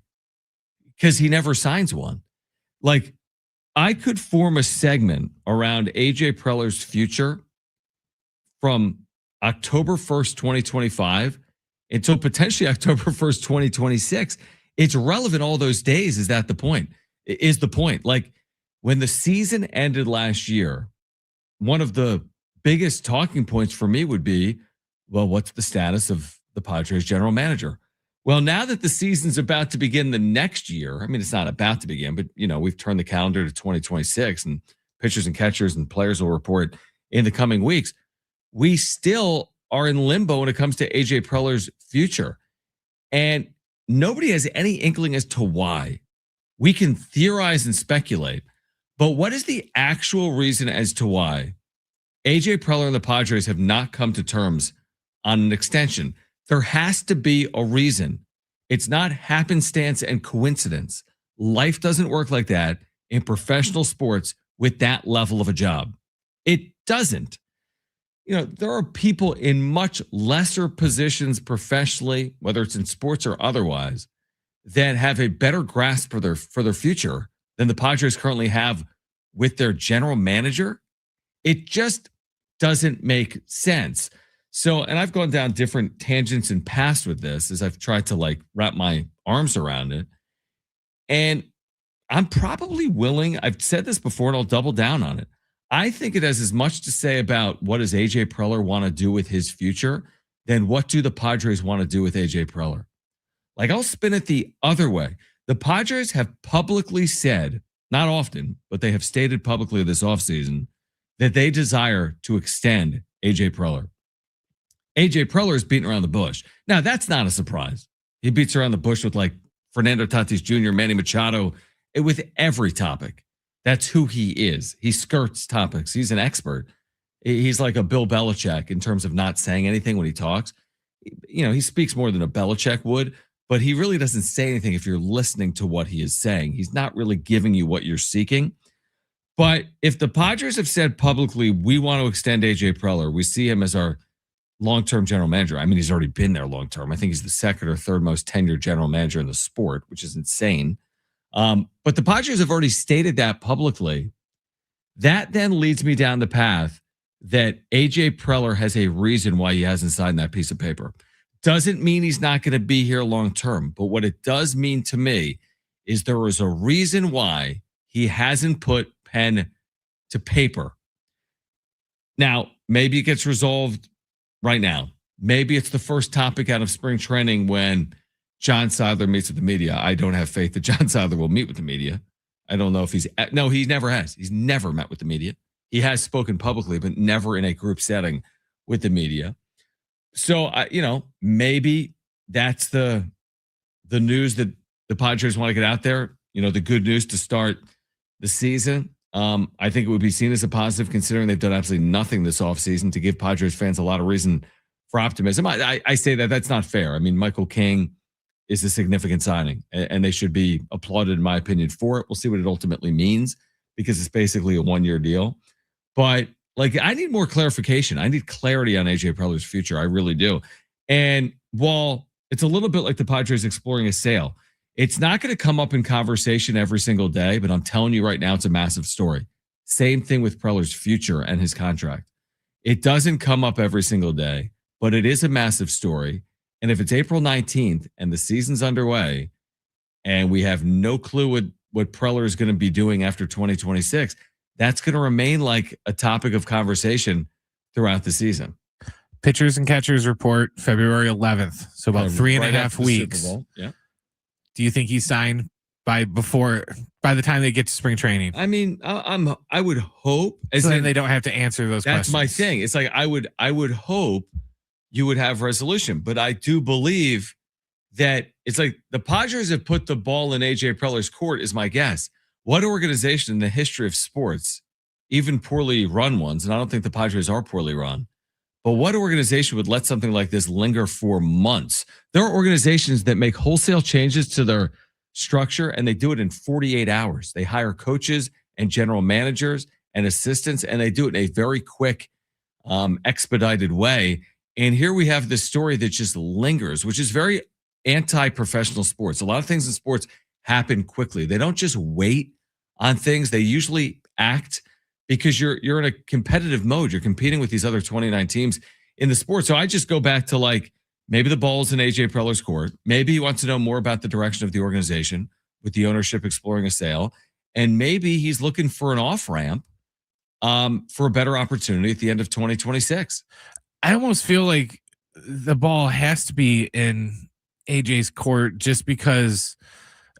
A: because he never signs one. Like, I could form a segment around AJ Preller's future from October 1st, 2025 until potentially October 1st, 2026. It's relevant all those days. Is that the point? Is the point. Like when the season ended last year, one of the biggest talking points for me would be, well, what's the status of the Padres general manager? Well, now that the season's about to begin the next year, I mean, it's not about to begin, but you know, we've turned the calendar to 2026 and pitchers and catchers and players will report in the coming weeks. We still are in limbo when it comes to AJ Preller's future. And nobody has any inkling as to why. We can theorize and speculate, but what is the actual reason as to why AJ Preller and the Padres have not come to terms on an extension? There has to be a reason. It's not happenstance and coincidence. Life doesn't work like that in professional sports with that level of a job. It doesn't. You know, there are people in much lesser positions professionally, whether it's in sports or otherwise, that have a better grasp for their future than the Padres currently have with their general manager. It just doesn't make sense. So, and I've gone down different tangents in past with this as I've tried to like wrap my arms around it. And I'm probably willing, I've said this before and I'll double down on it. I think it has as much to say about what does AJ Preller want to do with his future than what do the Padres want to do with AJ Preller. Like I'll spin it the other way. The Padres have publicly said, not often, but they have stated publicly this offseason that they desire to extend AJ Preller. AJ Preller is beating around the bush. Now, that's not a surprise. He beats around the bush with like Fernando Tatis Jr., Manny Machado, with every topic. That's who he is. He skirts topics. He's an expert. He's like a Bill Belichick in terms of not saying anything when he talks. You know, he speaks more than a Belichick would, but he really doesn't say anything if you're listening to what he is saying. He's not really giving you what you're seeking. But if the Padres have said publicly, we want to extend AJ Preller, we see him as our long-term general manager. I mean, he's already been there long-term. I think he's the second or third most tenured general manager in the sport, which is insane. But the Padres have already stated that publicly. That then leads me down the path that AJ Preller has a reason why he hasn't signed that piece of paper. Doesn't mean he's not going to be here long term, but what it does mean to me is there is a reason why he hasn't put pen to paper. Now, maybe it gets resolved right now. Maybe it's the first topic out of spring training when Jon Zeigler meets with the media. I don't have faith that Jon Zeigler will meet with the media. I don't know if he never has. He's never met with the media. He has spoken publicly, but never in a group setting with the media. So, maybe that's the news that the Padres want to get out there. The good news to start the season. I think it would be seen as a positive considering they've done absolutely nothing this offseason to give Padres fans a lot of reason for optimism. I say that's not fair. I mean, Michael King is a significant signing, and they should be applauded, in my opinion, for it. We'll see what it ultimately means because it's basically a one-year deal. But I need more clarification. I need clarity on AJ Preller's future. I really do. And while it's a little bit like the Padres exploring a sale, it's not going to come up in conversation every single day, but I'm telling you right now, it's a massive story. Same thing with Preller's future and his contract. It doesn't come up every single day, but it is a massive story. And if it's April 19th and the season's underway and we have no clue what Preller is going to be doing after 2026, that's going to remain like a topic of conversation throughout the season.
C: Pitchers and catchers report February 11th. So about 3.5 weeks.
A: Yeah.
C: Do you think he's signed by the time they get to spring training?
A: I mean, I would hope.
C: So then they don't have to answer those questions.
A: That's my thing. It's like I would hope you would have resolution, but I do believe that it's like the Padres have put the ball in AJ Preller's court is my guess. What organization in the history of sports, even poorly run ones, and I don't think the Padres are poorly run, but what organization would let something like this linger for months? There are organizations that make wholesale changes to their structure and they do it in 48 hours. They hire coaches and general managers and assistants, and they do it in a very quick, expedited way. And here we have this story that just lingers, which is very anti-professional sports. A lot of things in sports happen quickly. They don't just wait on things. They usually act because you're in a competitive mode. You're competing with these other 29 teams in the sport. So I just go back to maybe the ball's in AJ Preller's court. Maybe he wants to know more about the direction of the organization with the ownership exploring a sale. And maybe he's looking for an off-ramp for a better opportunity at the end of 2026.
C: I almost feel like the ball has to be in AJ's court just because,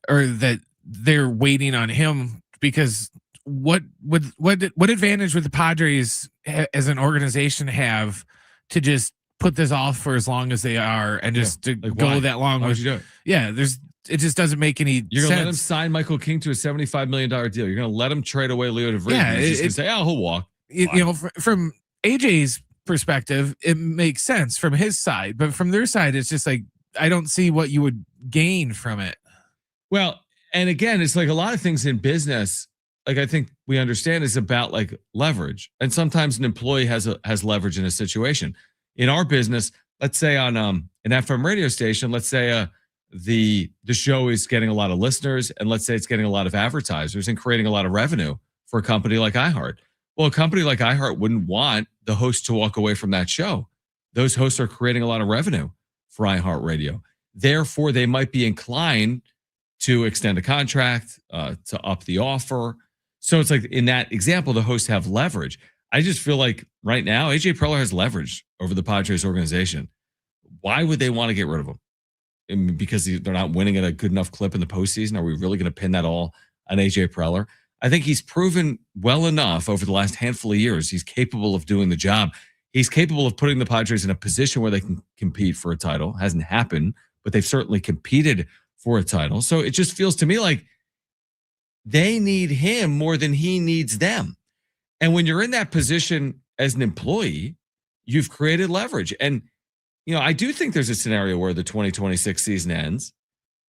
C: or that they're waiting on him because what advantage would the Padres as an organization have to just put this off for as long as they are and just to go that long?
A: Why would you do it?
C: Yeah, it just doesn't make any sense.
A: You're going to let him sign Michael King to a $75 million deal. You're going to let him trade away Leo DeVries.
C: Yeah,
A: he's going to say, he'll walk.
C: From AJ's perspective, it makes sense from his side, but from their side, it's just like, I don't see what you would gain from it.
A: Well, and again, it's like a lot of things in business, I think we understand is about leverage. And sometimes an employee has leverage in a situation. In our business, let's say on an FM radio station, let's say the show is getting a lot of listeners, and let's say it's getting a lot of advertisers and creating a lot of revenue for a company like iHeart. Well, a company like iHeart wouldn't want the host to walk away from that show. Those hosts are creating a lot of revenue for iHeartRadio. Therefore, they might be inclined to extend a contract, to up the offer. So it's like in that example, the hosts have leverage. I just feel like right now, AJ Preller has leverage over the Padres organization. Why would they want to get rid of him? I mean, because they're not winning at a good enough clip in the postseason. Are we really going to pin that all on AJ Preller? I think he's proven well enough over the last handful of years. He's capable of doing the job. He's capable of putting the Padres in a position where they can compete for a title. Hasn't happened, but they've certainly competed for a title. So it just feels to me like they need him more than he needs them. And when you're in that position as an employee, you've created leverage. And, I do think there's a scenario where the 2026 season ends,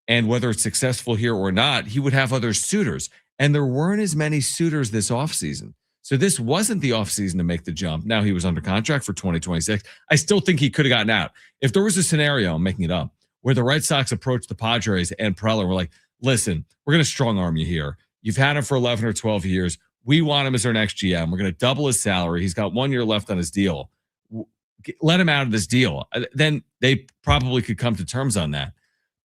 A: and whether it's successful here or not, he would have other suitors. And there weren't as many suitors this offseason. So this wasn't the offseason to make the jump. Now he was under contract for 2026. I still think he could have gotten out. If there was a scenario, I'm making it up, where the Red Sox approached the Padres and Preller were like, listen, we're going to strong arm you here. You've had him for 11 or 12 years. we want him as our next GM. We're going to double his salary. He's got 1 year left on his deal. Let him out of this deal. Then they probably could come to terms on that.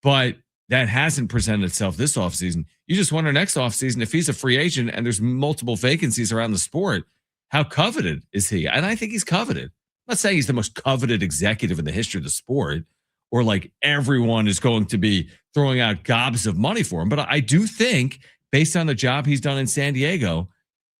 A: But that hasn't presented itself this offseason. You just wonder next offseason, if he's a free agent and there's multiple vacancies around the sport, how coveted is he? And I think he's coveted. I'm not saying he's the most coveted executive in the history of the sport, or like everyone is going to be throwing out gobs of money for him. But I do think, based on the job he's done in San Diego,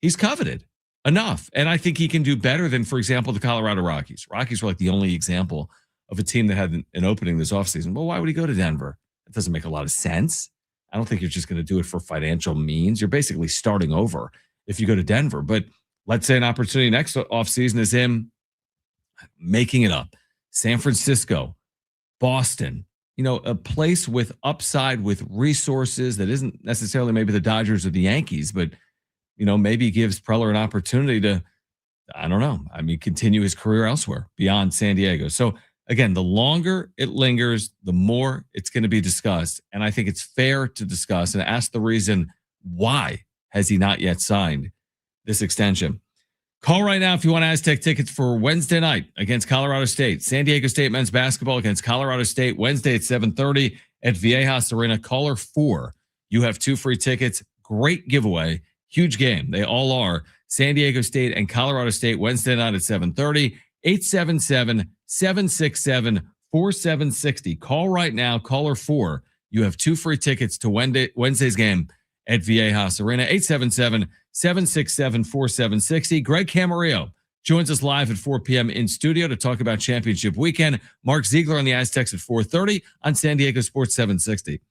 A: he's coveted enough. And I think he can do better than, for example, the Colorado Rockies. Rockies were like the only example of a team that had an opening this offseason. Well, why would he go to Denver? It doesn't make a lot of sense. I don't think you're just going to do it for financial means. You're basically starting over if you go to Denver. But let's say an opportunity next offseason is him making it up. San Francisco, Boston, a place with upside, with resources that isn't necessarily maybe the Dodgers or the Yankees, but, maybe gives Preller an opportunity to, I don't know, continue his career elsewhere beyond San Diego. So again, the longer it lingers, the more it's going to be discussed. And I think it's fair to discuss and ask the reason, why has he not yet signed this extension? Call right now if you want Aztec tickets for Wednesday night against Colorado State. San Diego State men's basketball against Colorado State Wednesday at 7:30 at Viejas Arena. Caller 4. You have 2 free tickets. Great giveaway. Huge game. They all are. San Diego State and Colorado State Wednesday night at 7:30. 877-767-4760. Call right now. Caller 4. You have 2 free tickets to Wednesday's game at Viejas Arena. 877-767-4760. Greg Camarillo joins us live at 4 p.m. in studio to talk about championship weekend. Mark Zeigler on the Aztecs at 4:30 on San Diego Sports 760.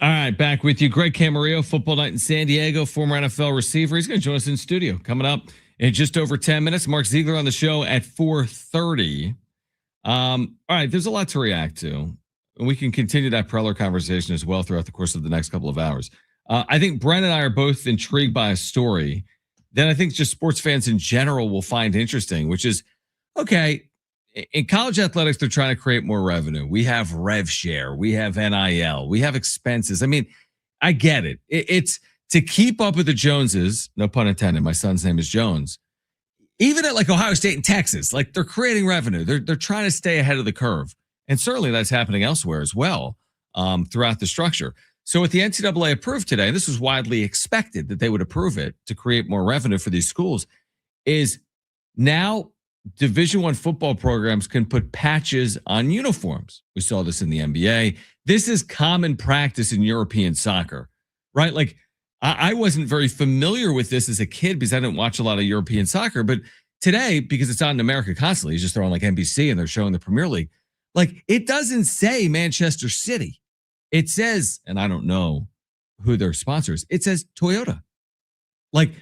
A: All right, back with you. Greg Camarillo, Football Night in San Diego, former NFL receiver. He's going to join us in studio coming up in just over 10 minutes. Mark Zeigler on the show at 4:30. All right, there's a lot to react to. And we can continue that Preller conversation as well throughout the course of the next couple of hours. I think Brent and I are both intrigued by a story that I think just sports fans in general will find interesting, which is, okay, in college athletics, they're trying to create more revenue. We have rev share. We have NIL. We have expenses. I mean, I get it. It's to keep up with the Joneses, no pun intended. My son's name is Jones. Even at like Ohio State and Texas, like they're creating revenue. They're trying to stay ahead of the curve. And certainly that's happening elsewhere as well throughout the structure. So what the NCAA approved today, and this was widely expected that they would approve it to create more revenue for these schools, is now Division I football programs can put patches on uniforms. We saw this in the NBA. This is common practice in European soccer, right? Like I wasn't very familiar with this as a kid because I didn't watch a lot of European soccer. But today, because it's on in America constantly, you just throw on like NBC and they're showing the Premier League. Like it doesn't say Manchester City. It says, and I don't know who their sponsor is, it says Toyota. Like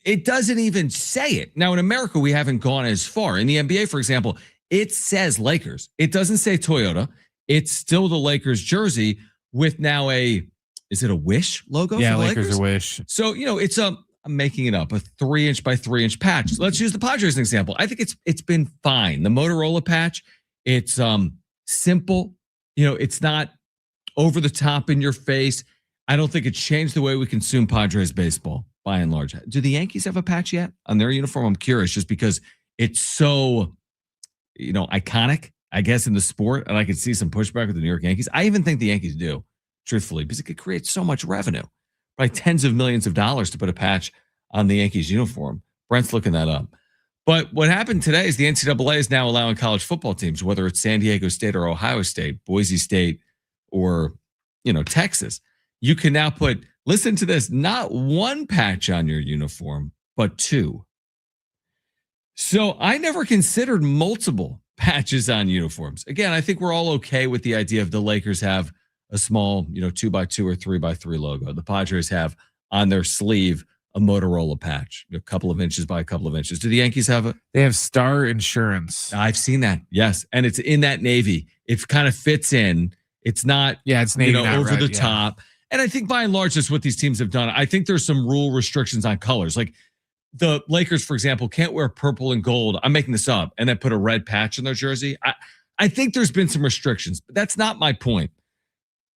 A: it doesn't even say it. Now in America, we haven't gone as far. In the NBA, for example, it says Lakers. It doesn't say Toyota. It's still the Lakers jersey with now is it a Wish logo?
C: Yeah,
A: for the
C: Lakers are Wish.
A: So, it's I'm making it up, a 3-inch by 3-inch patch. Let's use the Padres as an example. I think it's been fine. The Motorola patch, it's simple. It's not over the top in your face. I don't think it's changed the way we consume Padres baseball by and large. Do the Yankees have a patch yet on their uniform? I'm curious just because it's so, iconic, I guess, in the sport. And I could see some pushback with the New York Yankees. I even think the Yankees do, truthfully, because it could create so much revenue, like tens of millions of dollars to put a patch on the Yankees uniform. Brent's looking that up. But what happened today is the NCAA is now allowing college football teams, whether it's San Diego State or Ohio State, Boise State, or, Texas, you can now put, listen to this, not one patch on your uniform, but 2. So I never considered multiple patches on uniforms. Again, I think we're all okay with the idea of the Lakers have a small, 2x2 or 3x3 logo. The Padres have on their sleeve a Motorola patch, a couple of inches by a couple of inches. Do the Yankees have it?
C: They have Star Insurance.
A: I've seen that. Yes. And it's in that navy. It kind of fits in. It's not,
C: it's navy,
A: over the top. And I think by and large, that's what these teams have done. I think there's some rule restrictions on colors. Like the Lakers, for example, can't wear purple and gold. I'm making this up. And then put a red patch in their jersey. I think there's been some restrictions, but that's not my point.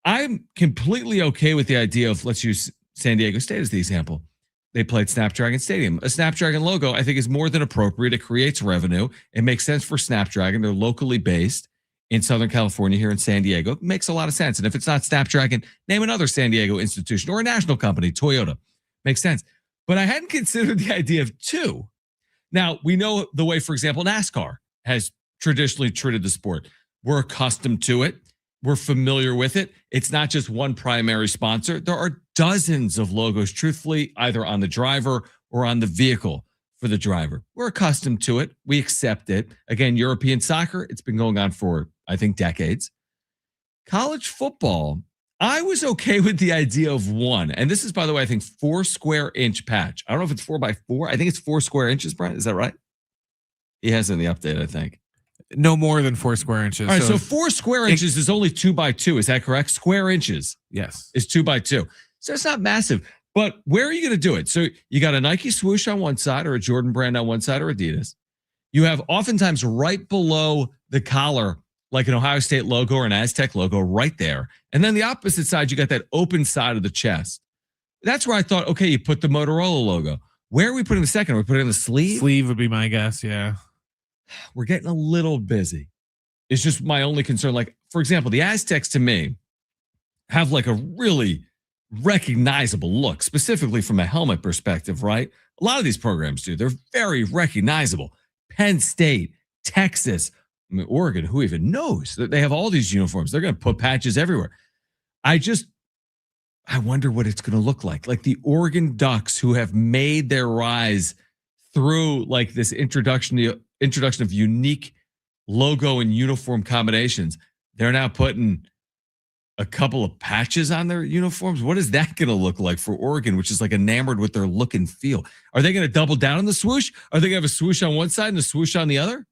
A: I'm completely okay with the idea of, let's use San Diego State as the example. They played Snapdragon Stadium. A Snapdragon logo, I think, is more than appropriate. It creates revenue. It makes sense for Snapdragon. They're locally based in Southern California here in San Diego. It makes a lot of sense. And if it's not Snapdragon, name another San Diego institution or a national company, Toyota. Makes sense. But I hadn't considered the idea of 2. Now, we know the way, for example, NASCAR has traditionally treated the sport. We're accustomed to it. We're familiar with it. It's not just one primary sponsor. There are dozens of logos, truthfully, either on the driver or on the vehicle for the driver. We're accustomed to it. We accept it. Again, European soccer, it's been going on for, I think, decades. College football, I was okay with the idea of 1. And this is, by the way, I think 4 square inch patch. I don't know if it's 4x4. I think it's 4 square inches, Brian. Is that right? He has in the update, I think.
C: No more than 4 square inches.
A: All right, so 4 square inches is only 2x2. Is that correct? Square inches,
C: yes,
A: is 2x2. So it's not massive. But where are you going to do it? So you got a Nike swoosh on one side or a Jordan brand on one side or Adidas. You have oftentimes right below the collar, like an Ohio State logo or an Aztec logo right there. And then the opposite side, you got that open side of the chest. That's where I thought, okay, you put the Motorola logo. Where are we putting the second? Are we putting it in the sleeve?
C: Sleeve would be my guess, yeah.
A: We're getting a little busy. It's just my only concern. Like, for example, the Aztecs to me have like a really recognizable look, specifically from a helmet perspective, right? A lot of these programs do. They're very recognizable. Penn State, Texas, Oregon, who even knows? They have all these uniforms. They're going to put patches everywhere. I wonder what it's going to look like. Like the Oregon Ducks, who have made their rise through like this introduction of unique logo and uniform combinations. They're now putting a couple of patches on their uniforms. What is that going to look like for Oregon, which is like enamored with their look and feel? Are they going to double down on the swoosh? Are they going to have a swoosh on one side and a swoosh on the other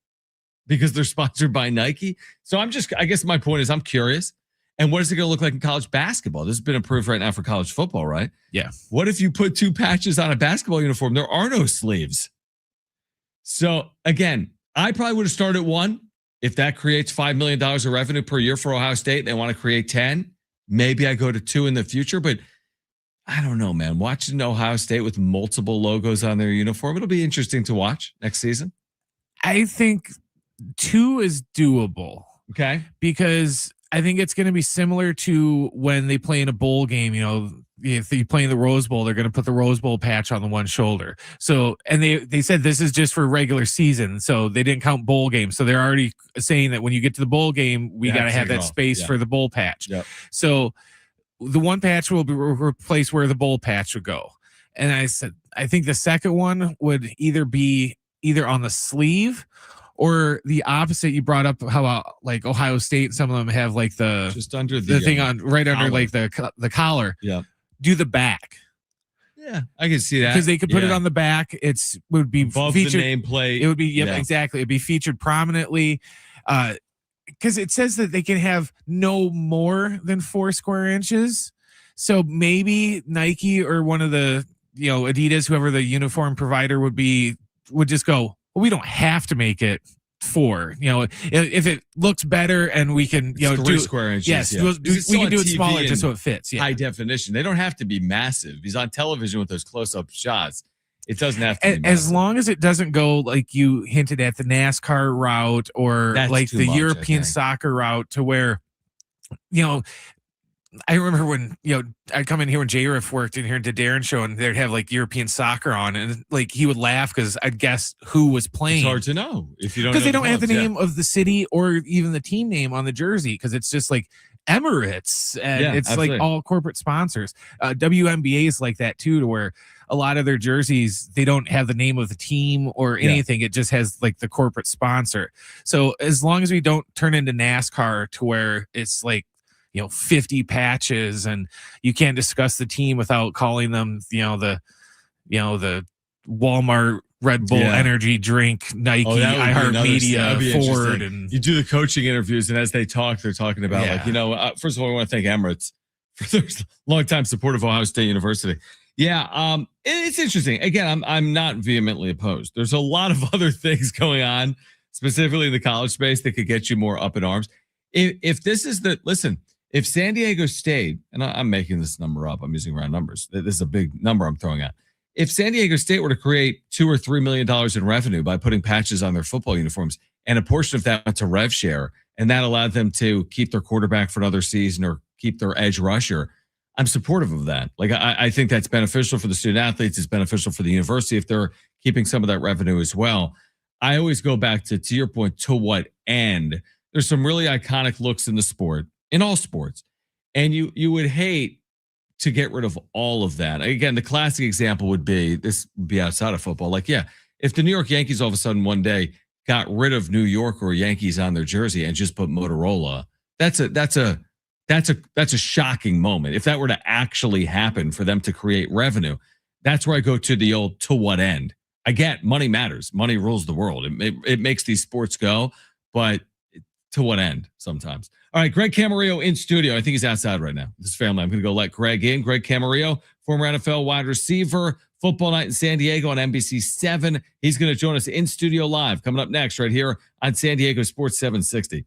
A: because they're sponsored by Nike? So I guess my point is I'm curious. And what is it going to look like in college basketball? This has been approved right now for college football, right?
B: Yeah.
A: What if you put 2 patches on a basketball uniform? There are no sleeves. So again, I probably would have started at 1. If that creates $5 million of revenue per year for Ohio State, and they want to create 10, maybe I go to 2 in the future. But I don't know, man. Watching Ohio State with multiple logos on their uniform, it'll be interesting to watch next season.
C: I think 2 is doable.
A: Okay.
C: Because I think it's going to be similar to when they play in a bowl game. You know, if they play in the Rose Bowl, they're going to put the Rose Bowl patch on the one shoulder. So, and they said this is just for regular season, so they didn't count bowl games. So they're already saying that when you get to the bowl game, we got to have that space for the bowl patch.
A: Yep.
C: So the one patch will be replaced where the bowl patch would go. And I said, I think the second one would either be on the sleeve or the opposite. You brought up how like Ohio State, some of them have like
A: just under
C: the thing on right
A: collar.
C: under like the collar.
A: Yeah.
C: Do the back.
A: Yeah, I can see that
C: because they could put it on the back. Would be
A: above
C: featured,
A: the nameplate.
C: It would be exactly. It'd be featured prominently. Because it says that they can have no more than 4 square inches. So maybe Nike or one of the Adidas, whoever the uniform provider would just go, well, we don't have to make it 4. If it looks better and we can,
A: 3 square inches.
C: Yes, we can do it smaller just so it fits. Yeah.
A: High definition. They don't have to be massive. He's on television with those close-up shots. It doesn't have to be
C: as long as it doesn't go like you hinted at the NASCAR route or like the European soccer route to where, I remember when, I'd come in here when J-Riff worked in here and did Darren's show and they'd have like European soccer on and like he would laugh because I'd guess who was playing.
A: It's hard to know if you don't,
C: because they don't have the name of the city or even the team name on the jersey because it's just like Emirates and it's
A: absolutely.
C: like all corporate sponsors. WNBA is like that too, to where a lot of their jerseys, they don't have the name of the team or anything. It just has like the corporate sponsor. So as long as we don't turn into NASCAR to where it's like, 50 patches and you can't discuss the team without calling them, the Walmart Red Bull energy drink, Nike, iHeartMedia, Ford. And
A: you do the coaching interviews. And as they talk, they're talking about first of all, we want to thank Emirates for their longtime support of Ohio State University. Yeah. It's interesting. Again, I'm not vehemently opposed. There's a lot of other things going on, specifically in the college space that could get you more up in arms. If this is if San Diego State, and I'm making this number up, I'm using round numbers. This is a big number I'm throwing out. If San Diego State were to create $2 or $3 million in revenue by putting patches on their football uniforms, and a portion of that went to rev share, and that allowed them to keep their quarterback for another season or keep their edge rusher, I'm supportive of that. Like I think that's beneficial for the student athletes. It's beneficial for the university if they're keeping some of that revenue as well. I always go back to your point, to what end? There's some really iconic looks in the sport, in all sports. And you would hate to get rid of all of that. Again, the classic example would be, this would be outside of football. Like, if the New York Yankees all of a sudden one day got rid of New York or Yankees on their jersey and just put Motorola, that's a shocking moment. If that were to actually happen for them to create revenue, that's where I go to the old, to what end? I get money matters. Money rules the world. It makes these sports go, but to what end sometimes? All right, Greg Camarillo in studio. I think he's outside right now with his family. I'm going to go let Greg in. Greg Camarillo, former NFL wide receiver, football night in San Diego on NBC 7. He's going to join us in studio live coming up next right here on San Diego Sports 760.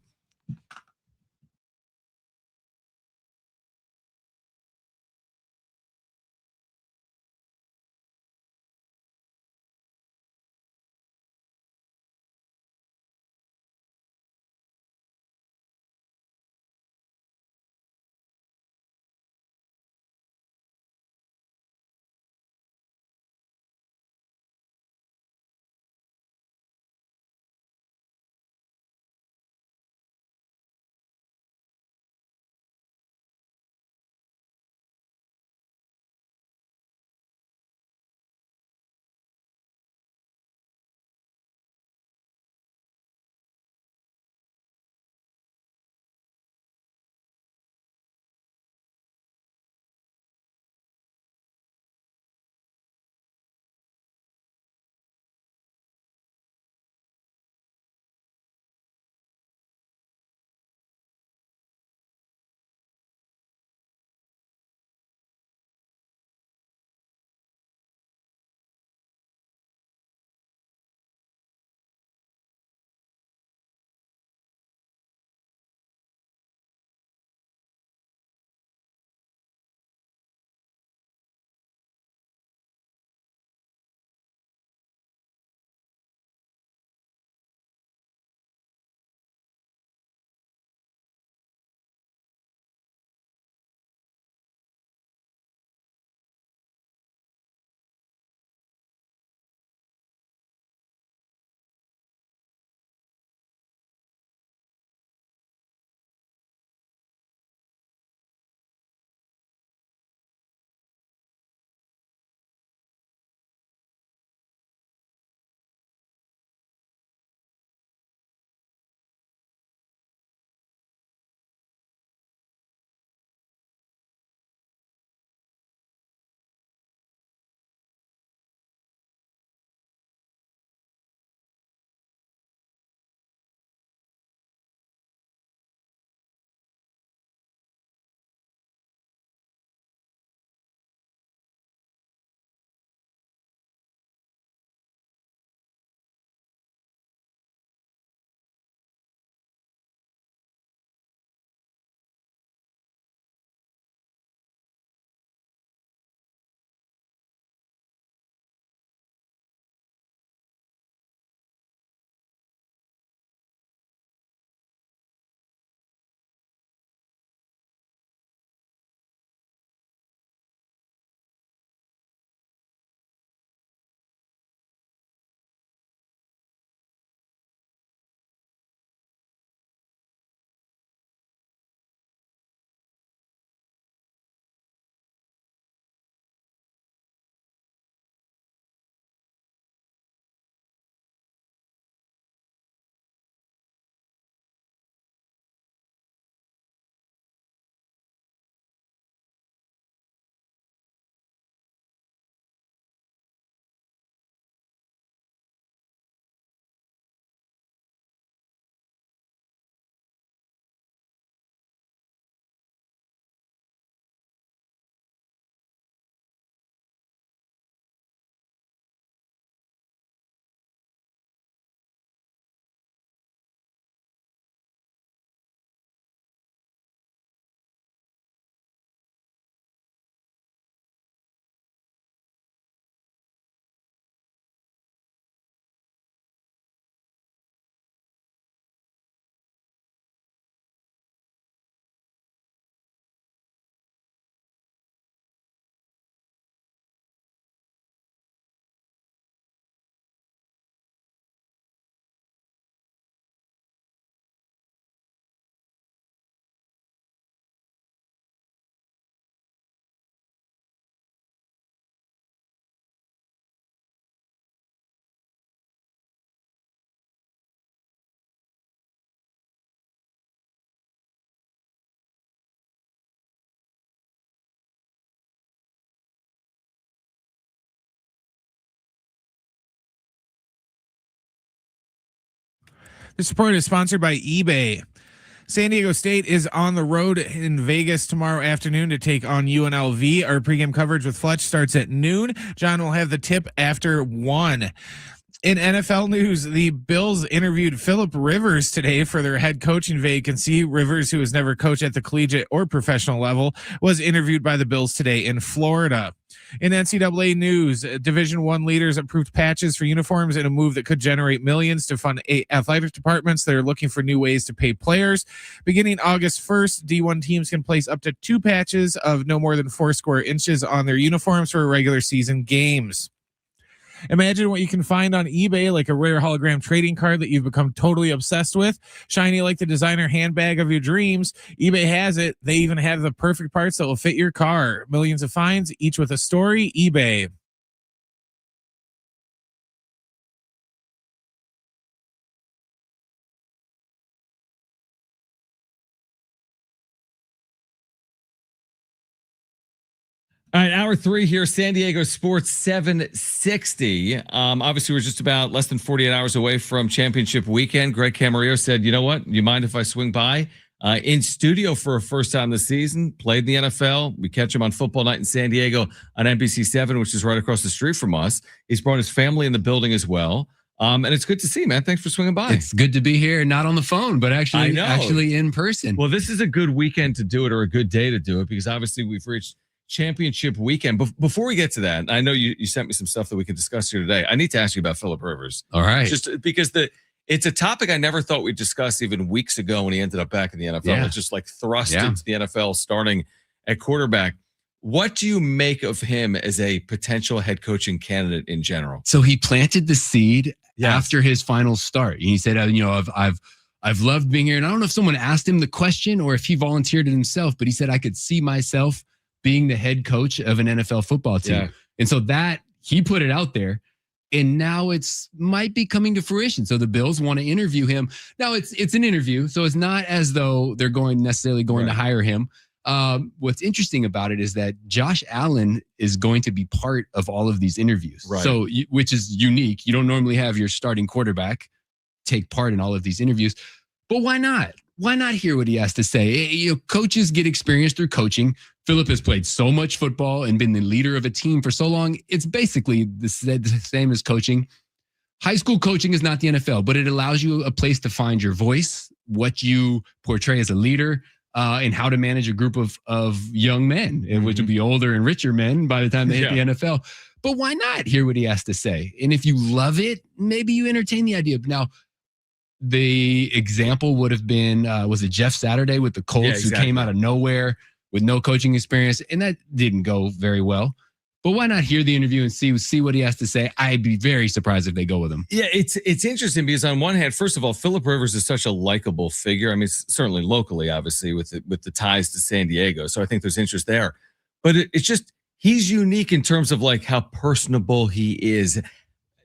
C: This report is sponsored by eBay. San Diego State is on the road in Vegas tomorrow afternoon to take on UNLV. Our pregame coverage with Fletch starts at noon. John will have the tip after 1. In NFL news, the Bills interviewed Philip Rivers today for their head coaching vacancy. Rivers, who has never coached at the collegiate or professional level, was interviewed by the Bills today in Florida. In NCAA news, Division I leaders approved patches for uniforms in a move that could generate millions to fund athletic departments that are looking for new ways to pay players. Beginning August 1st, D1 teams can place up to 2 patches of no more than 4 square inches on their uniforms for regular season games. Imagine what you can find on eBay, like a rare hologram trading card that you've become totally obsessed with. Shiny like the designer handbag of your dreams. eBay has it. They even have the perfect parts that will fit your car. Millions of finds, each with a story. eBay.
A: All right, hour 3 here, San Diego Sports 760. Obviously, we're just about less than 48 hours away from championship weekend. Greg Camarillo said, you know what? You mind if I swing by? In studio for a first time this season, played in the NFL. We catch him on football night in San Diego on NBC7, which is right across the street from us. He's brought his family in the building as well. And it's good to see you, man. Thanks for swinging by.
F: It's good to be here, not on the phone, but actually in person.
A: Well, this is a good weekend to do it, or a good day to do it, because obviously we've reached championship weekend. Before we get to that, I know you sent me some stuff that we can discuss here today. I need to ask you about Philip Rivers.
F: All right.
A: Just because it's a topic I never thought we'd discuss even weeks ago when he ended up back in the NFL.
F: Yeah.
A: It's just like thrust into the NFL starting at quarterback. What do you make of him as a potential head coaching candidate in general?
F: So he planted the seed after his final start. He said, I've loved being here. And I don't know if someone asked him the question or if he volunteered it himself, but he said, I could see myself being the head coach of an NFL football team. Yeah. And so that he put it out there, and now it's might be coming to fruition. So the Bills want to interview him. Now it's an interview. So it's not as though they're necessarily going to hire him. What's interesting about it is that Josh Allen is going to be part of all of these interviews. Right. So, which is unique. You don't normally have your starting quarterback take part in all of these interviews, but why not? Why not hear what he has to say? Coaches get experience through coaching. Philip has played so much football and been the leader of a team for so long. It's basically the same as coaching. High school coaching is not the NFL, but it allows you a place to find your voice, what you portray as a leader, and how to manage a group of young men, which will be older and richer men by the time they hit the NFL. But why not hear what he has to say? And if you love it, maybe you entertain the idea. Now, the example would have been, was it Jeff Saturday with the Colts, who came out of nowhere with no coaching experience, and that didn't go very well. But why not hear the interview and see what he has to say? I'd be very surprised if they go with him.
A: Yeah, it's interesting because on one hand, first of all, Philip Rivers is such a likable figure. I mean, certainly locally, obviously, with the ties to San Diego. So I think there's interest there. But it's just, he's unique in terms of like how personable he is,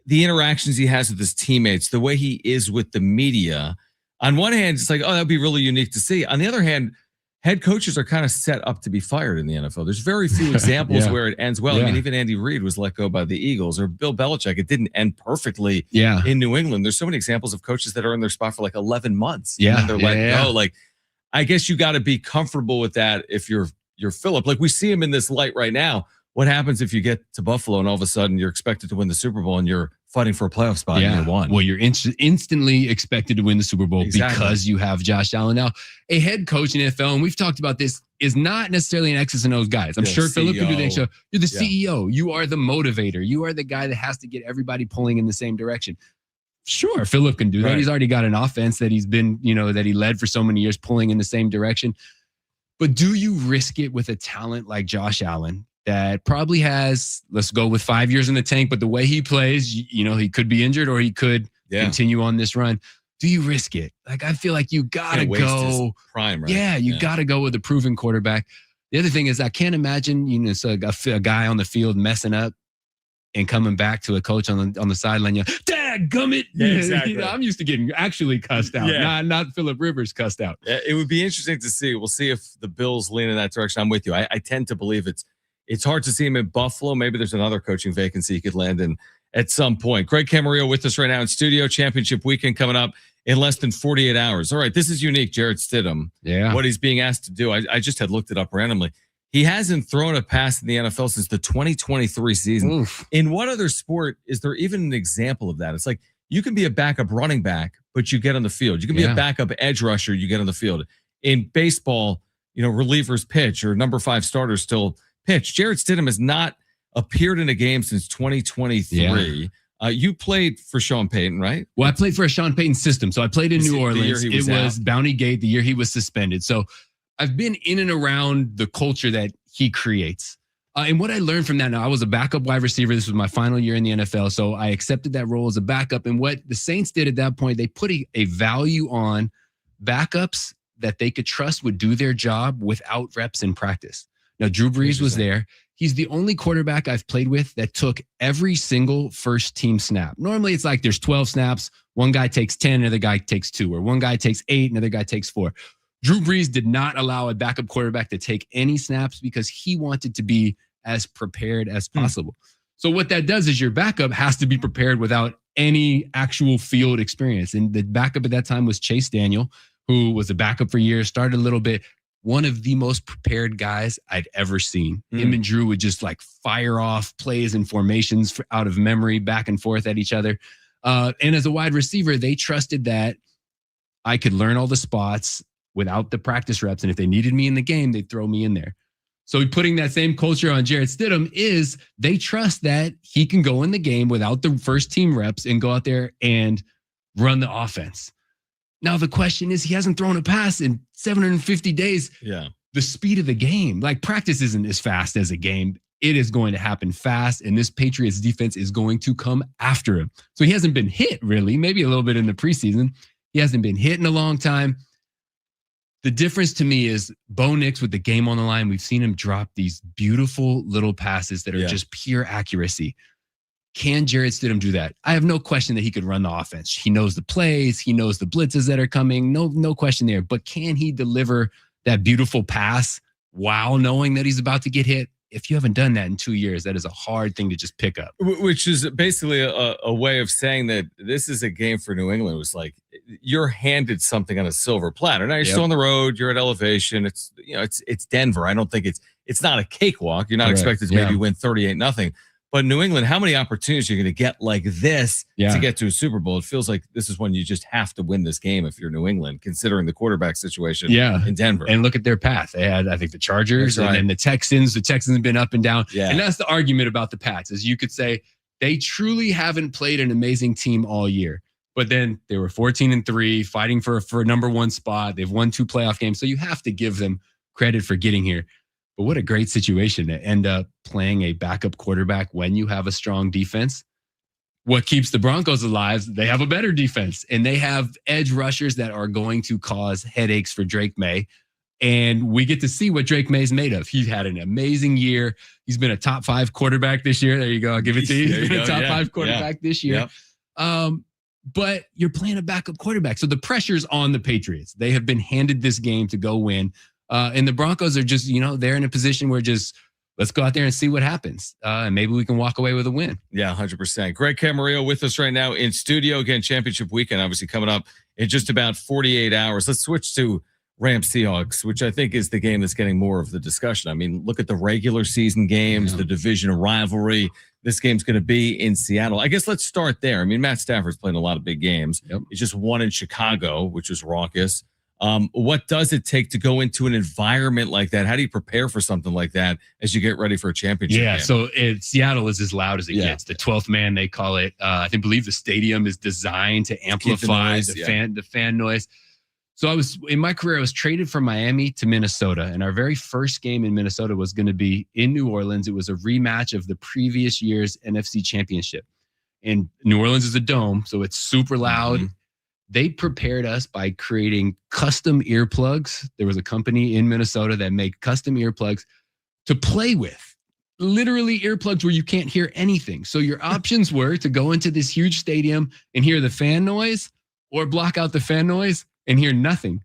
A: the interactions he has with his teammates, the way he is with the media. On one hand, it's like, oh, that'd be really unique to see. On the other hand, head coaches are kind of set up to be fired in the NFL. There's very few examples where it ends well. I mean, even Andy Reid was let go by the Eagles, or Bill Belichick. It didn't end perfectly in New England. There's so many examples of coaches that are in their spot for like 11 months. And they're let go. Like, I guess you got to be comfortable with that if you're Philip. Like, we see him in this light right now. What happens if you get to Buffalo and all of a sudden you're expected to win the Super Bowl and you're fighting for a playoff spot in year one?
F: Well, you're instantly expected to win the Super Bowl because you have Josh Allen. Now, a head coach in the NFL, and we've talked about this, is not necessarily an X's and O's guy. I'm sure CEO. Philip can do that. So you're the CEO. You are the motivator. You are the guy that has to get everybody pulling in the same direction. Sure, Philip can do that. He's already got an offense that he's been, that he led for so many years, pulling in the same direction. But do you risk it with a talent like Josh Allen that probably has, let's go with 5 years in the tank, but the way he plays, he could be injured or he could continue on this run. Do you risk it? Like, I feel like you gotta go
A: prime, right?
F: Yeah, you gotta go with a proven quarterback. The other thing is, I can't imagine, a guy on the field messing up and coming back to a coach on the sideline. Dadgummit!
A: Yeah, exactly.
F: I'm used to getting actually cussed out, not Philip Rivers cussed out.
A: It would be interesting to see. We'll see if the Bills lean in that direction. I'm with you. I tend to believe it's hard to see him in Buffalo. Maybe there's another coaching vacancy he could land in at some point. Greg Camarillo with us right now in studio. Championship weekend coming up in less than 48 hours. All right, this is unique, Jarrett Stidham.
F: Yeah.
A: What he's being asked to do. I just had looked it up randomly. He hasn't thrown a pass in the NFL since the 2023 season.
F: Oof.
A: In what other sport is there even an example of that? It's like you can be a backup running back, but you get on the field. You can be a backup edge rusher, you get on the field. In baseball, relievers pitch or number 5 starters still pitch. Jarrett Stidham has not appeared in a game since 2023. You played for Sean Payton, right?
F: Well, I played for a Sean Payton system. So I played in New Orleans. It was Bounty Gate, the year he was suspended. So I've been in and around the culture that he creates. And what I learned from that, now I was a backup wide receiver. This was my final year in the NFL. So I accepted that role as a backup. And what the Saints did at that point, they put a value on backups that they could trust would do their job without reps in practice. Now, Drew Brees was there. He's the only quarterback I've played with that took every single first team snap. Normally it's like there's 12 snaps. One guy takes 10, another guy takes 2, or one guy takes 8, another guy takes 4. Drew Brees did not allow a backup quarterback to take any snaps because he wanted to be as prepared as possible. So what that does is your backup has to be prepared without any actual field experience. And the backup at that time was Chase Daniel, who was a backup for years, started a little bit. One of the most prepared guys I'd ever seen. Him and Drew would just like fire off plays and formations out of memory, back and forth at each other. And as a wide receiver, they trusted that I could learn all the spots without the practice reps. And if they needed me in the game, they'd throw me in there. So putting that same culture on Jarrett Stidham is they trust that he can go in the game without the first team reps and go out there and run the offense. Now, the question is, he hasn't thrown a pass in 750 days.
A: Yeah.
F: The speed of the game, like practice isn't as fast as a game. It is going to happen fast, and this Patriots defense is going to come after him. So he hasn't been hit, really, maybe a little bit in the preseason. He hasn't been hit in a long time. The difference to me is Bo Nix with the game on the line. We've seen him drop these beautiful little passes that are just pure accuracy. Can Jarrett Stidham do that? I have no question that he could run the offense. He knows the plays. He knows the blitzes that are coming. No question there. But can he deliver that beautiful pass while knowing that he's about to get hit? If you haven't done that in 2 years, that is a hard thing to just pick up.
A: Which is basically a way of saying that this is a game for New England. It was like you're handed something on a silver platter. Now you're still on the road. You're at elevation. It's Denver. I don't think it's not a cakewalk. You're not expected to maybe win 38-0. But New England, how many opportunities are you going to get like this to get to a Super Bowl? It feels like this is when you just have to win this game if you're New England, considering the quarterback situation in Denver.
F: And look at their path. They had, I think, the Chargers and then the Texans. The Texans have been up and down. Yeah. And that's the argument about the Pats, is you could say they truly haven't played an amazing team all year. But then they were 14-3, fighting for a number 1 spot. They've won 2 playoff games. So you have to give them credit for getting here. But what a great situation to end up playing a backup quarterback when you have a strong defense. What keeps the Broncos alive, they have a better defense, and they have edge rushers that are going to cause headaches for Drake May. And we get to see what Drake May's made of. He's had an amazing year. He's been a top 5 quarterback this year. There you go. I'll give it to you. He's been a top 5 quarterback this year. Yep. But you're playing a backup quarterback. So the pressure's on the Patriots. They have been handed this game to go win. And the Broncos are just, they're in a position where just let's go out there and see what happens. And maybe we can walk away with a win.
A: Yeah, 100%. Greg Camarillo with us right now in studio. Again, championship weekend, obviously coming up in just about 48 hours. Let's switch to Rams Seahawks, which I think is the game that's getting more of the discussion. I mean, look at the regular season games, the division rivalry. This game's going to be in Seattle. I guess let's start there. I mean, Matt Stafford's playing a lot of big games. He just won in Chicago, which was raucous. What does it take to go into an environment like that? How do you prepare for something like that as you get ready for a championship game?
F: So Seattle is as loud as it gets. The 12th man, they call it. I believe the stadium is designed to amplify the fan noise. So in my career, I was traded from Miami to Minnesota, and our very first game in Minnesota was going to be in New Orleans. It was a rematch of the previous year's NFC Championship. And New Orleans is a dome, so it's super loud. They prepared us by creating custom earplugs. There was a company in Minnesota that made custom earplugs to play with. Literally earplugs where you can't hear anything. So your options were to go into this huge stadium and hear the fan noise, or block out the fan noise and hear nothing,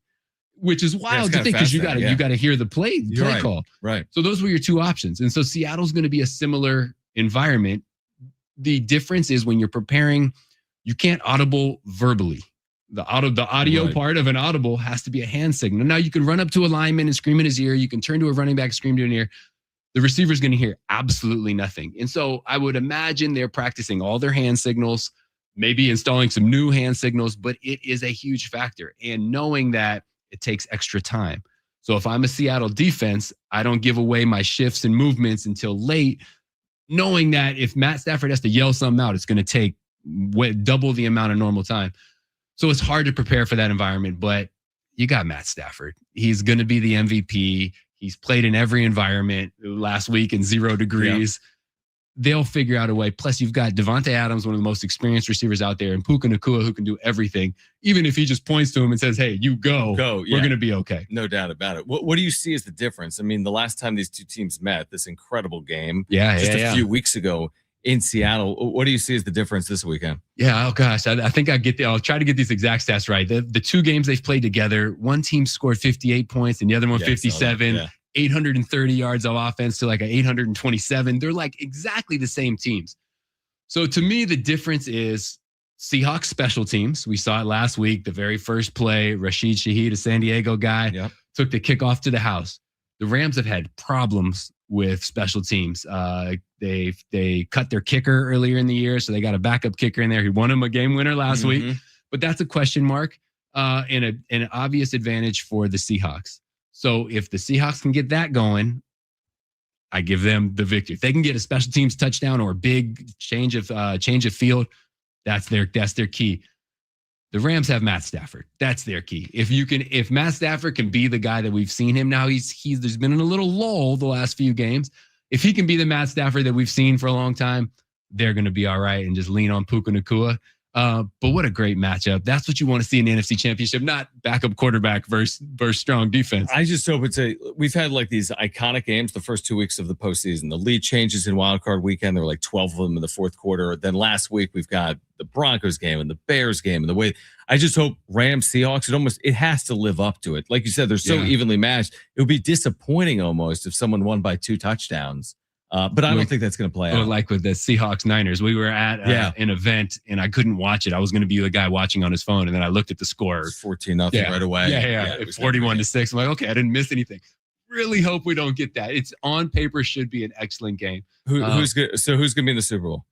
F: which is wild to think, because you got to hear the play call.
A: Right.
F: So those were your 2 options. And so Seattle's going to be a similar environment. The difference is when you're preparing, you can't audible verbally. The audio part of an audible has to be a hand signal. Now you can run up to a lineman and scream in his ear. You can turn to a running back, scream to an ear. The receiver's going to hear absolutely nothing. And so I would imagine they're practicing all their hand signals, maybe installing some new hand signals, but it is a huge factor. And knowing that it takes extra time. So if I'm a Seattle defense, I don't give away my shifts and movements until late, knowing that if Matt Stafford has to yell something out, it's going to take double the amount of normal time. So it's hard to prepare for that environment, but you got Matt Stafford. He's going to be the MVP. He's played in every environment last week in 0 degrees. Yeah. They'll figure out a way. Plus, you've got Devontae Adams, one of the most experienced receivers out there, and Puka Nacua, who can do everything. Even if he just points to him and says, hey, you go, we're going to be okay.
A: No doubt about it. What do you see as the difference? I mean, the last time these two teams met, this incredible game, just a few weeks ago in Seattle, what do you see as the difference this weekend?
F: Yeah, oh gosh, I think I'll try to get these exact stats right. The two games they've played together, one team scored 58 points and the other one 57. 830 yards of offense to like an 827. They're like exactly the same teams. So to me, the difference is Seahawks special teams. We saw it last week. The very first play, Rashid Shaheed, a San Diego guy, took the kickoff to the house. The Rams have had problems with special teams. They cut their kicker earlier in the year, so they got a backup kicker in there. He won him a game winner last week, but that's a question mark and an obvious advantage for the Seahawks. So if the Seahawks can get that going, I give them the victory. If they can get a special teams touchdown or a big change of field, that's their key. The Rams have Matt Stafford. That's their key. If Matt Stafford can be the guy that we've seen him now, there's been a little lull the last few games. If he can be the Matt Stafford that we've seen for a long time, they're going to be all right and just lean on Puka Nacua. But what a great matchup. That's what you want to see in the NFC Championship, not backup quarterback versus strong defense.
A: I just hope we've had like these iconic games the first 2 weeks of the postseason. The lead changes in Wild Card Weekend. There were like 12 of them in the fourth quarter. Then last week we've got the Broncos game and the Bears game. And the way I just hope Rams, Seahawks, it has to live up to it. Like you said, they're so evenly matched. It would be disappointing almost if someone won by 2 touchdowns. But I don't think that's going to play out.
F: Like with the Seahawks Niners, we were at an event and I couldn't watch it. I was going to be the guy watching on his phone, and then I looked at the score.
A: 14-0 right away.
F: Yeah. 41-6. I'm like, okay, I didn't miss anything. Really hope we don't get that. It's on paper should be an excellent game.
A: Who's going to be in the Super Bowl?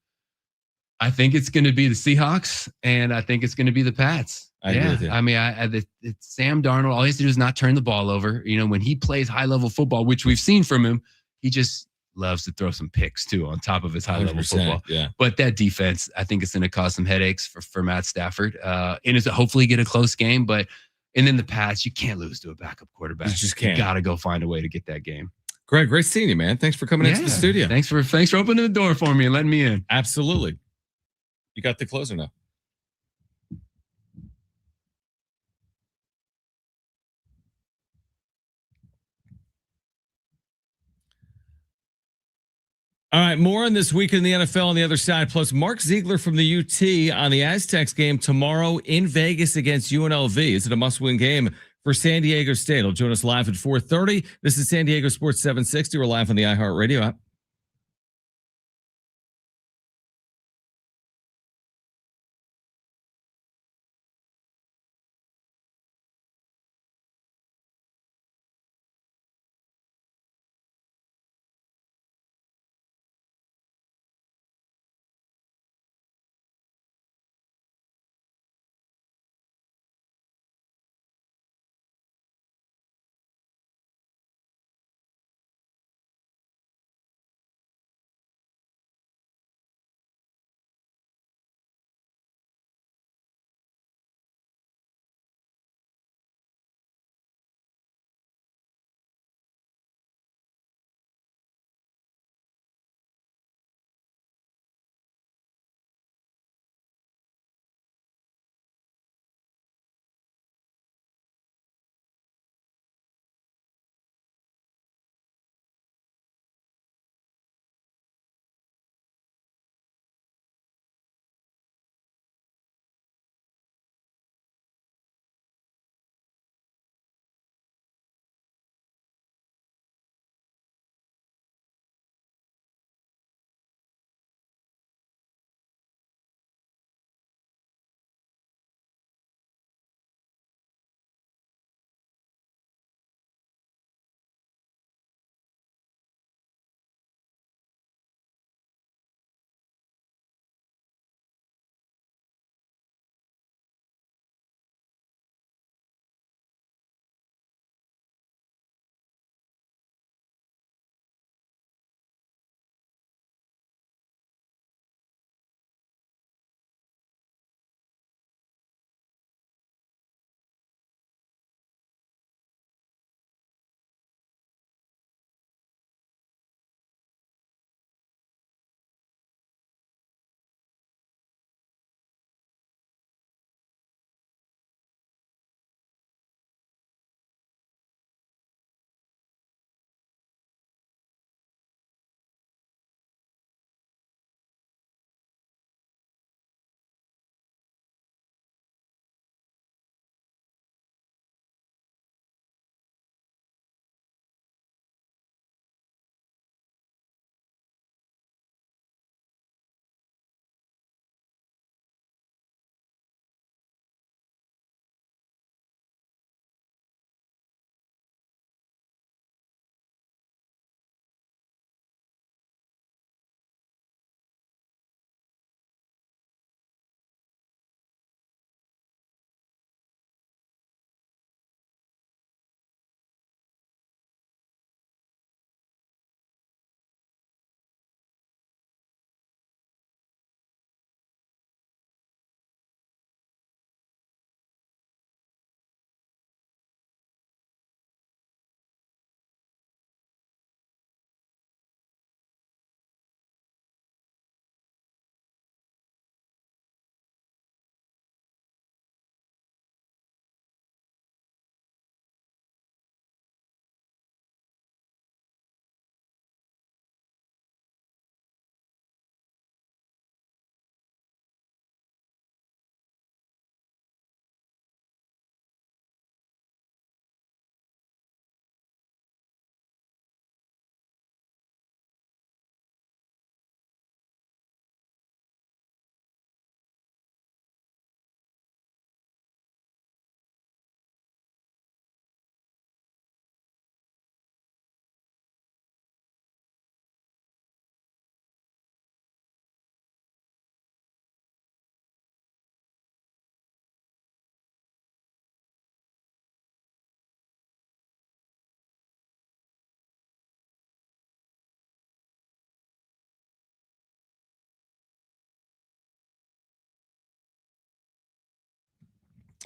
F: I think it's going to be the Seahawks, and I think it's going to be the Pats.
A: I agree with you.
F: I mean, it's Sam Darnold. All he has to do is not turn the ball over. You know, when he plays high-level football, which we've seen from him, he just loves to throw some picks too on top of his high-level football.
A: Yeah.
F: But that defense, I think it's going to cause some headaches for Matt Stafford. And it's hopefully get a close game. And then the Pats, you can't lose to a backup quarterback.
A: You just can't.
F: You got to go find a way to get that game.
A: Greg, great seeing you, man. Thanks for coming into the studio.
F: Thanks for opening the door for me and letting me in.
A: Absolutely. You got the closer now. All right, more on this week in the NFL on the other side. Plus, Mark Zeigler from the UT on the Aztecs game tomorrow in Vegas against UNLV. Is it a must-win game for San Diego State? He'll join us live at 4:30. This is San Diego Sports 760. We're live on the iHeartRadio app.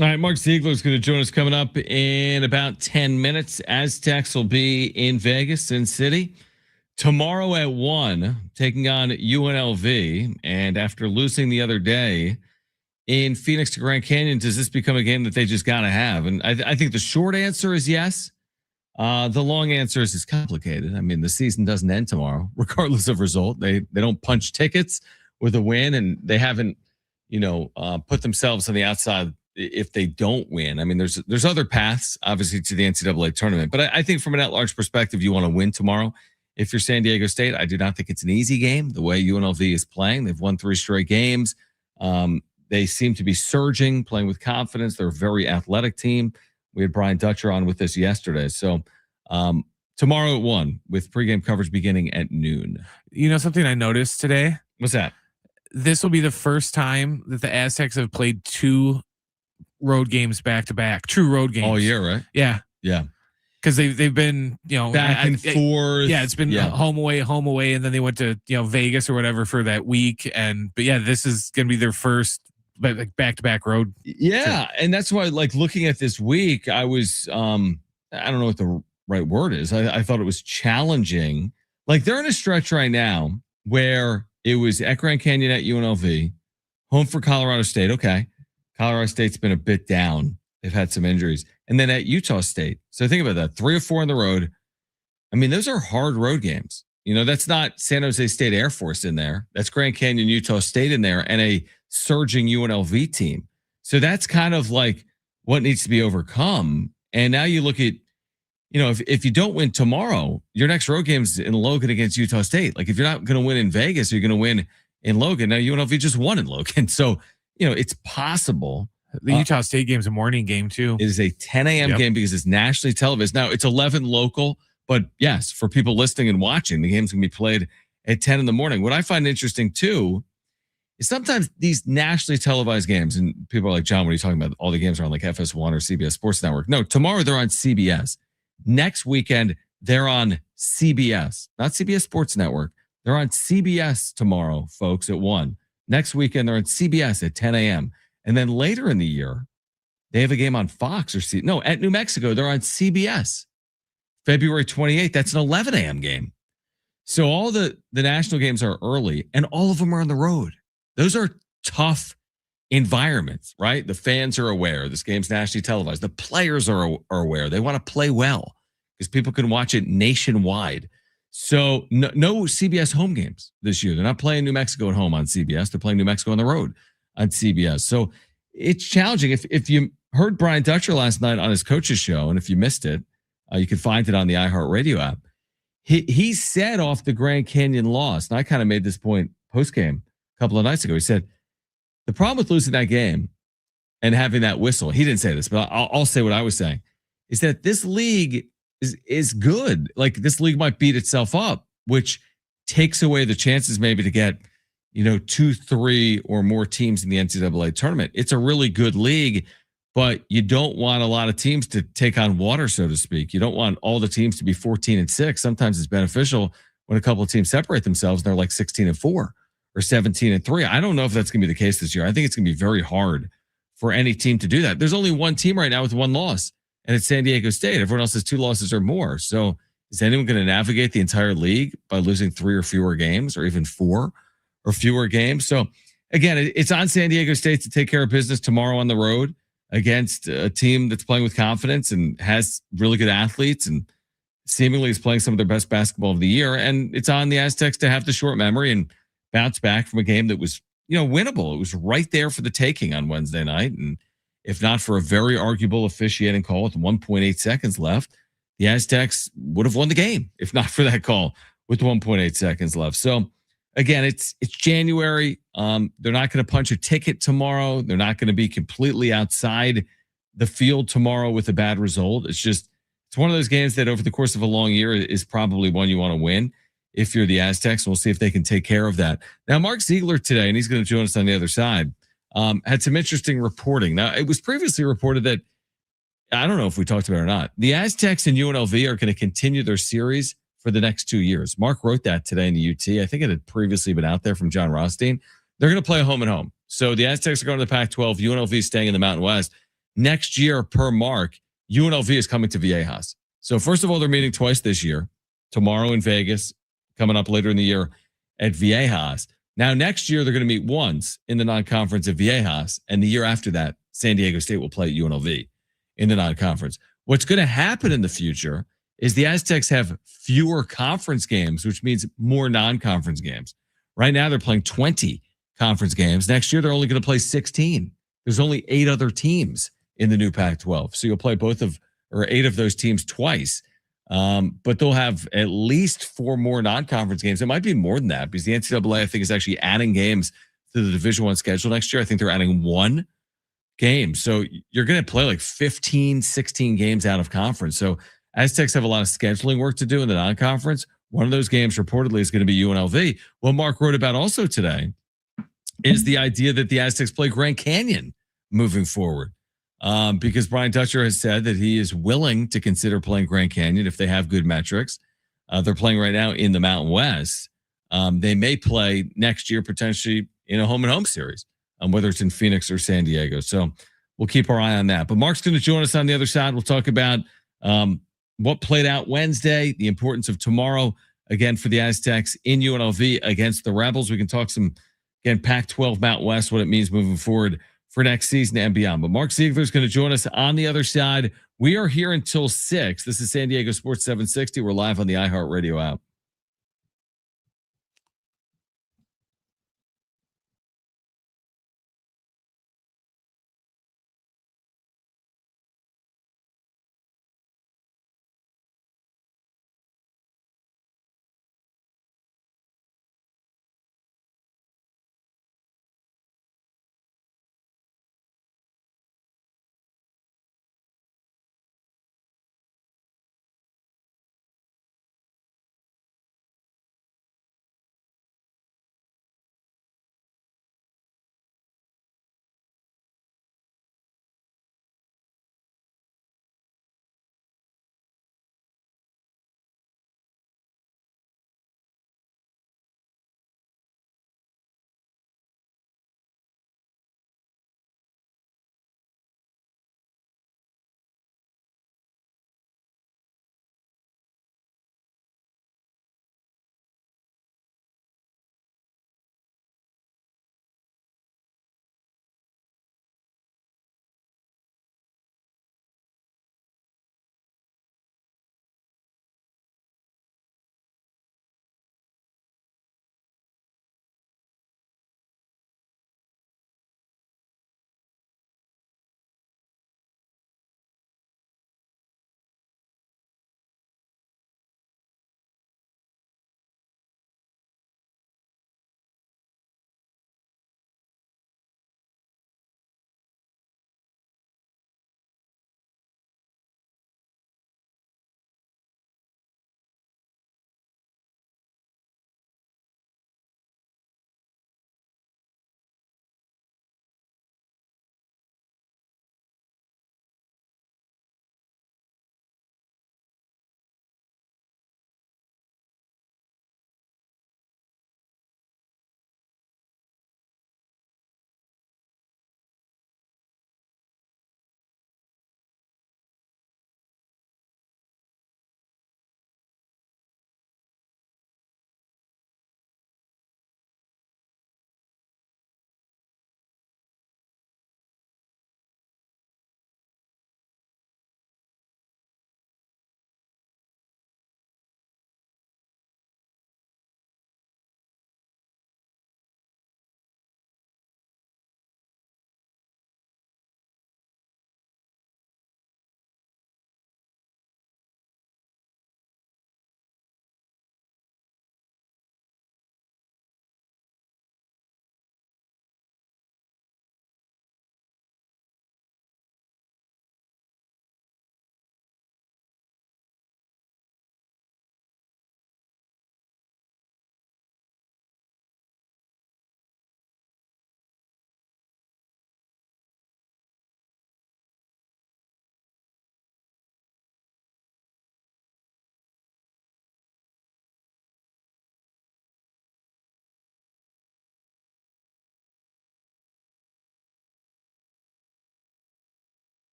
A: All right, Mark Zeigler is going to join us coming up in about 10 minutes. Aztecs will be in Vegas, Sin City, tomorrow at 1, taking on UNLV. And after losing the other day in Phoenix to Grand Canyon, does this become a game that they just got to have? And I think the short answer is yes. The long answer is it's complicated. I mean, the season doesn't end tomorrow, regardless of result. They don't punch tickets with a win, and they haven't, put themselves on the outside if they don't win. I mean, there's other paths, obviously, to the NCAA tournament. But I think from an at-large perspective, you want to win tomorrow. If you're San Diego State, I do not think it's an easy game. The way UNLV is playing, they've won 3 straight games. They seem to be surging, playing with confidence. They're a very athletic team. We had Brian Dutcher on with us yesterday. So tomorrow at 1 with pregame coverage beginning at noon.
C: You know something I noticed today?
A: What's that?
C: This will be the first time that the Aztecs have played 2 road games back to back. True road games
A: all year, right?
C: Yeah,
A: yeah.
C: Because they've been
A: back and forth.
C: Yeah, it's been home away, and then they went to Vegas or whatever for that week. But this is going to be their first back to back road.
A: Yeah, and that's why looking at this week, I was I don't know what the right word is. I thought it was challenging. They're in a stretch right now where it was at Grand Canyon at UNLV, home for Colorado State. Okay. Colorado State's been a bit down. They've had some injuries. And then at Utah State. So think about that. 3 or 4 on the road. I mean, those are hard road games. That's not San Jose State Air Force in there. That's Grand Canyon, Utah State in there, and a surging UNLV team. So that's kind of what needs to be overcome. And now you look at, if you don't win tomorrow, your next road game's in Logan against Utah State. If you're not going to win in Vegas, you're going to win in Logan. Now UNLV just won in Logan. So, it's possible.
C: The Utah State game's a morning game too.
A: It is a 10 a.m. game because it's nationally televised. Now it's 11 local, but yes, for people listening and watching, the game's going to be played at 10 in the morning. What I find interesting too is sometimes these nationally televised games, and people are like, John, what are you talking about? All the games are on FS1 or CBS Sports Network. No, tomorrow they're on CBS. Next weekend, they're on CBS, not CBS Sports Network. They're on CBS tomorrow, folks, at 1. Next weekend, they're on CBS at 10 a.m. And then later in the year, they have a game on Fox at New Mexico. They're on CBS. February 28th, that's an 11 a.m. game. So all the national games are early, and all of them are on the road. Those are tough environments, right? The fans are aware this game's nationally televised. The players are aware. They want to play well because people can watch it nationwide. So no CBS home games this year. They're not playing New Mexico at home on CBS. They're playing New Mexico on the road on CBS. So it's challenging. If you heard Brian Dutcher last night on his coach's show, and if you missed it, you can find it on the iHeartRadio app. He said off the Grand Canyon loss, and I kind of made this point post-game a couple of nights ago. He said, the problem with losing that game and having that whistle, he didn't say this, but I'll say what I was saying, is that this league is good. This league might beat itself up, which takes away the chances maybe to get, 2, 3 or more teams in the NCAA tournament. It's a really good league, but you don't want a lot of teams to take on water, so to speak. You don't want all the teams to be 14-6. Sometimes it's beneficial when a couple of teams separate themselves and they're 16-4 or 17-3. I don't know if that's going to be the case this year. I think it's going to be very hard for any team to do that. There's only one team right now with 1 loss, and it's San Diego State. Everyone else has 2 losses or more. So is anyone going to navigate the entire league by losing 3 or fewer games, or even 4 or fewer games? So again, it's on San Diego State to take care of business tomorrow on the road against a team that's playing with confidence and has really good athletes and seemingly is playing some of their best basketball of the year. And it's on the Aztecs to have the short memory and bounce back from a game that was, winnable. It was right there for the taking on Wednesday night. And if not for a very arguable officiating call with 1.8 seconds left, the Aztecs would have won the game if not for that call with 1.8 seconds left. So again, it's January. They're not going to punch a ticket tomorrow. They're not going to be completely outside the field tomorrow with a bad result. It's one of those games that over the course of a long year is probably one you want to win if you're the Aztecs. We'll see if they can take care of that. Now, Mark Zeigler today, and he's going to join us on the other side, had some interesting reporting. Now, it was previously reported that, I don't know if we talked about it or not, the Aztecs and UNLV are going to continue their series for the next 2 years. Mark wrote that today in the UT. I think it had previously been out there from John Rothstein. They're going to play home and home. So the Aztecs are going to the Pac-12. UNLV is staying in the Mountain West. next year per Mark, UNLV is coming to Viejas. So first of all, they're meeting twice this year, tomorrow in Vegas, coming up later in the year at Viejas. Now, next year, they're going to meet once in the non-conference at Viejas, and the year after that, San Diego State will play at UNLV in the non-conference. What's going to happen in the future is the Aztecs have fewer conference games, which means more non-conference games. Right now, they're playing 20 conference games. Next year, they're only going to play 16. There's only 8 other teams in the new Pac-12. So you'll play 8 of those teams twice. But they'll have at least 4 more non-conference games. It might be more than that because the NCAA, I think, is actually adding games to the Division I schedule next year. I think they're adding 1 game. So you're going to play like 15, 16 games out of conference. So Aztecs have a lot of scheduling work to do in the non-conference. One of those games reportedly is going to be UNLV. What Mark wrote about also today is the idea that the Aztecs play Grand Canyon moving forward. Because Brian Dutcher has said that he is willing to consider playing Grand Canyon if they have good metrics. They're playing right now in the Mountain West. They may play next year potentially in a home-and-home series, whether it's in Phoenix or San Diego. So we'll keep our eye on that. But Mark's going to join us on the other side. We'll talk about what played out Wednesday, the importance of tomorrow, again, for the Aztecs in UNLV against the Rebels. We can talk some, again, Pac-12 Mountain West, what it means moving forward for next season and beyond. But Mark Zeigler is going to join us on the other side. We are here until 6. This is San Diego Sports 760. We're live on the iHeartRadio app.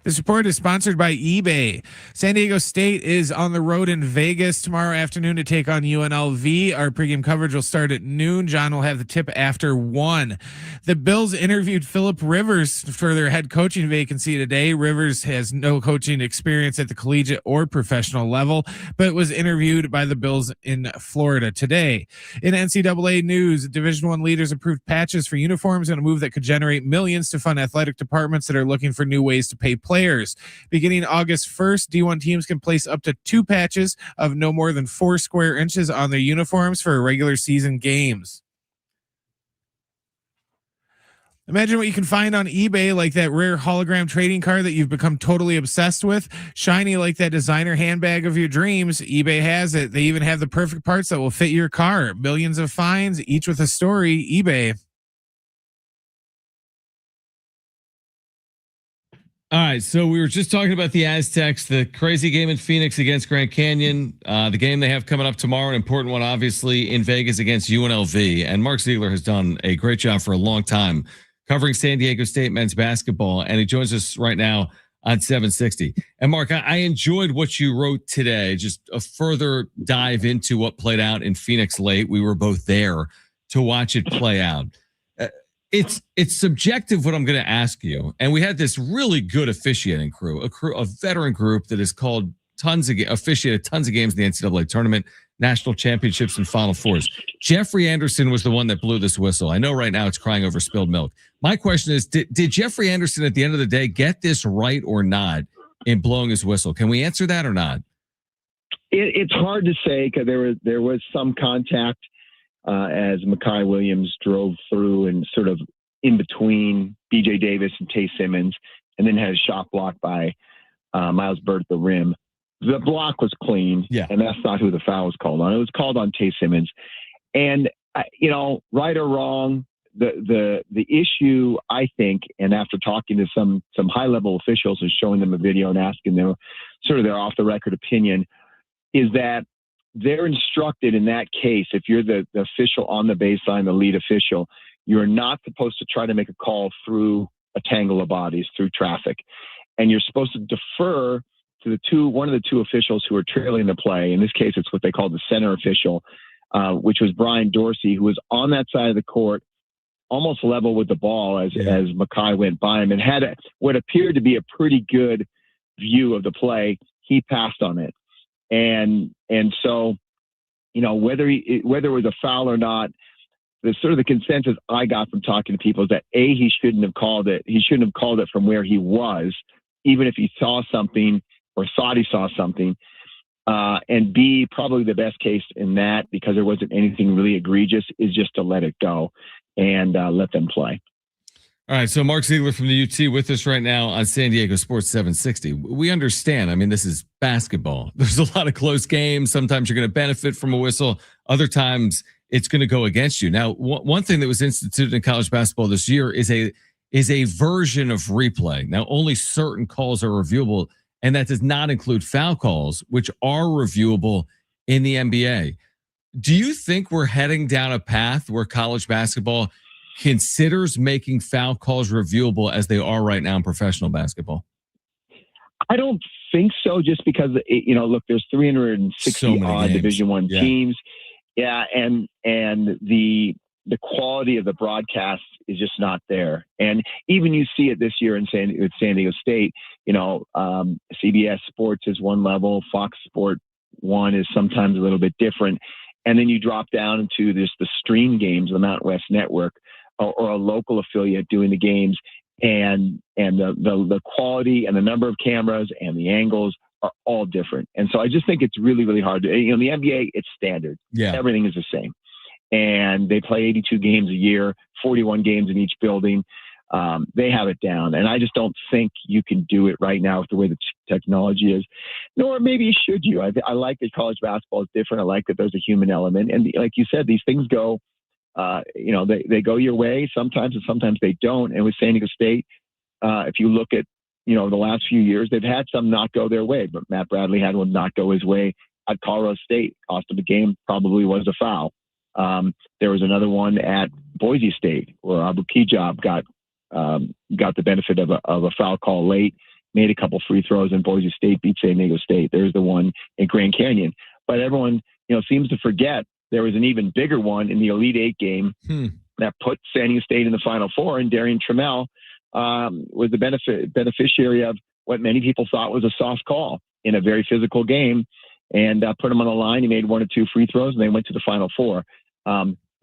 C: This report is sponsored by eBay. San Diego State is on the road in Vegas tomorrow afternoon to take on UNLV. Our pregame coverage will start at noon. John will have the tip after 1. The Bills interviewed Phillip Rivers for their head coaching vacancy today. Rivers has no coaching experience at the collegiate or professional level, but was interviewed by the Bills in Florida today. In NCAA news, Division I leaders approved patches for uniforms in a move that could generate millions to fund athletic departments that are looking for new ways to pay players. Beginning August 1st, D1 teams can place up to 2 patches of no more than 4 square inches on their uniforms for regular season games. Imagine what you can find on eBay, like that rare hologram trading card that you've become totally obsessed with. Shiny like that designer handbag of your dreams. eBay has it. They even have the perfect parts that will fit your car. Millions of finds, each with a story. eBay.
A: All right, so we were just talking about the Aztecs, the crazy game in Phoenix against Grand Canyon, the game they have coming up tomorrow, an important one, obviously, in Vegas against UNLV. And Mark Zeigler has done a great job for a long time covering San Diego State men's basketball, and he joins us right now on 760. And Mark, I enjoyed what you wrote today, just a further dive into what played out in Phoenix late. We were both there to watch it play out. It's subjective what I'm going to ask you. And we had this really good officiating crew, a veteran group that has called officiated tons of games in the NCAA tournament, national championships, and Final Fours. Jeffrey Anderson was the one that blew this whistle. I know right now it's crying over spilled milk. My question is, did Jeffrey Anderson at the end of the day get this right or not in blowing his whistle? Can we answer that or not?
G: It's hard to say because there was some contact as Mekhi Williams drove through and sort of in between BJ Davis and Tay Simmons, and then had a shot blocked by Miles Byrd at the rim. The block was clean, and that's not who the foul was called on. It was called on Tay Simmons. And, right or wrong, the issue, I think, and after talking to some high-level officials and showing them a video and asking them sort of their off-the-record opinion, is that they're instructed in that case, if you're the official on the baseline, the lead official, you're not supposed to try to make a call through a tangle of bodies, through traffic. And you're supposed to defer to one of the two officials who are trailing the play. In this case, it's what they call the center official, which was Brian Dorsey, who was on that side of the court, almost level with the ball as Mekhi went by him, and had what appeared to be a pretty good view of the play. He passed on it. And so, whether it was a foul or not, the sort of the consensus I got from talking to people is that he shouldn't have called it. He shouldn't have called it from where he was, even if he saw something or thought he saw something. And B, probably the best case in that, because there wasn't anything really egregious, is just to let it go and let them play.
A: All right, so Mark Zeigler from the UT with us right now on San Diego Sports 760. We understand. I mean, this is basketball. There's a lot of close games. Sometimes you're going to benefit from a whistle. Other times it's going to go against you. Now, one thing that was instituted in college basketball this year is a version of replay. Now, only certain calls are reviewable, and that does not include foul calls, which are reviewable in the NBA. Do you think we're heading down a path where college basketball considers making foul calls reviewable as they are right now in professional basketball?
G: I don't think so, just because, look, there's 360 odd Division I teams. Yeah. And the quality of the broadcast is just not there. And even you see it this year with San Diego State, CBS Sports is one level, Fox Sport 1 is sometimes a little bit different. And then you drop down into the stream games, the Mountain West Network, or a local affiliate doing the games, and the quality and the number of cameras and the angles are all different. And so I just think it's really, really hard to, in the NBA, it's standard. Yeah. Everything is the same. And they play 82 games a year, 41 games in each building. They have it down. And I just don't think you can do it right now with the way the technology is, nor maybe should you. I like that college basketball is different. I like that there's a human element. And like you said, these things go, they go your way sometimes, and sometimes they don't. And with San Diego State, if you look at, the last few years, they've had some not go their way, but Matt Bradley had one not go his way at Colorado State. Cost of the game probably was a foul. There was another one at Boise State where Abu Kijab got the benefit of a foul call late. made a couple free throws, and Boise State beat San Diego State. There's the one in Grand Canyon. But everyone, seems to forget there was an even bigger one in the Elite Eight game that put San Diego State in the Final Four, and Darian Trammell was the beneficiary of what many people thought was a soft call in a very physical game, and put him on the line. He made 1 or 2 free throws, and they went to the Final Four.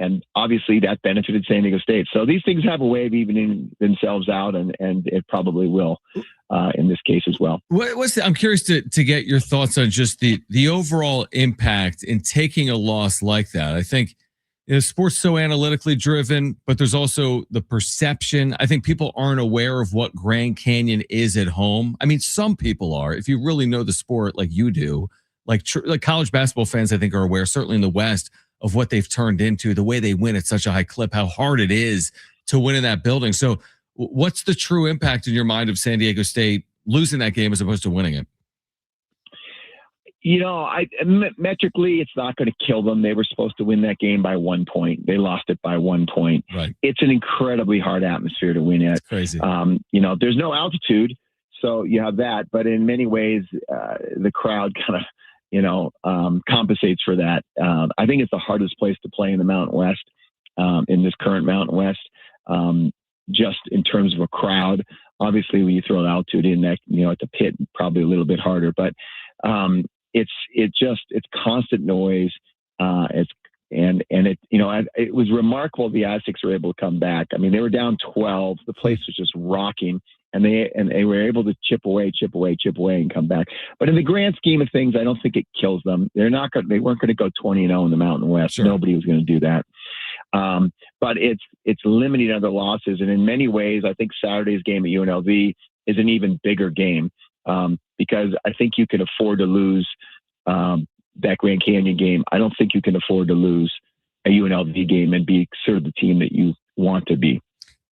G: And obviously that benefited San Diego State. So these things have a way of evening themselves out, and it probably will in this case as well.
A: I'm curious to get your thoughts on just the overall impact in taking a loss like that. I think sports so analytically driven, but there's also the perception. I think people aren't aware of what Grand Canyon is at home. I mean, some people are. If you really know the sport like you do, like college basketball fans, I think are aware, certainly in the West, of what they've turned into, the way they win at such a high clip, how hard it is to win in that building. So what's the true impact in your mind of San Diego State losing that game as opposed to winning it?
G: Metrically, it's not going to kill them. They were supposed to win that game by 1 point. They lost it by 1 point.
A: Right.
G: It's an incredibly hard atmosphere to win at.
A: It's crazy.
G: There's no altitude, so you have that. But in many ways, the crowd kind of, compensates for that. I think it's the hardest place to play in the Mountain West, in this current Mountain West, just in terms of a crowd. Obviously, when you throw an altitude in that, at the pit, probably a little bit harder. But it's constant noise. It was remarkable the Aztecs were able to come back. I mean, they were down 12. The place was just rocking. And they were able to chip away, and come back. But in the grand scheme of things, I don't think it kills them. They weren't going to go 20-0 in the Mountain West.
A: Sure.
G: Nobody was going to do that. But it's limiting other losses. And in many ways, I think Saturday's game at UNLV is an even bigger game, because I think you can afford to lose that Grand Canyon game. I don't think you can afford to lose a UNLV game and be sort of the team that you want to be.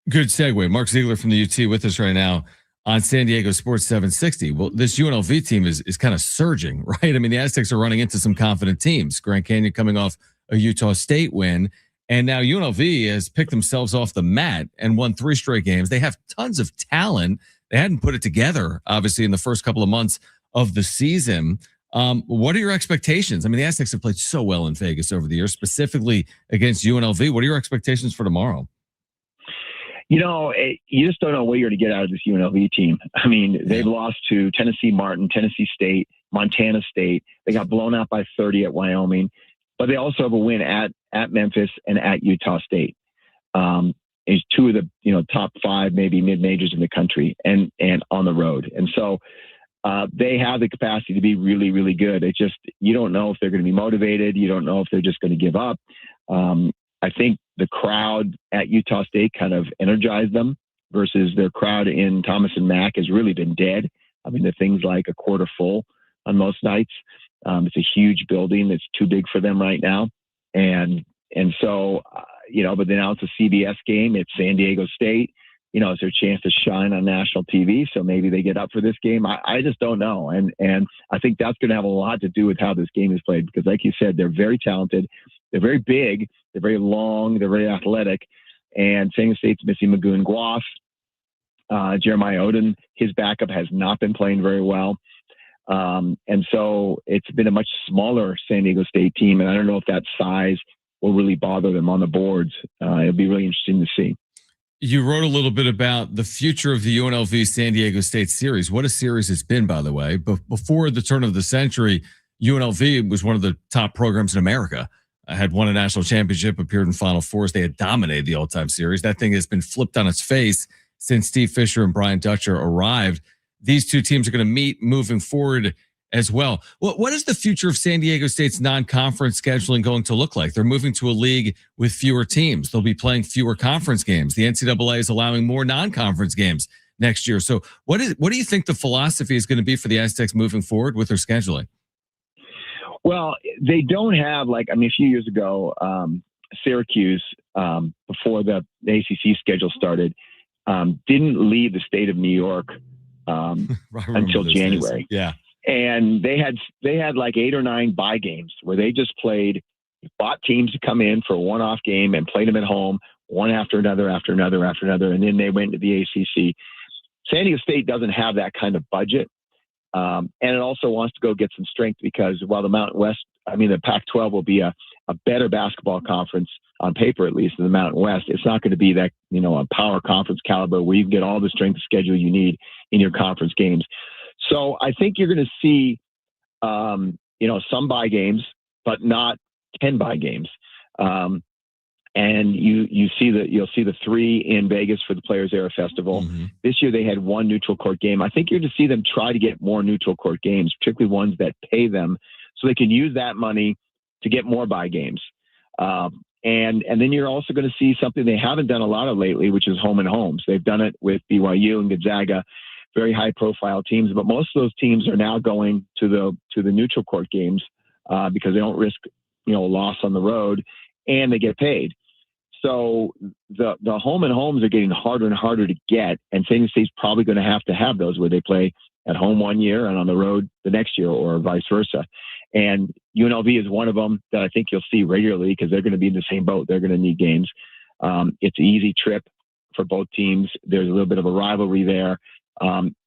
A: Good segue. Mark Zeigler from the UT with us right now on San Diego Sports 760. Well, this UNLV team is kind of surging, right? I mean, the Aztecs are running into some confident teams. Grand Canyon coming off a Utah State win, and now UNLV has picked themselves off the mat and won 3 straight games. They have tons of talent. They hadn't put it together, obviously, in the first couple of months of the season. What are your expectations? I mean, the Aztecs have played so well in Vegas over the years, specifically against UNLV. What are your expectations for tomorrow?
G: You just don't know what you're going to get out of this UNLV team. I mean, they've lost to Tennessee Martin, Tennessee State, Montana State. They got blown out by 30 at Wyoming, but they also have a win at Memphis and at Utah State. It's 2 of the top 5 maybe mid-majors in the country and on the road. And so they have the capacity to be really, really good. It's just, you don't know if they're going to be motivated. You don't know if they're just going to give up. I think the crowd at Utah State kind of energized them versus their crowd in Thomas and Mack has really been dead. I mean, the thing's like a quarter full on most nights. It's a huge building that's too big for them right now. And so, but then now it's a CBS game. It's San Diego State. It's their chance to shine on national TV. So maybe they get up for this game. I just don't know. And I think that's going to have a lot to do with how this game is played, because like you said, they're very talented. They're very big. They're very long. They're very athletic. And San Diego State's missing Magoon Guaf. Jeremiah Odin, his backup, has not been playing very well. And so it's been a much smaller San Diego State team. And I don't know if that size will really bother them on the boards. It'll be really interesting to see.
A: You wrote a little bit about the future of the UNLV San Diego State series. What a series it's been, by the way. But before the turn of the century, UNLV was one of the top programs in America. Had won a national championship, appeared in Final Fours. They had dominated the all-time series. That thing has been flipped on its face since Steve Fisher and Brian Dutcher arrived. These 2 teams are going to meet moving forward as well. What is the future of San Diego State's non-conference scheduling going to look like? They're moving to a league with fewer teams. They'll be playing fewer conference games. The NCAA is allowing more non-conference games next year. So what do you think the philosophy is going to be for the Aztecs moving forward with their scheduling?
G: Well, they don't have, a few years ago, Syracuse, before the ACC schedule started, didn't leave the state of New York until January.
A: Days. Yeah.
G: And they had 8 or 9 bye games where they just bought teams to come in for a one-off game and played them at home, one after another, and then they went to the ACC. San Diego State doesn't have that kind of budget. And it also wants to go get some strength because while the the Pac-12 will be a better basketball conference on paper, at least, than the Mountain West, it's not going to be that, a power conference caliber where you can get all the strength of schedule you need in your conference games. So I think you're going to see, some bye games, but not 10 bye games. And you'll see the 3 in Vegas for the Players Era Festival. Mm-hmm. This year they had 1 neutral court game. I think you're to see them try to get more neutral court games, particularly ones that pay them, so they can use that money to get more bye games. And then you're also going to see something they haven't done a lot of lately, which is home and homes. They've done it with BYU and Gonzaga, very high profile teams, but most of those teams are now going to the neutral court games because they don't risk a loss on the road, and they get paid. So the home and homes are getting harder and harder to get, and San Diego State's probably going to have those where they play at home one year and on the road the next year, or vice versa. And UNLV is one of them that I think you'll see regularly because they're going to be in the same boat. They're going to need games. It's an easy trip for both teams. There's a little bit of a rivalry there.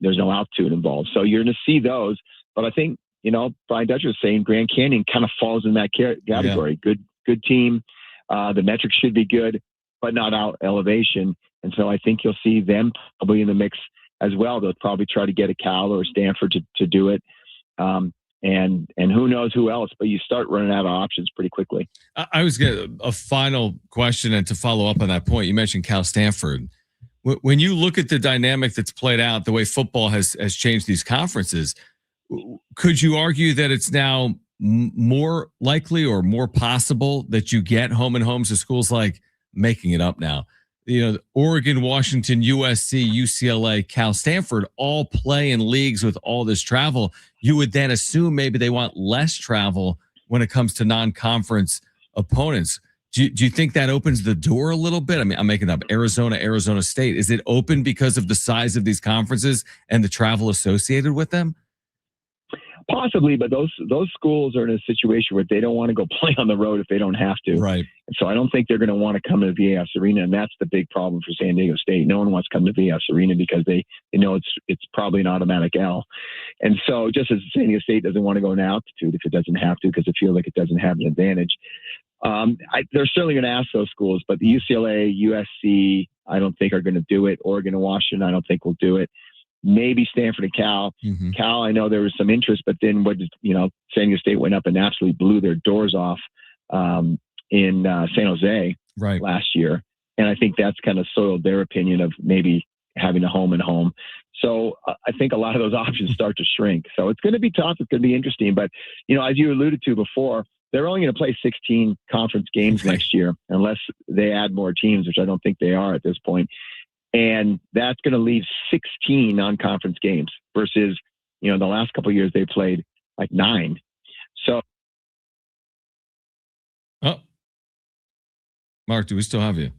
G: There's no altitude involved. So you're going to see those. But I think, Brian Dutcher was saying Grand Canyon kind of falls in that category. Yeah. Good team. The metrics should be good, but not out elevation. And so I think you'll see them probably in the mix as well. They'll probably try to get a Cal or a Stanford to do it. And who knows who else, but you start running out of options pretty quickly.
A: I was getting a final question, and to follow up on that point, you mentioned Cal Stanford. When you look at the dynamic that's played out, the way football has changed these conferences, could you argue that it's now more likely or more possible that you get home and homes to schools like, making it up now, Oregon, Washington, USC, UCLA, Cal, Stanford all play in leagues with all this travel? You would then assume maybe they want less travel when it comes to non-conference opponents. Do you think that opens the door a little bit? I mean, I'm making up Arizona State. Is it open because of the size of these conferences and the travel associated with them?
G: Possibly, but those schools are in a situation where they don't want to go play on the road if they don't have to.
A: Right.
G: And so I don't think they're going to want to come to VAS Arena, and that's the big problem for San Diego State. No one wants to come to VAS Arena because they know it's probably an automatic L. And so just as San Diego State doesn't want to go in altitude if it doesn't have to because it feels like it doesn't have an advantage, they're certainly going to ask those schools. But the UCLA, USC, I don't think are going to do it. Oregon and Washington, I don't think will do it. Maybe Stanford and Cal. Mm-hmm. Cal, I know there was some interest, but then San Diego State went up and absolutely blew their doors off in San Jose last year. And I think that's kind of soiled their opinion of maybe having a home and home. So I think a lot of those options start to shrink. So it's going to be tough. It's going to be interesting. But, as you alluded to before, they're only going to play 16 conference games next year unless they add more teams, which I don't think they are at this point. And that's going to leave 16 non-conference games versus, the last couple of years they played like 9. So.
A: Oh, Mark, do we still have you?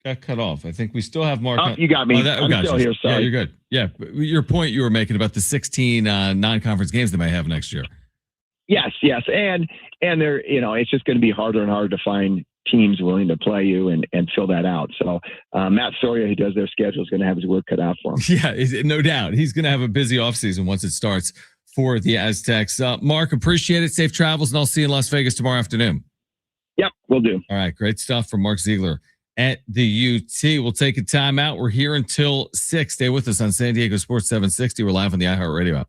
A: Got cut off. I think we still have Mark.
G: Oh, you got me. I'm still here. Sorry.
A: Yeah, you're good. Yeah. Your point you were making about the 16 non-conference games they might have next year.
G: Yes. And they're, it's just going to be harder and harder to find teams willing to play you and fill that out. So Matt Soria, who does their schedule, is going to have his work cut out for him.
A: Yeah, no doubt. He's going to have a busy offseason once it starts for the Aztecs. Mark, appreciate it. Safe travels, and I'll see you in Las Vegas tomorrow afternoon.
G: Yep, will do.
A: All right, great stuff from Mark Zeigler at the UT. We'll take a timeout. We're here until 6. Stay with us on San Diego Sports 760. We're live on the iHeartRadio app.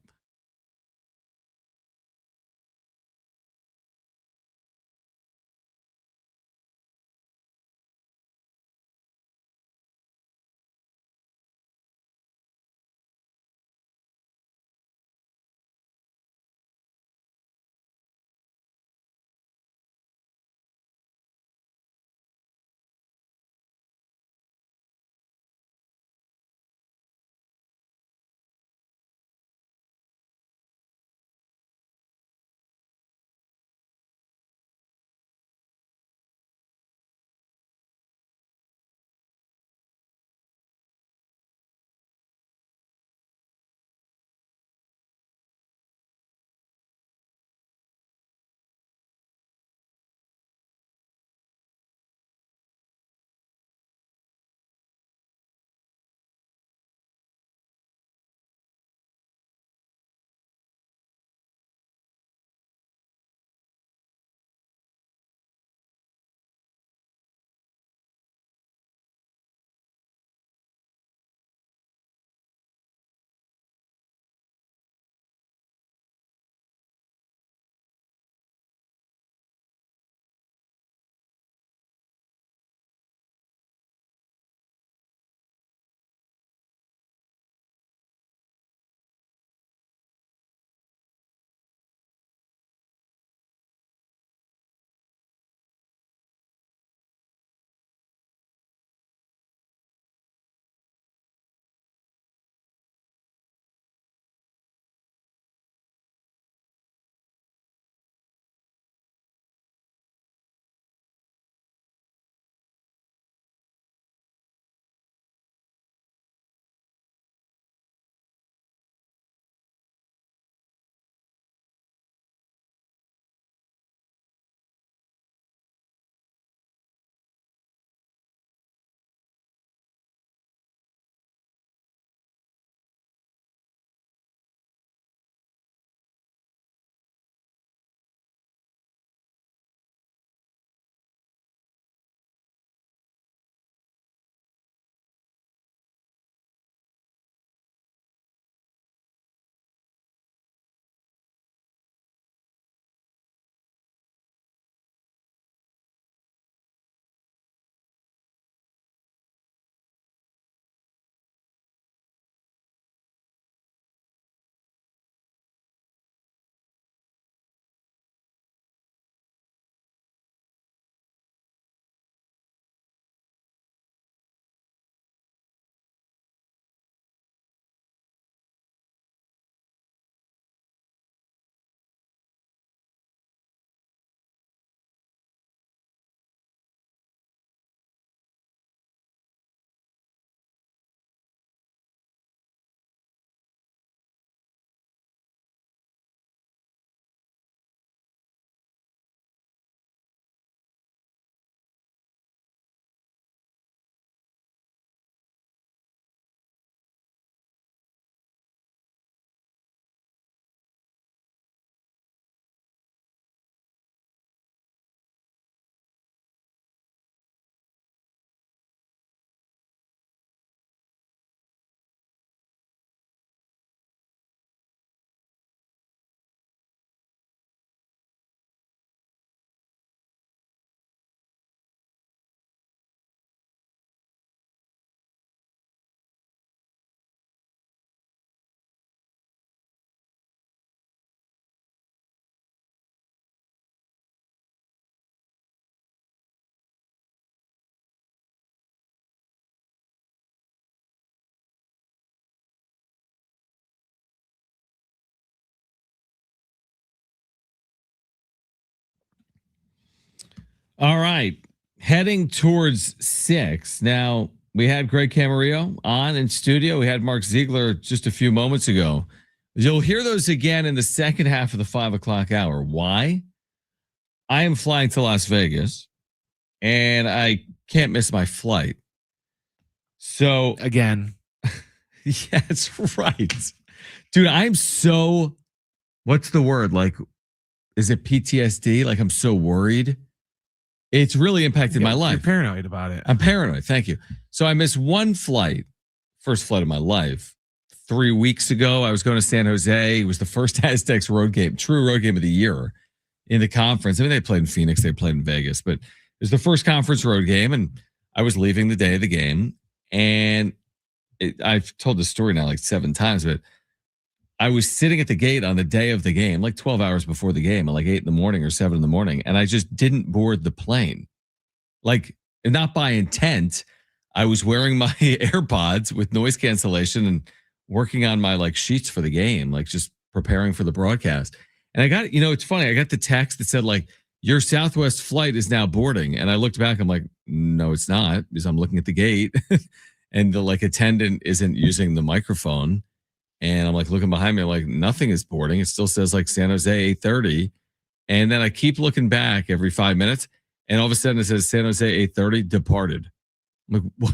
A: All right. Heading towards 6. Now, we had Greg Camarillo on in studio. We had Mark Zeigler just a few moments ago. You'll hear those again in the second half of the 5 o'clock hour. Why? I am flying to Las Vegas and I can't miss my flight. So,
C: Again.
A: yeah, that's right. Dude, I'm so, what's the word? Like, is it PTSD? Like, I'm so worried. It's really impacted my life.
C: You're paranoid about it.
A: I'm paranoid. Thank you. So I missed one flight, first flight of my life. 3 weeks ago, I was going to San Jose. It was the first Aztecs road game, true road game of the year in the conference. I mean, they played in Phoenix, they played in Vegas, but it was the first conference road game. And I was leaving the day of the game. And I've told this story now like 7 times, but I was sitting at the gate on the day of the game, like 12 hours before the game, at like 8 in the morning or 7 in the morning. And I just didn't board the plane. Like, not by intent. I was wearing my AirPods with noise cancellation and working on my like sheets for the game, like just preparing for the broadcast. And I got, it's funny. I got the text that said like, your Southwest flight is now boarding. And I looked back, I'm like, no, it's not, because I'm looking at the gate and the like attendant isn't using the microphone. And I'm like looking behind me, I'm like, nothing is boarding. It still says like San Jose 8:30. And then I keep looking back every 5 minutes. And all of a sudden it says San Jose 8:30 departed. I'm like, what?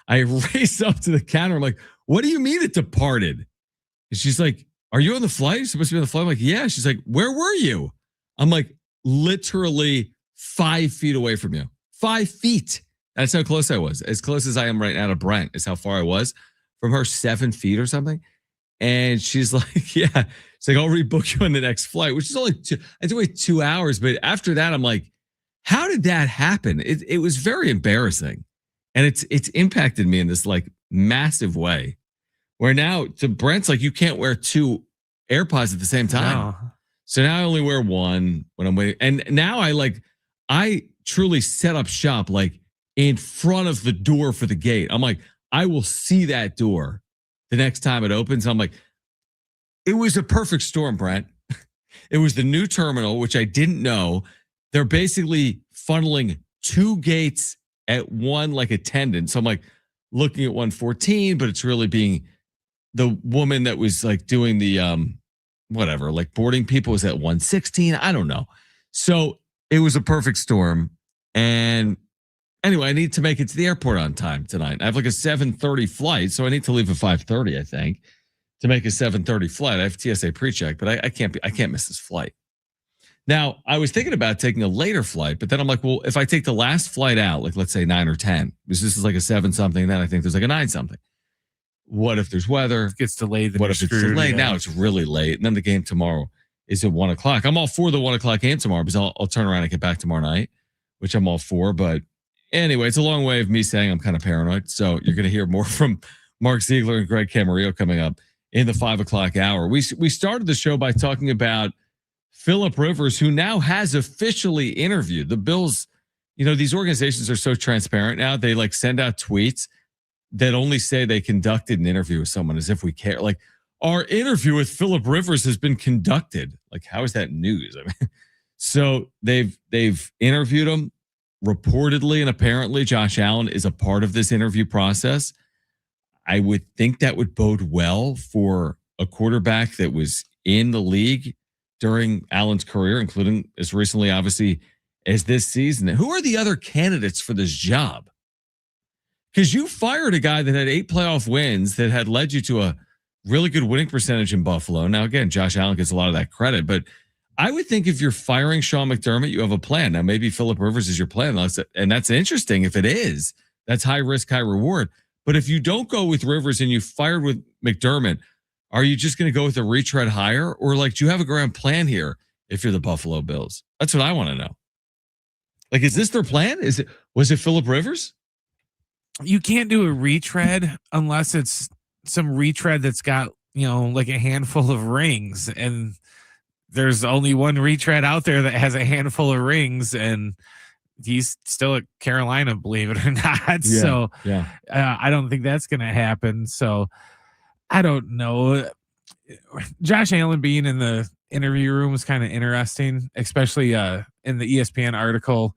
A: I race up to the counter. I'm like, what do you mean it departed? And she's like, are you on the flight? You're supposed to be on the flight. I'm like, yeah. She's like, where were you? I'm like, literally 5 feet away from you. 5 feet. That's how close I was. As close as I am right now to Brent is how far I was from her, 7 feet or something. And she's like, yeah. She's like, I'll rebook you on the next flight, which is only it's only 2 hours. But after that, I'm like, how did that happen? It was very embarrassing. And it's impacted me in this like massive way. Where now to Brent's like, you can't wear 2 AirPods at the same time. No. So now I only wear one when I'm waiting. And now I truly set up shop like in front of the door for the gate. I'm like, I will see that door the next time it opens. I'm like, it was a perfect storm, Brent. It was the new terminal, which I didn't know. They're basically funneling 2 gates at one like attendant. So I'm like looking at 114, but it's really being the woman that was like doing the whatever, like boarding people was at 116. I don't know. So it was a perfect storm. And anyway, I need to make it to the airport on time tonight. I have like a 7:30 flight, so I need to leave at 5:30, I think, to make a 7:30 flight. I have TSA pre-check, but I can't miss this flight. Now, I was thinking about taking a later flight, but then I'm like, well, if I take the last flight out, like let's say 9 or 10, because this is like a 7 something, then I think there's like a 9 something. What if there's weather?
C: It gets delayed.
A: What if it's delayed? Yeah. Now it's really late. And then the game tomorrow is at 1 o'clock. I'm all for the 1 o'clock game tomorrow because I'll turn around and get back tomorrow night, which I'm all for. But anyway, it's a long way of me saying I'm kind of paranoid. So you're going to hear more from Mark Zeigler and Greg Camarillo coming up in the 5 o'clock hour. We started the show by talking about Phillip Rivers, who now has officially interviewed the Bills. These organizations are so transparent now. They like send out tweets that only say they conducted an interview with someone as if we care. Like, our interview with Phillip Rivers has been conducted. Like, how is that news? I mean, so they've interviewed him reportedly, and apparently Josh Allen is a part of this interview process. I would think that would bode well for a quarterback that was in the league during Allen's career, including as recently, obviously, as this season. Who are the other candidates for this job? Because you fired a guy that had 8 playoff wins that had led you to a really good winning percentage in Buffalo. Now, again, Josh Allen gets a lot of that credit, but I would think if you're firing Sean McDermott, you have a plan. Now, maybe Phillip Rivers is your plan, and that's interesting. If it is, that's high risk, high reward. But if you don't go with Rivers and you fired with McDermott, are you just going to go with a retread hire? Or like, do you have a grand plan here if you're the Buffalo Bills? That's what I want to know. Like, is this their plan? Was it Phillip Rivers?
C: You can't do a retread unless it's some retread that's got, like a handful of rings, and there's only one retread out there that has a handful of rings, and he's still at Carolina, believe it or not. Yeah, so I don't think that's going to happen. So I don't know. Josh Allen being in the interview room was kind of interesting, especially in the ESPN article.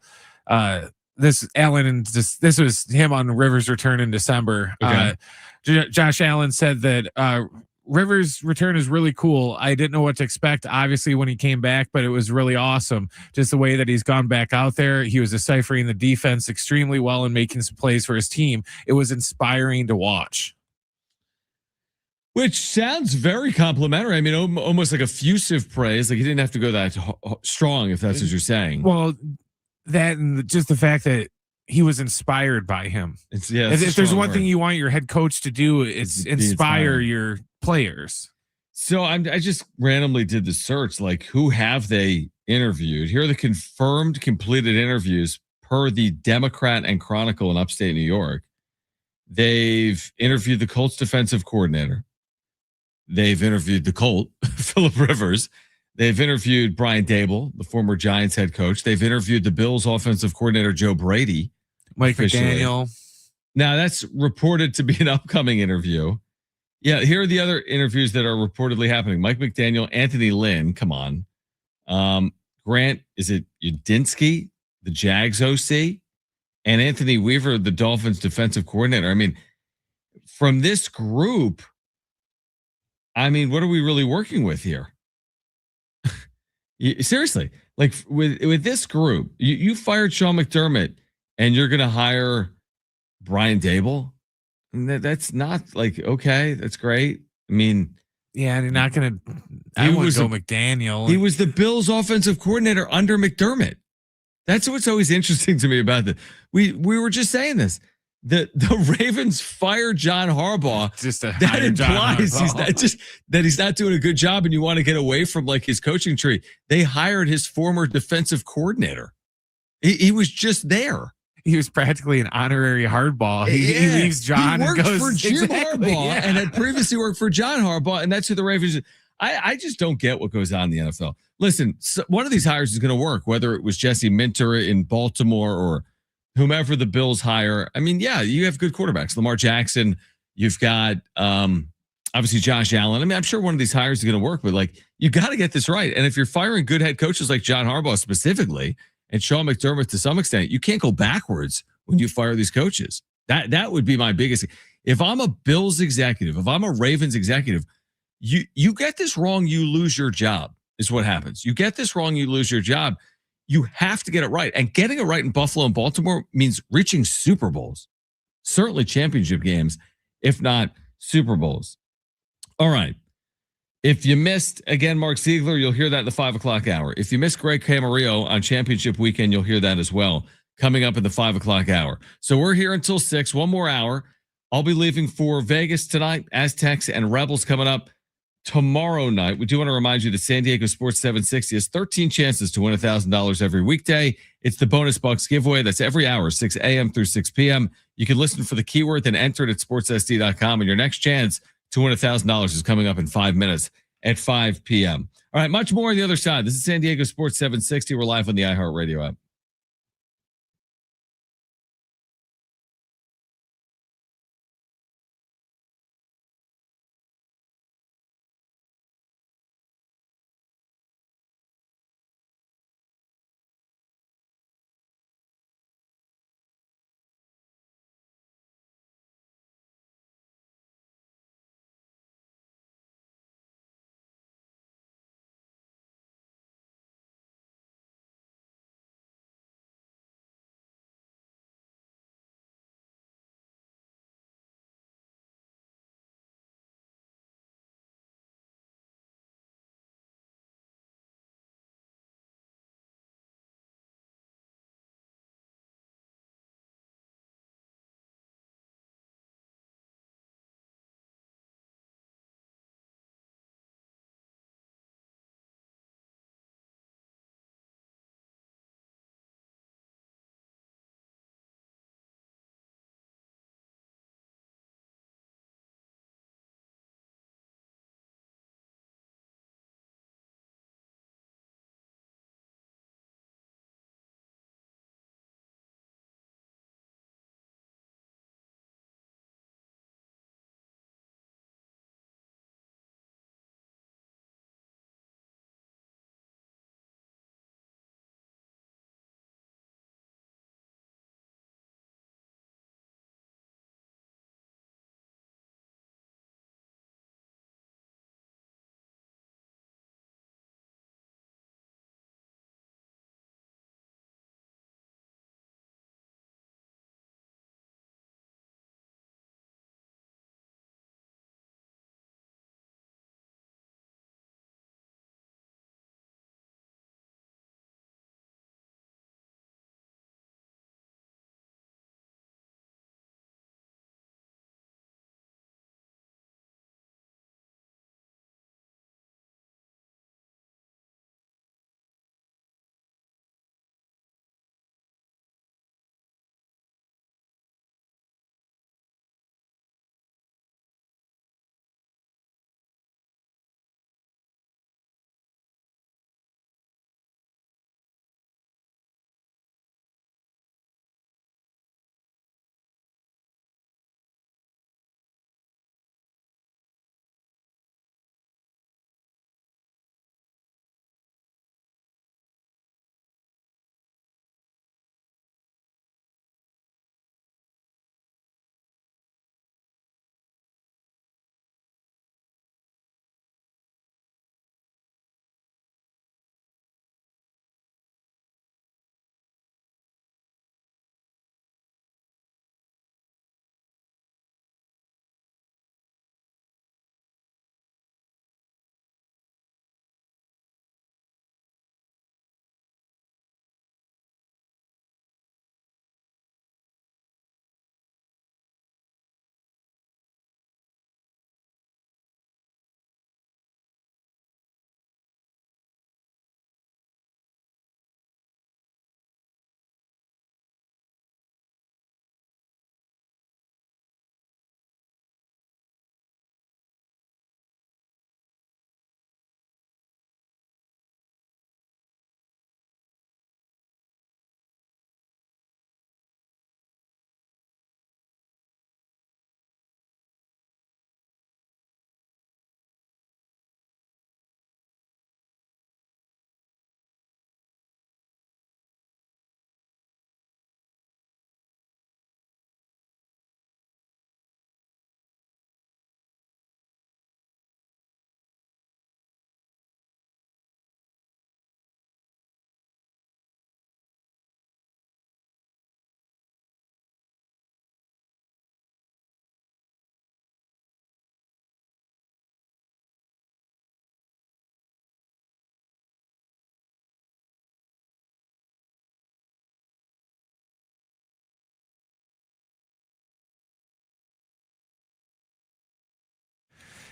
C: This Allen and this was him on Rivers' return in December.
A: Okay.
C: Josh Allen said that Rivers' return is really cool. I didn't know what to expect, obviously, when he came back, but it was really awesome. Just the way that he's gone back out there. He was deciphering the defense extremely well and making some plays for his team. It was inspiring to watch.
A: Which sounds very complimentary. I mean, almost like effusive praise. Like he didn't have to go that strong, if that's what you're saying.
C: Well, that and just the fact that he was inspired by him. If there's one thing you want your head coach to do, it's inspire your players.
A: So I just randomly did the search, like who have they interviewed? Here are the confirmed completed interviews per the Democrat and Chronicle in upstate New York. They've interviewed the Colts defensive coordinator. They've interviewed the Colt, Phillip Rivers. They've interviewed Brian Dable, the former Giants head coach. They've interviewed the Bills offensive coordinator, Joe Brady.
C: Mike McDaniel.
A: Now that's reported to be an upcoming interview. Yeah, here are the other interviews that are reportedly happening. Mike McDaniel, Anthony Lynn, come on. Grant, is it Udinsky, the Jags OC? And Anthony Weaver, the Dolphins defensive coordinator. I mean, from this group, I mean, what are we really working with here? Seriously, like with this group, you fired Sean McDermott and you're going to hire Brian Dable. That's not like, okay, that's great. I mean,
C: yeah, you're not going to. I want to go McDaniel.
A: He was the Bills offensive coordinator under McDermott. That's what's always interesting to me about this. We were just saying this. The Ravens fired John Harbaugh. That implies he's not doing a good job, and you want to get away from like his coaching tree. They hired his former defensive coordinator. He was just there.
C: He was practically an honorary hardball. He leaves John.
A: He worked
C: and goes,
A: for Jim Harbaugh and had previously worked for John Harbaugh, and that's who the Ravens. I just don't get what goes on in the NFL. Listen, one of these hires is going to work, whether it was Jesse Minter in Baltimore or whomever the Bills hire. I mean, yeah, you have good quarterbacks. Lamar Jackson. You've got obviously Josh Allen. I mean, I'm sure one of these hires is going to work, but like you got to get this right. And if you're firing good head coaches like John Harbaugh specifically and Sean McDermott to some extent, you can't go backwards when you fire these coaches. That would be my biggest. If I'm a Bills executive, if I'm a Ravens executive, you get this wrong, you lose your job. Is what happens. You get this wrong, you lose your job. You have to get it right. And getting it right in Buffalo and Baltimore means reaching Super Bowls, certainly championship games, if not Super Bowls. All right. If you missed, again, Mark Zeigler, you'll hear that in the 5 o'clock hour. If you missed Greg Camarillo on championship weekend, you'll hear that as well coming up in the 5 o'clock hour. So we're here until 6, one more hour. I'll be leaving for Vegas tonight. Aztecs and Rebels coming up tomorrow night. We do want to remind you that San Diego Sports 760 has 13 chances to win $1,000 every weekday. It's the bonus bucks giveaway. That's every hour, 6 a.m. through 6 p.m. You can listen for the keyword, then enter it at sportssd.com. And your next chance to win $1,000 is coming up in 5 minutes at 5 p.m. All right, much more on the other side. This is San Diego Sports 760. We're live on the iHeartRadio app.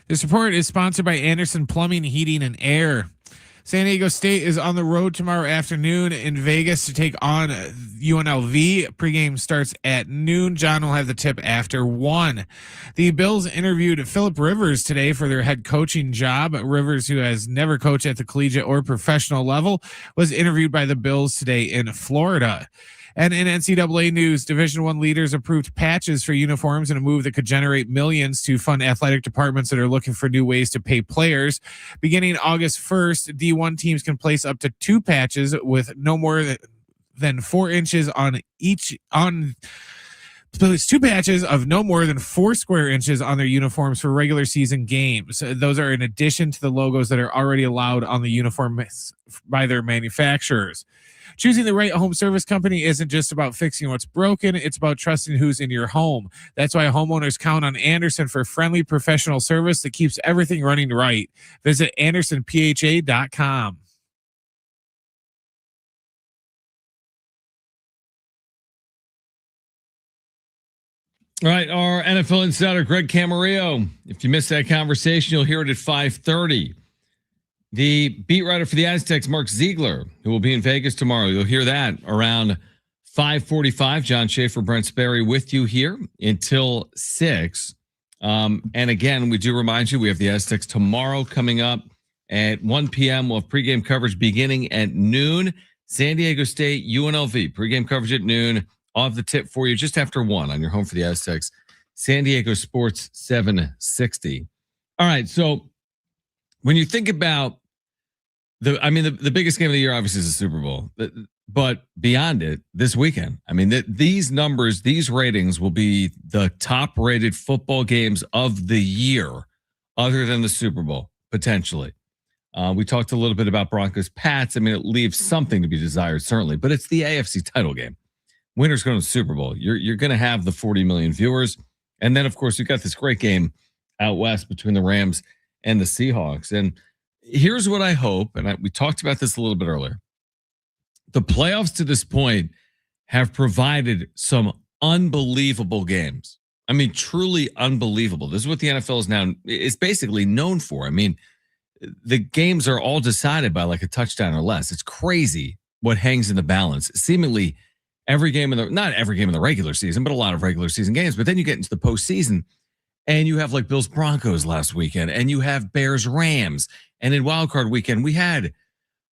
C: This report is sponsored by Anderson Plumbing, Heating, and Air. San Diego State is on the road tomorrow afternoon in Vegas to take on UNLV. Pregame starts at noon. John will have the tip after 1. The Bills interviewed Phillip Rivers today for their head coaching job. Rivers, who has never coached at the collegiate or professional level, was interviewed by the Bills today in Florida. And in NCAA news, Division I leaders approved patches for uniforms in a move that could generate millions to fund athletic departments that are looking for new ways to pay players. Beginning August 1st, D1 teams can place up to 2 patches with no more than 4 inches on each So it's 2 patches of no more than 4 square inches on their uniforms for regular season games. Those are in addition to the logos that are already allowed on the uniform by their manufacturers. Choosing the right home service company isn't just about fixing what's broken. It's about trusting who's in your home. That's why homeowners count on Anderson for friendly professional service that keeps everything running right. Visit AndersonPHA.com.
A: All right, our NFL insider, Greg Camarillo. If you missed that conversation, you'll hear it at 5:30. The beat writer for the Aztecs, Mark Zeigler, who will be in Vegas tomorrow. You'll hear that around 5:45. John Schaefer, Brent Sperry with you here until 6. And again, we do remind you, we have the Aztecs tomorrow coming up at 1 p.m. We'll have pregame coverage beginning at noon. San Diego State, UNLV, pregame coverage at noon. I'll have the tip for you just after 1 on your home for the Aztecs. San Diego Sports 760. All right, so when you think about the biggest game of the year obviously is the Super Bowl, but beyond it, this weekend, these numbers, these ratings will be the top rated football games of the year, other than the Super Bowl, potentially. We talked a little bit about Broncos Pats. It leaves something to be desired, certainly, but it's the AFC title game. Winner's going to the Super Bowl. You're going to have the 40 million viewers. And then, of course, you've got this great game out west between the Rams and the Seahawks. And here's what I hope, and we talked about this a little bit earlier. The playoffs to this point have provided some unbelievable games. Truly unbelievable. This is what the NFL is basically known for. The games are all decided by like a touchdown or less. It's crazy what hangs in the balance. Seemingly every game not every game in the regular season, but a lot of regular season games. But then you get into the postseason and you have like Bills Broncos last weekend, and you have Bears Rams. And in wildcard weekend, we had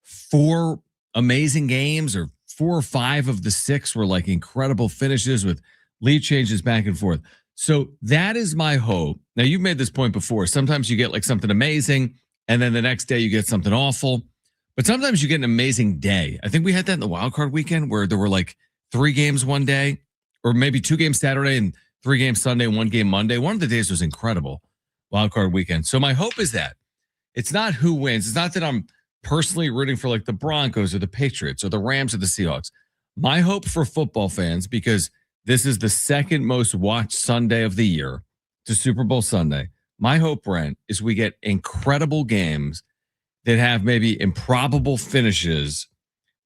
A: 4 amazing games, or 4 or 5 of the 6 were like incredible finishes with lead changes back and forth. So that is my hope. Now, you've made this point before. Sometimes you get like something amazing, and then the next day you get something awful. But sometimes you get an amazing day. I think we had that in the wildcard weekend where there were like 3 games one day, or maybe 2 games Saturday and 3 games Sunday, 1 game Monday. One of the days was incredible, wildcard weekend. So my hope is that it's not who wins. It's not that I'm personally rooting for like the Broncos or the Patriots or the Rams or the Seahawks. My hope for football fans, because this is the second most watched Sunday of the year to Super Bowl Sunday. My hope, Brent, is we get incredible games that have maybe improbable finishes,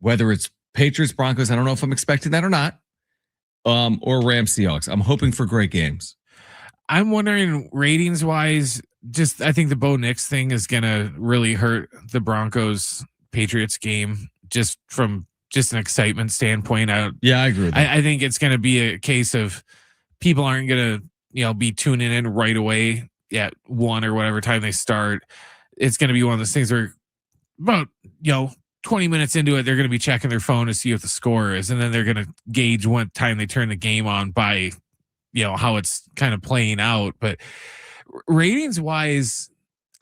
A: whether it's Patriots, Broncos. I don't know if I'm expecting that or not. Or Rams, Seahawks. I'm hoping for great games.
C: I'm wondering, ratings wise, I think the Bo Nix thing is going to really hurt the Broncos Patriots game, just from an excitement standpoint. I
A: agree with that.
C: I think it's going to be a case of people aren't going to, be tuning in right away at 1 or whatever time they start. It's going to be one of those things where about, 20 minutes into it, they're going to be checking their phone to see what the score is. And then they're going to gauge what time they turn the game on by, how it's kind of playing out. But ratings wise,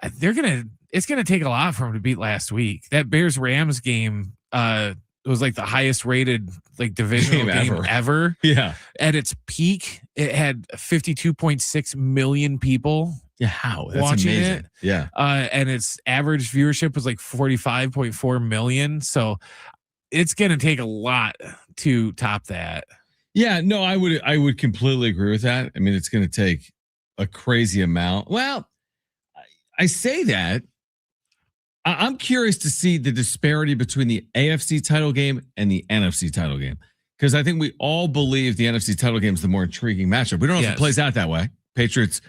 C: it's going to take a lot for them to beat last week. That Bears Rams game, it was like the highest rated like divisional game ever.
A: Yeah.
C: At its peak, it had 52.6 million people.
A: Yeah, how? That's
C: watching
A: amazing.
C: It.
A: Yeah.
C: And its average viewership was like 45.4 million. So it's going to take a lot to top that.
A: Yeah, no, I would completely agree with that. It's going to take a crazy amount. Well, I say that. I'm curious to see the disparity between the AFC title game and the NFC title game, because I think we all believe the NFC title game is the more intriguing matchup. We don't know if it plays out that way. Patriots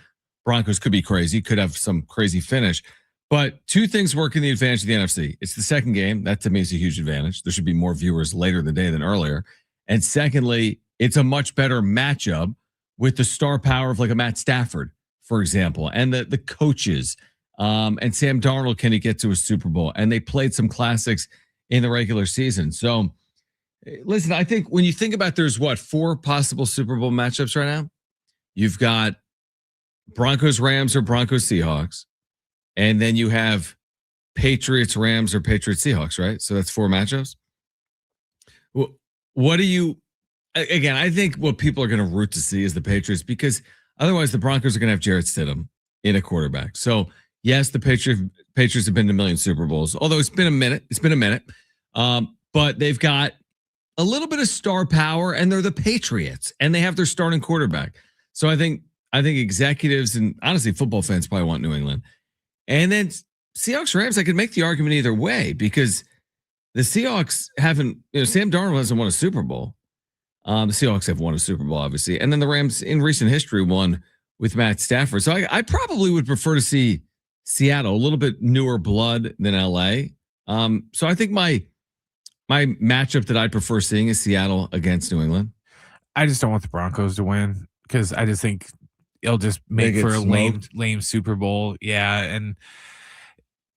A: Broncos could be crazy, could have some crazy finish. But two things work in the advantage of the NFC. It's the second game. That to me is a huge advantage. There should be more viewers later in the day than earlier. And secondly, it's a much better matchup with the star power of like a Matt Stafford, for example, and the coaches. And Sam Darnold, can he get to a Super Bowl? And they played some classics in the regular season. So listen, I think when you think about there's 4 possible Super Bowl matchups right now. You've got Broncos, Rams, or Broncos, Seahawks. And then you have Patriots, Rams, or Patriots, Seahawks, right? So that's 4 matchups. What do you, again, I think what people are going to root to see is the Patriots, because otherwise the Broncos are going to have Jarrett Stidham in a quarterback. So yes, the Patriots have been to a million Super Bowls, although it's been a minute. But they've got a little bit of star power, and they're the Patriots, and they have their starting quarterback. So I think executives and honestly football fans probably want New England. And then Seahawks, Rams, I could make the argument either way, because the Seahawks haven't, Sam Darnold hasn't won a Super Bowl. The Seahawks have won a Super Bowl, obviously. And then the Rams in recent history won with Matt Stafford. So I probably would prefer to see Seattle, a little bit newer blood than LA. So I think my matchup that I'd prefer seeing is Seattle against New England.
C: I just don't want the Broncos to win, because I just think it'll just make for a lame Super Bowl. Yeah. And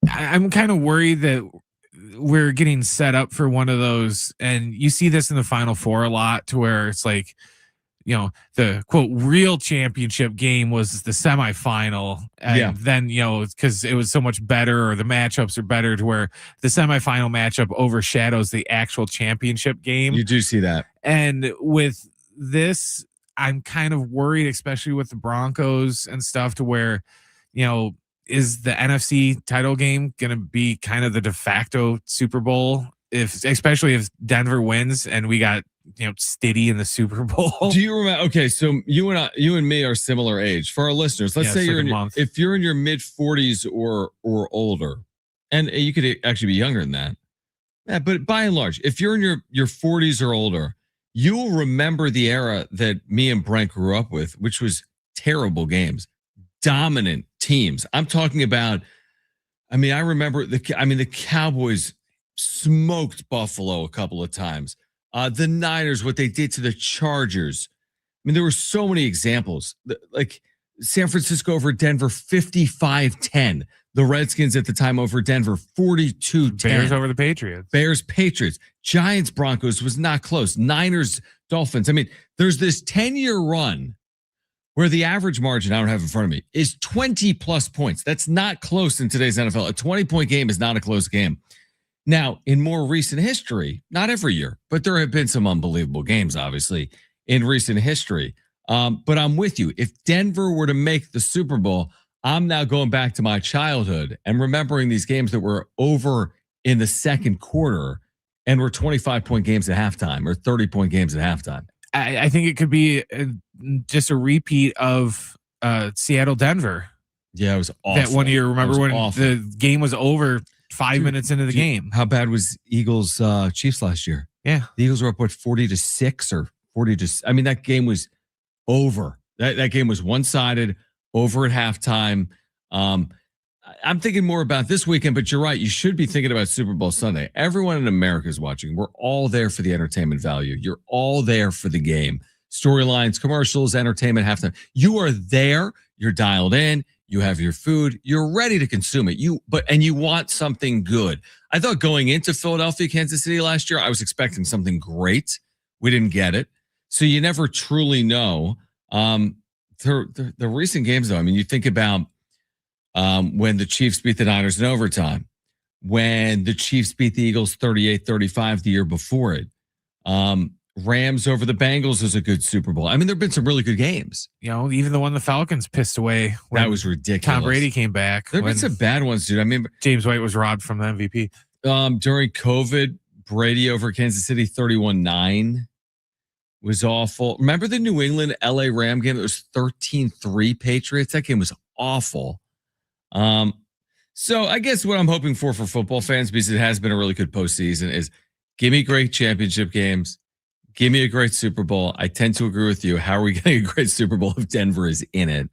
C: I'm kind of worried that we're getting set up for one of those. And you see this in the Final Four a lot, to where it's like, the quote real championship game was the semifinal. And then, because it was so much better, or the matchups are better, to where the semifinal matchup overshadows the actual championship game.
A: You do see that.
C: And with this, I'm kind of worried, especially with the Broncos and stuff, to where, is the NFC title game going to be kind of the de facto Super Bowl, especially if Denver wins and we got, Stiddy in the Super Bowl?
A: Do you remember? Okay, so you and me are similar age. For our listeners, let's say if you're in your mid 40s or older, and you could actually be younger than that. Yeah, but by and large, if you're in your 40s or older, you'll remember the era that me and Brent grew up with, which was terrible games, dominant teams. I'm talking about, I remember the Cowboys smoked Buffalo a couple of times. The Niners, what they did to the Chargers. There were so many examples. Like San Francisco over Denver, 55-10. The Redskins at the time over Denver, 42-10.
C: Bears over the Patriots.
A: Bears, Patriots. Giants, Broncos was not close. Niners, Dolphins. There's this 10-year run where the average margin, I don't have in front of me, is 20 plus points. That's not close in today's NFL. A 20-point game is not a close game. Now, in more recent history, not every year, but there have been some unbelievable games, obviously, in recent history. But I'm with you. If Denver were to make the Super Bowl, I'm now going back to my childhood and remembering these games that were over in the second quarter and were 25-point games at halftime or 30-point games at halftime.
C: I think it could be just a repeat of Seattle, Denver.
A: Yeah, it was awful.
C: That one year, remember when the game was over 5 minutes into the game?
A: How bad was Eagles Chiefs last year?
C: Yeah.
A: The Eagles were up 40-6 or 40 that game was over. That game was one-sided, over at halftime. I'm thinking more about this weekend, but you're right. You should be thinking about Super Bowl Sunday. Everyone in America is watching. We're all there for the entertainment value. You're all there for the game. Storylines, commercials, entertainment, halftime. You are there. You're dialed in. You have your food. You're ready to consume it. You want something good. I thought going into Philadelphia, Kansas City last year, I was expecting something great. We didn't get it. So you never truly know. The recent games, though, you think about when the Chiefs beat the Niners in overtime, when the Chiefs beat the Eagles 38-35 the year before it. Rams over the Bengals is a good Super Bowl. There have been some really good games.
C: Even the one the Falcons pissed away.
A: That was ridiculous.
C: Tom Brady came back.
A: There have been some bad ones, dude.
C: James White was robbed from the MVP.
A: During COVID, Brady over Kansas City 31-9 was awful. Remember the New England LA Ram game? It was 13-3 Patriots. That game was awful. So I guess what I'm hoping for football fans, because it has been a really good postseason, is give me great championship games. Give me a great Super Bowl. I tend to agree with you. How are we getting a great Super Bowl if Denver is in it?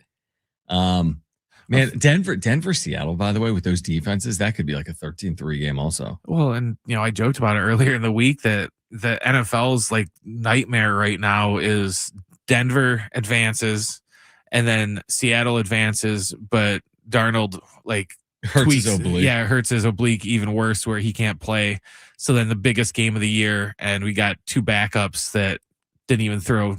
A: Man, Denver, Seattle, by the way, with those defenses, that could be like a 13-3 game also.
C: Well, and I joked about it earlier in the week that the NFL's like nightmare right now is Denver advances and then Seattle advances, but Darnold like
A: hurts his oblique.
C: Yeah, hurts his oblique even worse where he can't play. So then the biggest game of the year, and we got two backups that didn't even throw,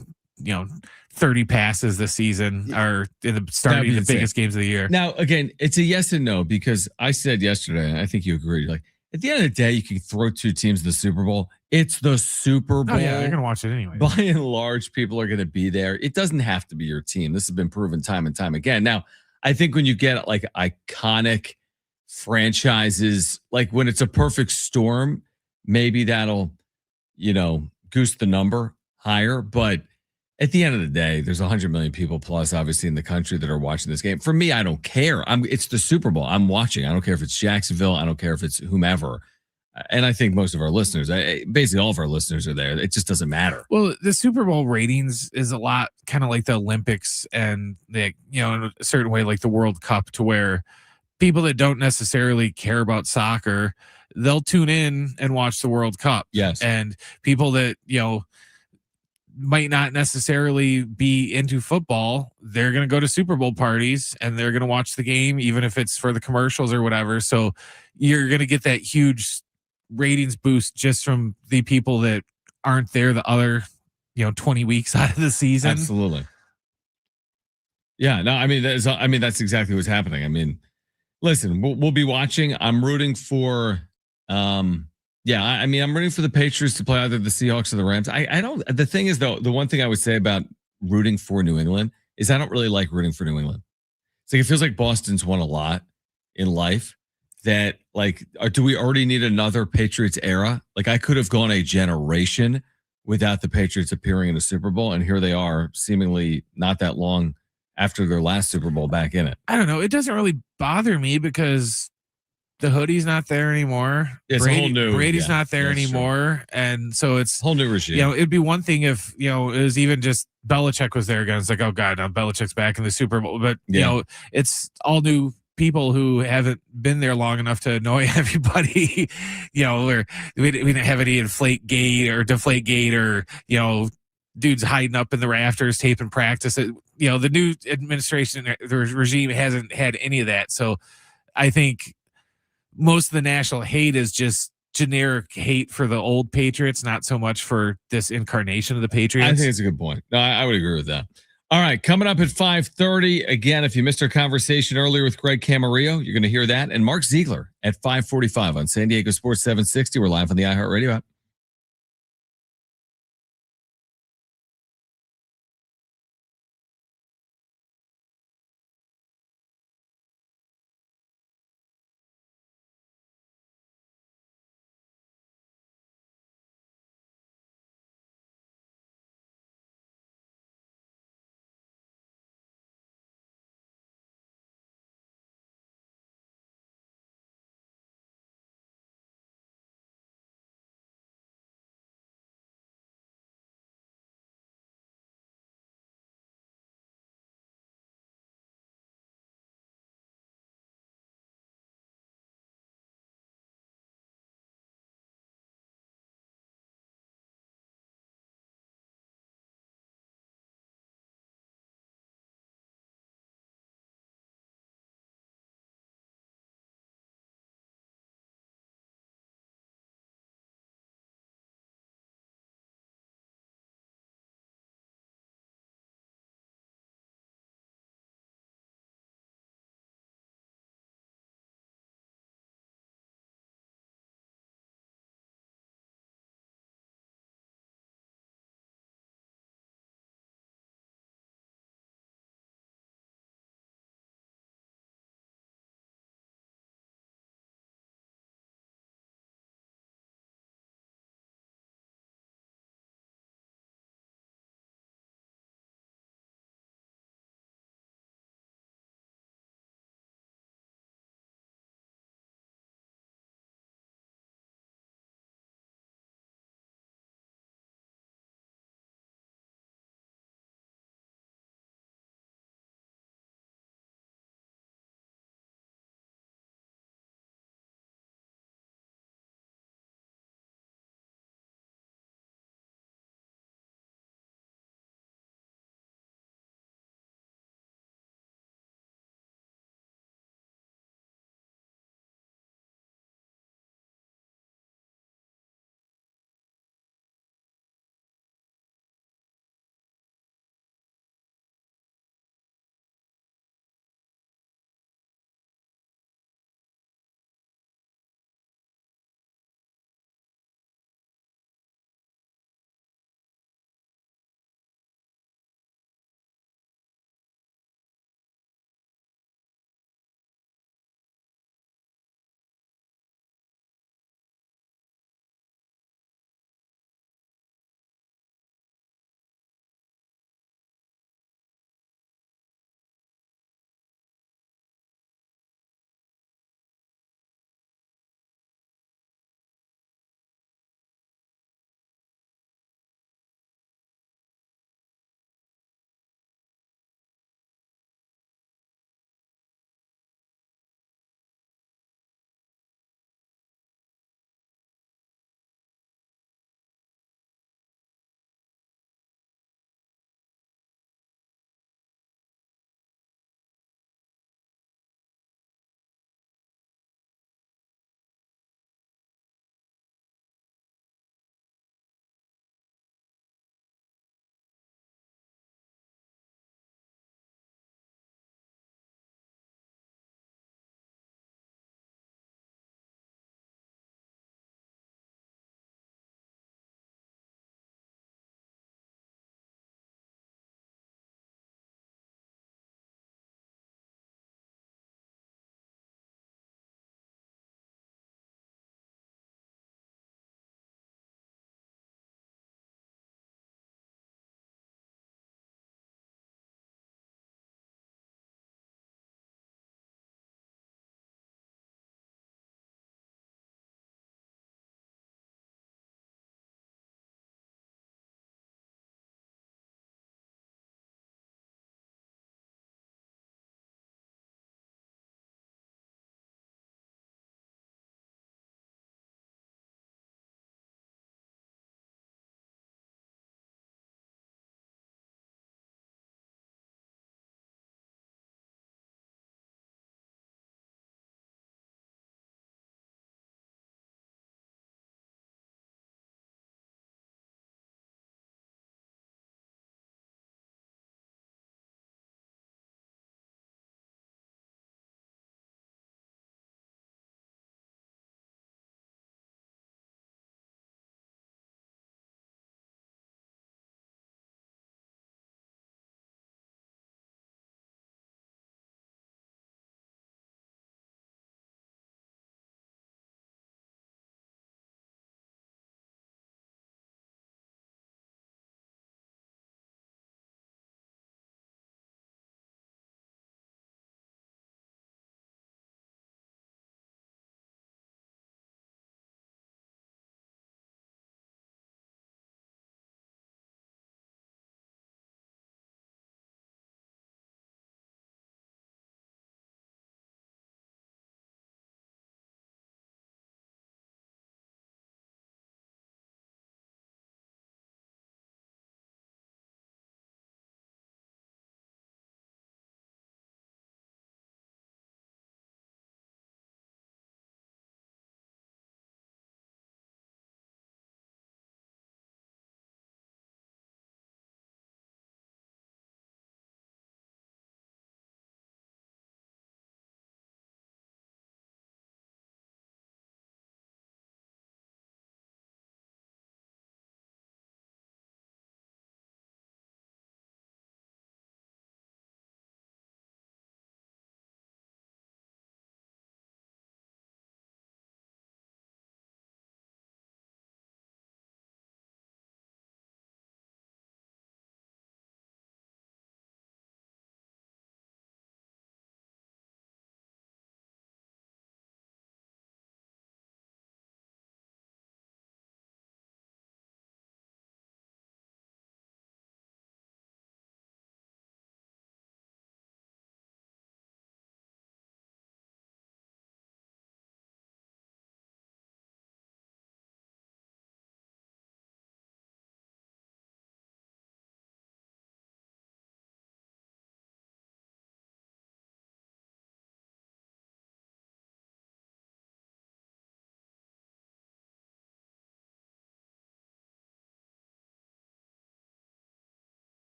C: 30 passes this season are in the starting the biggest games of the year.
A: Now, again, it's a yes and no because I said yesterday, and I think you agreed, like at the end of the day, you can throw two teams in the Super Bowl. It's the Super Bowl.
C: Oh, yeah, they're going to watch it anyway.
A: By and large, people are going to be there. It doesn't have to be your team. This has been proven time and time again. Now, I think when you get like iconic franchises, like when it's a perfect storm, maybe that'll, goose the number higher. But at the end of the day, there's 100 million people plus, obviously, in the country that are watching this game. For me, I don't care. It's the Super Bowl. I'm watching. I don't care if it's Jacksonville. I don't care if it's whomever. And I think most of our listeners, basically all of our listeners are there. It just doesn't matter.
C: Well, the Super Bowl ratings is a lot kind of like the Olympics and in a certain way like the World Cup, to where people that don't necessarily care about soccer, they'll tune in and watch the World Cup.
A: Yes.
C: And people that, might not necessarily be into football, they're going to go to Super Bowl parties and they're going to watch the game, even if it's for the commercials or whatever. So you're going to get that huge ratings boost just from the people that aren't there the other, 20 weeks out of the season.
A: Absolutely. Yeah, no, that's exactly what's happening. I mean, listen, we'll be watching. I'm rooting for, I'm rooting for the Patriots to play either the Seahawks or the Rams. I don't. The thing is, though, the one thing I would say about rooting for New England is I don't really like rooting for New England. It's like it feels like Boston's won a lot in life. That do we already need another Patriots era? Like I could have gone a generation without the Patriots appearing in a Super Bowl, and here they are, seemingly not that long after their last Super Bowl back in it.
C: I don't know. It doesn't really bother me because the hoodie's not there anymore.
A: It's a whole new.
C: Brady's not there anymore, and so it's
A: whole new regime.
C: It'd be one thing if it was even just Belichick was there again. It's like, oh god, now Belichick's back in the Super Bowl, but it's all new people who haven't been there long enough to annoy everybody. Or we didn't have any inflate gate or deflate gate or dudes hiding up in the rafters taping practice. The new administration, the regime hasn't had any of that. So I think most of the national hate is just generic hate for the old Patriots, not so much for this incarnation of the Patriots.
A: I think it's a good point. No, I would agree with that. All right, coming up at 5:30. Again, if you missed our conversation earlier with Greg Camarillo, you're going to hear that. And Mark Zeigler at 5:45 on San Diego Sports 760. We're live on the iHeartRadio app.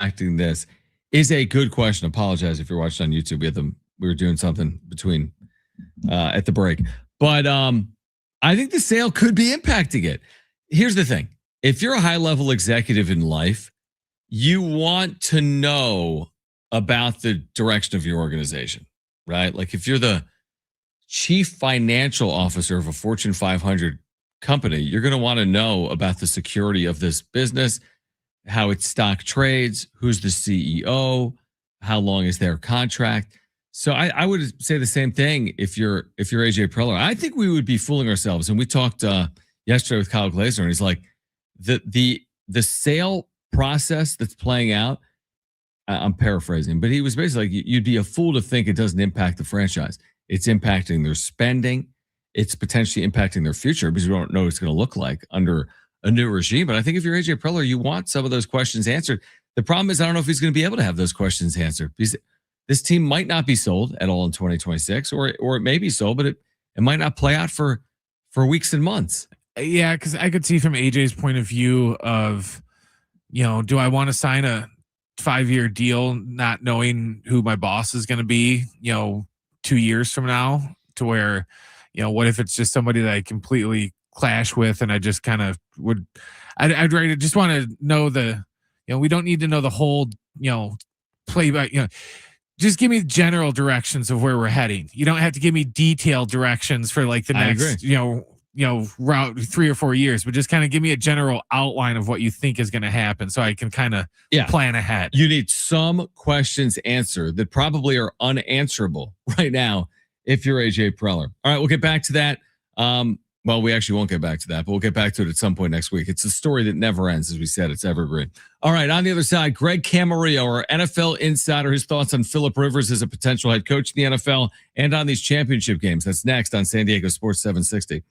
A: acting this is a good question. Apologize if you're watching on YouTube. We were doing something between at the break. But I think the sale could be impacting it. Here's the thing. If you're a high-level executive in life, you want to know about the direction of your organization, right? Like if you're the chief financial officer of a Fortune 500 company, you're going to want to know about the security of this business, how its stock trades, who's the CEO, how long is their contract. So I would say the same thing if you're AJ Preller. I think we would be fooling ourselves. And we talked yesterday with Kyle Glazer, and he's like, the sale process that's playing out. I'm paraphrasing, but he was basically like, you'd be a fool to think it doesn't impact the franchise. It's impacting their spending. It's potentially impacting their future because we don't know what it's going to look like under a new regime. But I think if you're AJ Preller, you want some of those questions answered. The problem is I don't know if he's going to be able to have those questions answered because this team might not be sold at all in 2026, or it may be sold, but it might not play out for weeks and months.
C: Yeah, because I could see from AJ's point of view of, do I want to sign a 5-year deal not knowing who my boss is going to be, 2 years from now, to where, what if it's just somebody that I completely clash with and I just kind of I'd rather just want to know we don't need to know the whole, play by, just give me general directions of where we're heading. You don't have to give me detailed directions for like the next, route 3 or 4 years, but just kind of give me a general outline of what you think is going to happen so I can kind of plan ahead.
A: You need some questions answered that probably are unanswerable right now if you're AJ Preller. All right, we'll get back to that. Well, we actually won't get back to that, but we'll get back to it at some point next week. It's a story that never ends, as we said. It's evergreen. All right, on the other side, Greg Camarillo, our NFL insider, his thoughts on Phillip Rivers as a potential head coach in the NFL and on these championship games. That's next on San Diego Sports 760.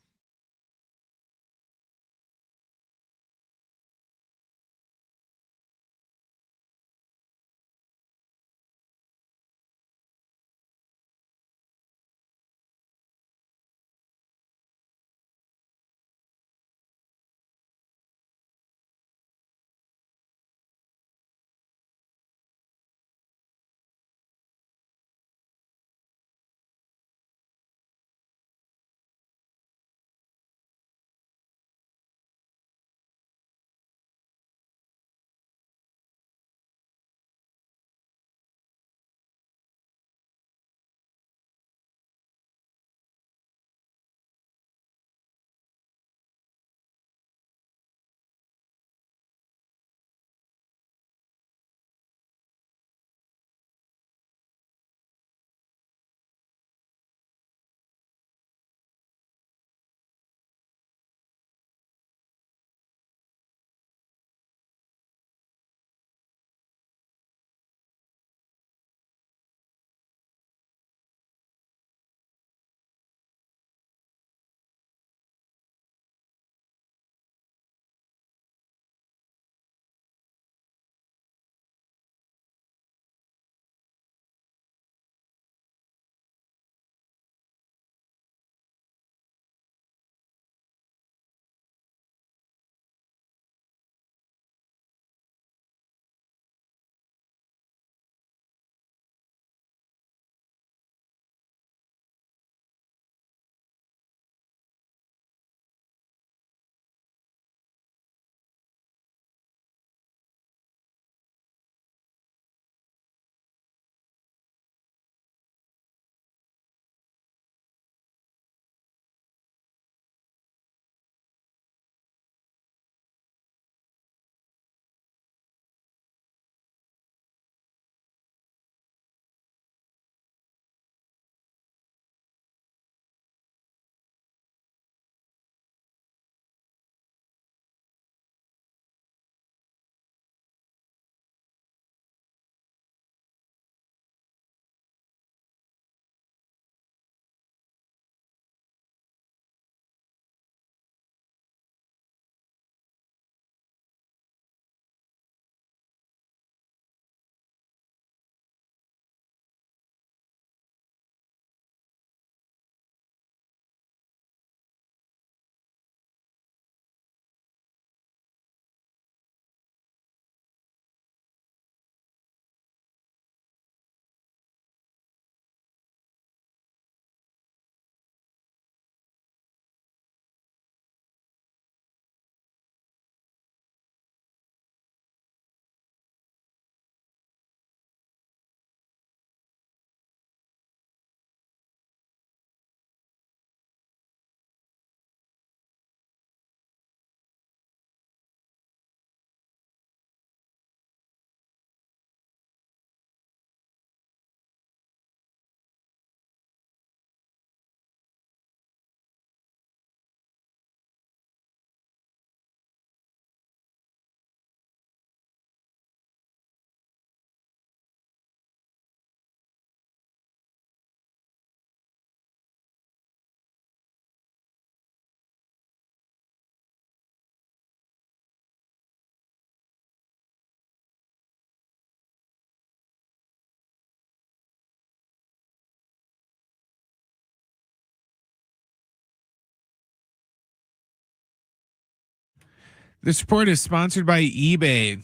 C: This report is sponsored by eBay.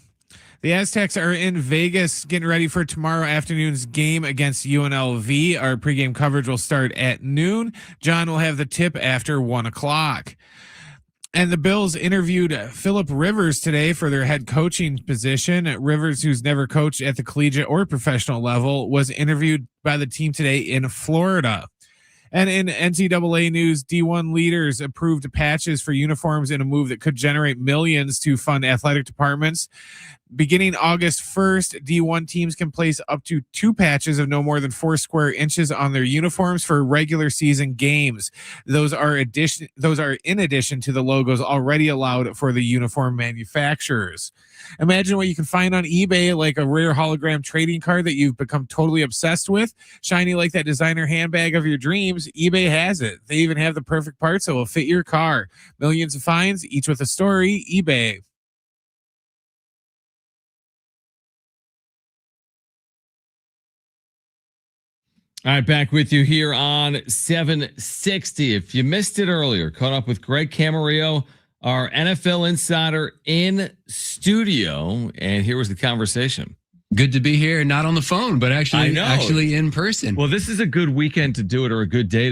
C: The Aztecs are in Vegas getting ready for tomorrow afternoon's game against UNLV. Our pregame coverage will start at noon. John will have the tip after 1 o'clock. And the Bills interviewed Phillip Rivers today for their head coaching position. Rivers, who's never coached at the collegiate or professional level, was interviewed by the team today in Florida. And in NCAA news, D1 leaders approved patches for uniforms in a move that could generate millions to fund athletic departments. Beginning August 1st, D1 teams can place up to 2 patches of no more than 4 square inches on their uniforms for regular season games. Those are in addition to the logos already allowed for the uniform manufacturers. Imagine what you can find on eBay, like a rare hologram trading card that you've become totally obsessed with, shiny like that designer handbag of your dreams. eBay has it. They even have the perfect parts that will fit your car. Millions of finds, each with a story. eBay.
A: All right, back with you here on 760. If you missed it earlier, caught up with Greg Camarillo, our NFL insider in studio, and here was the conversation.
F: Good to be here, not on the phone, but actually in person.
A: Well, this is a good weekend to do it, or a good day to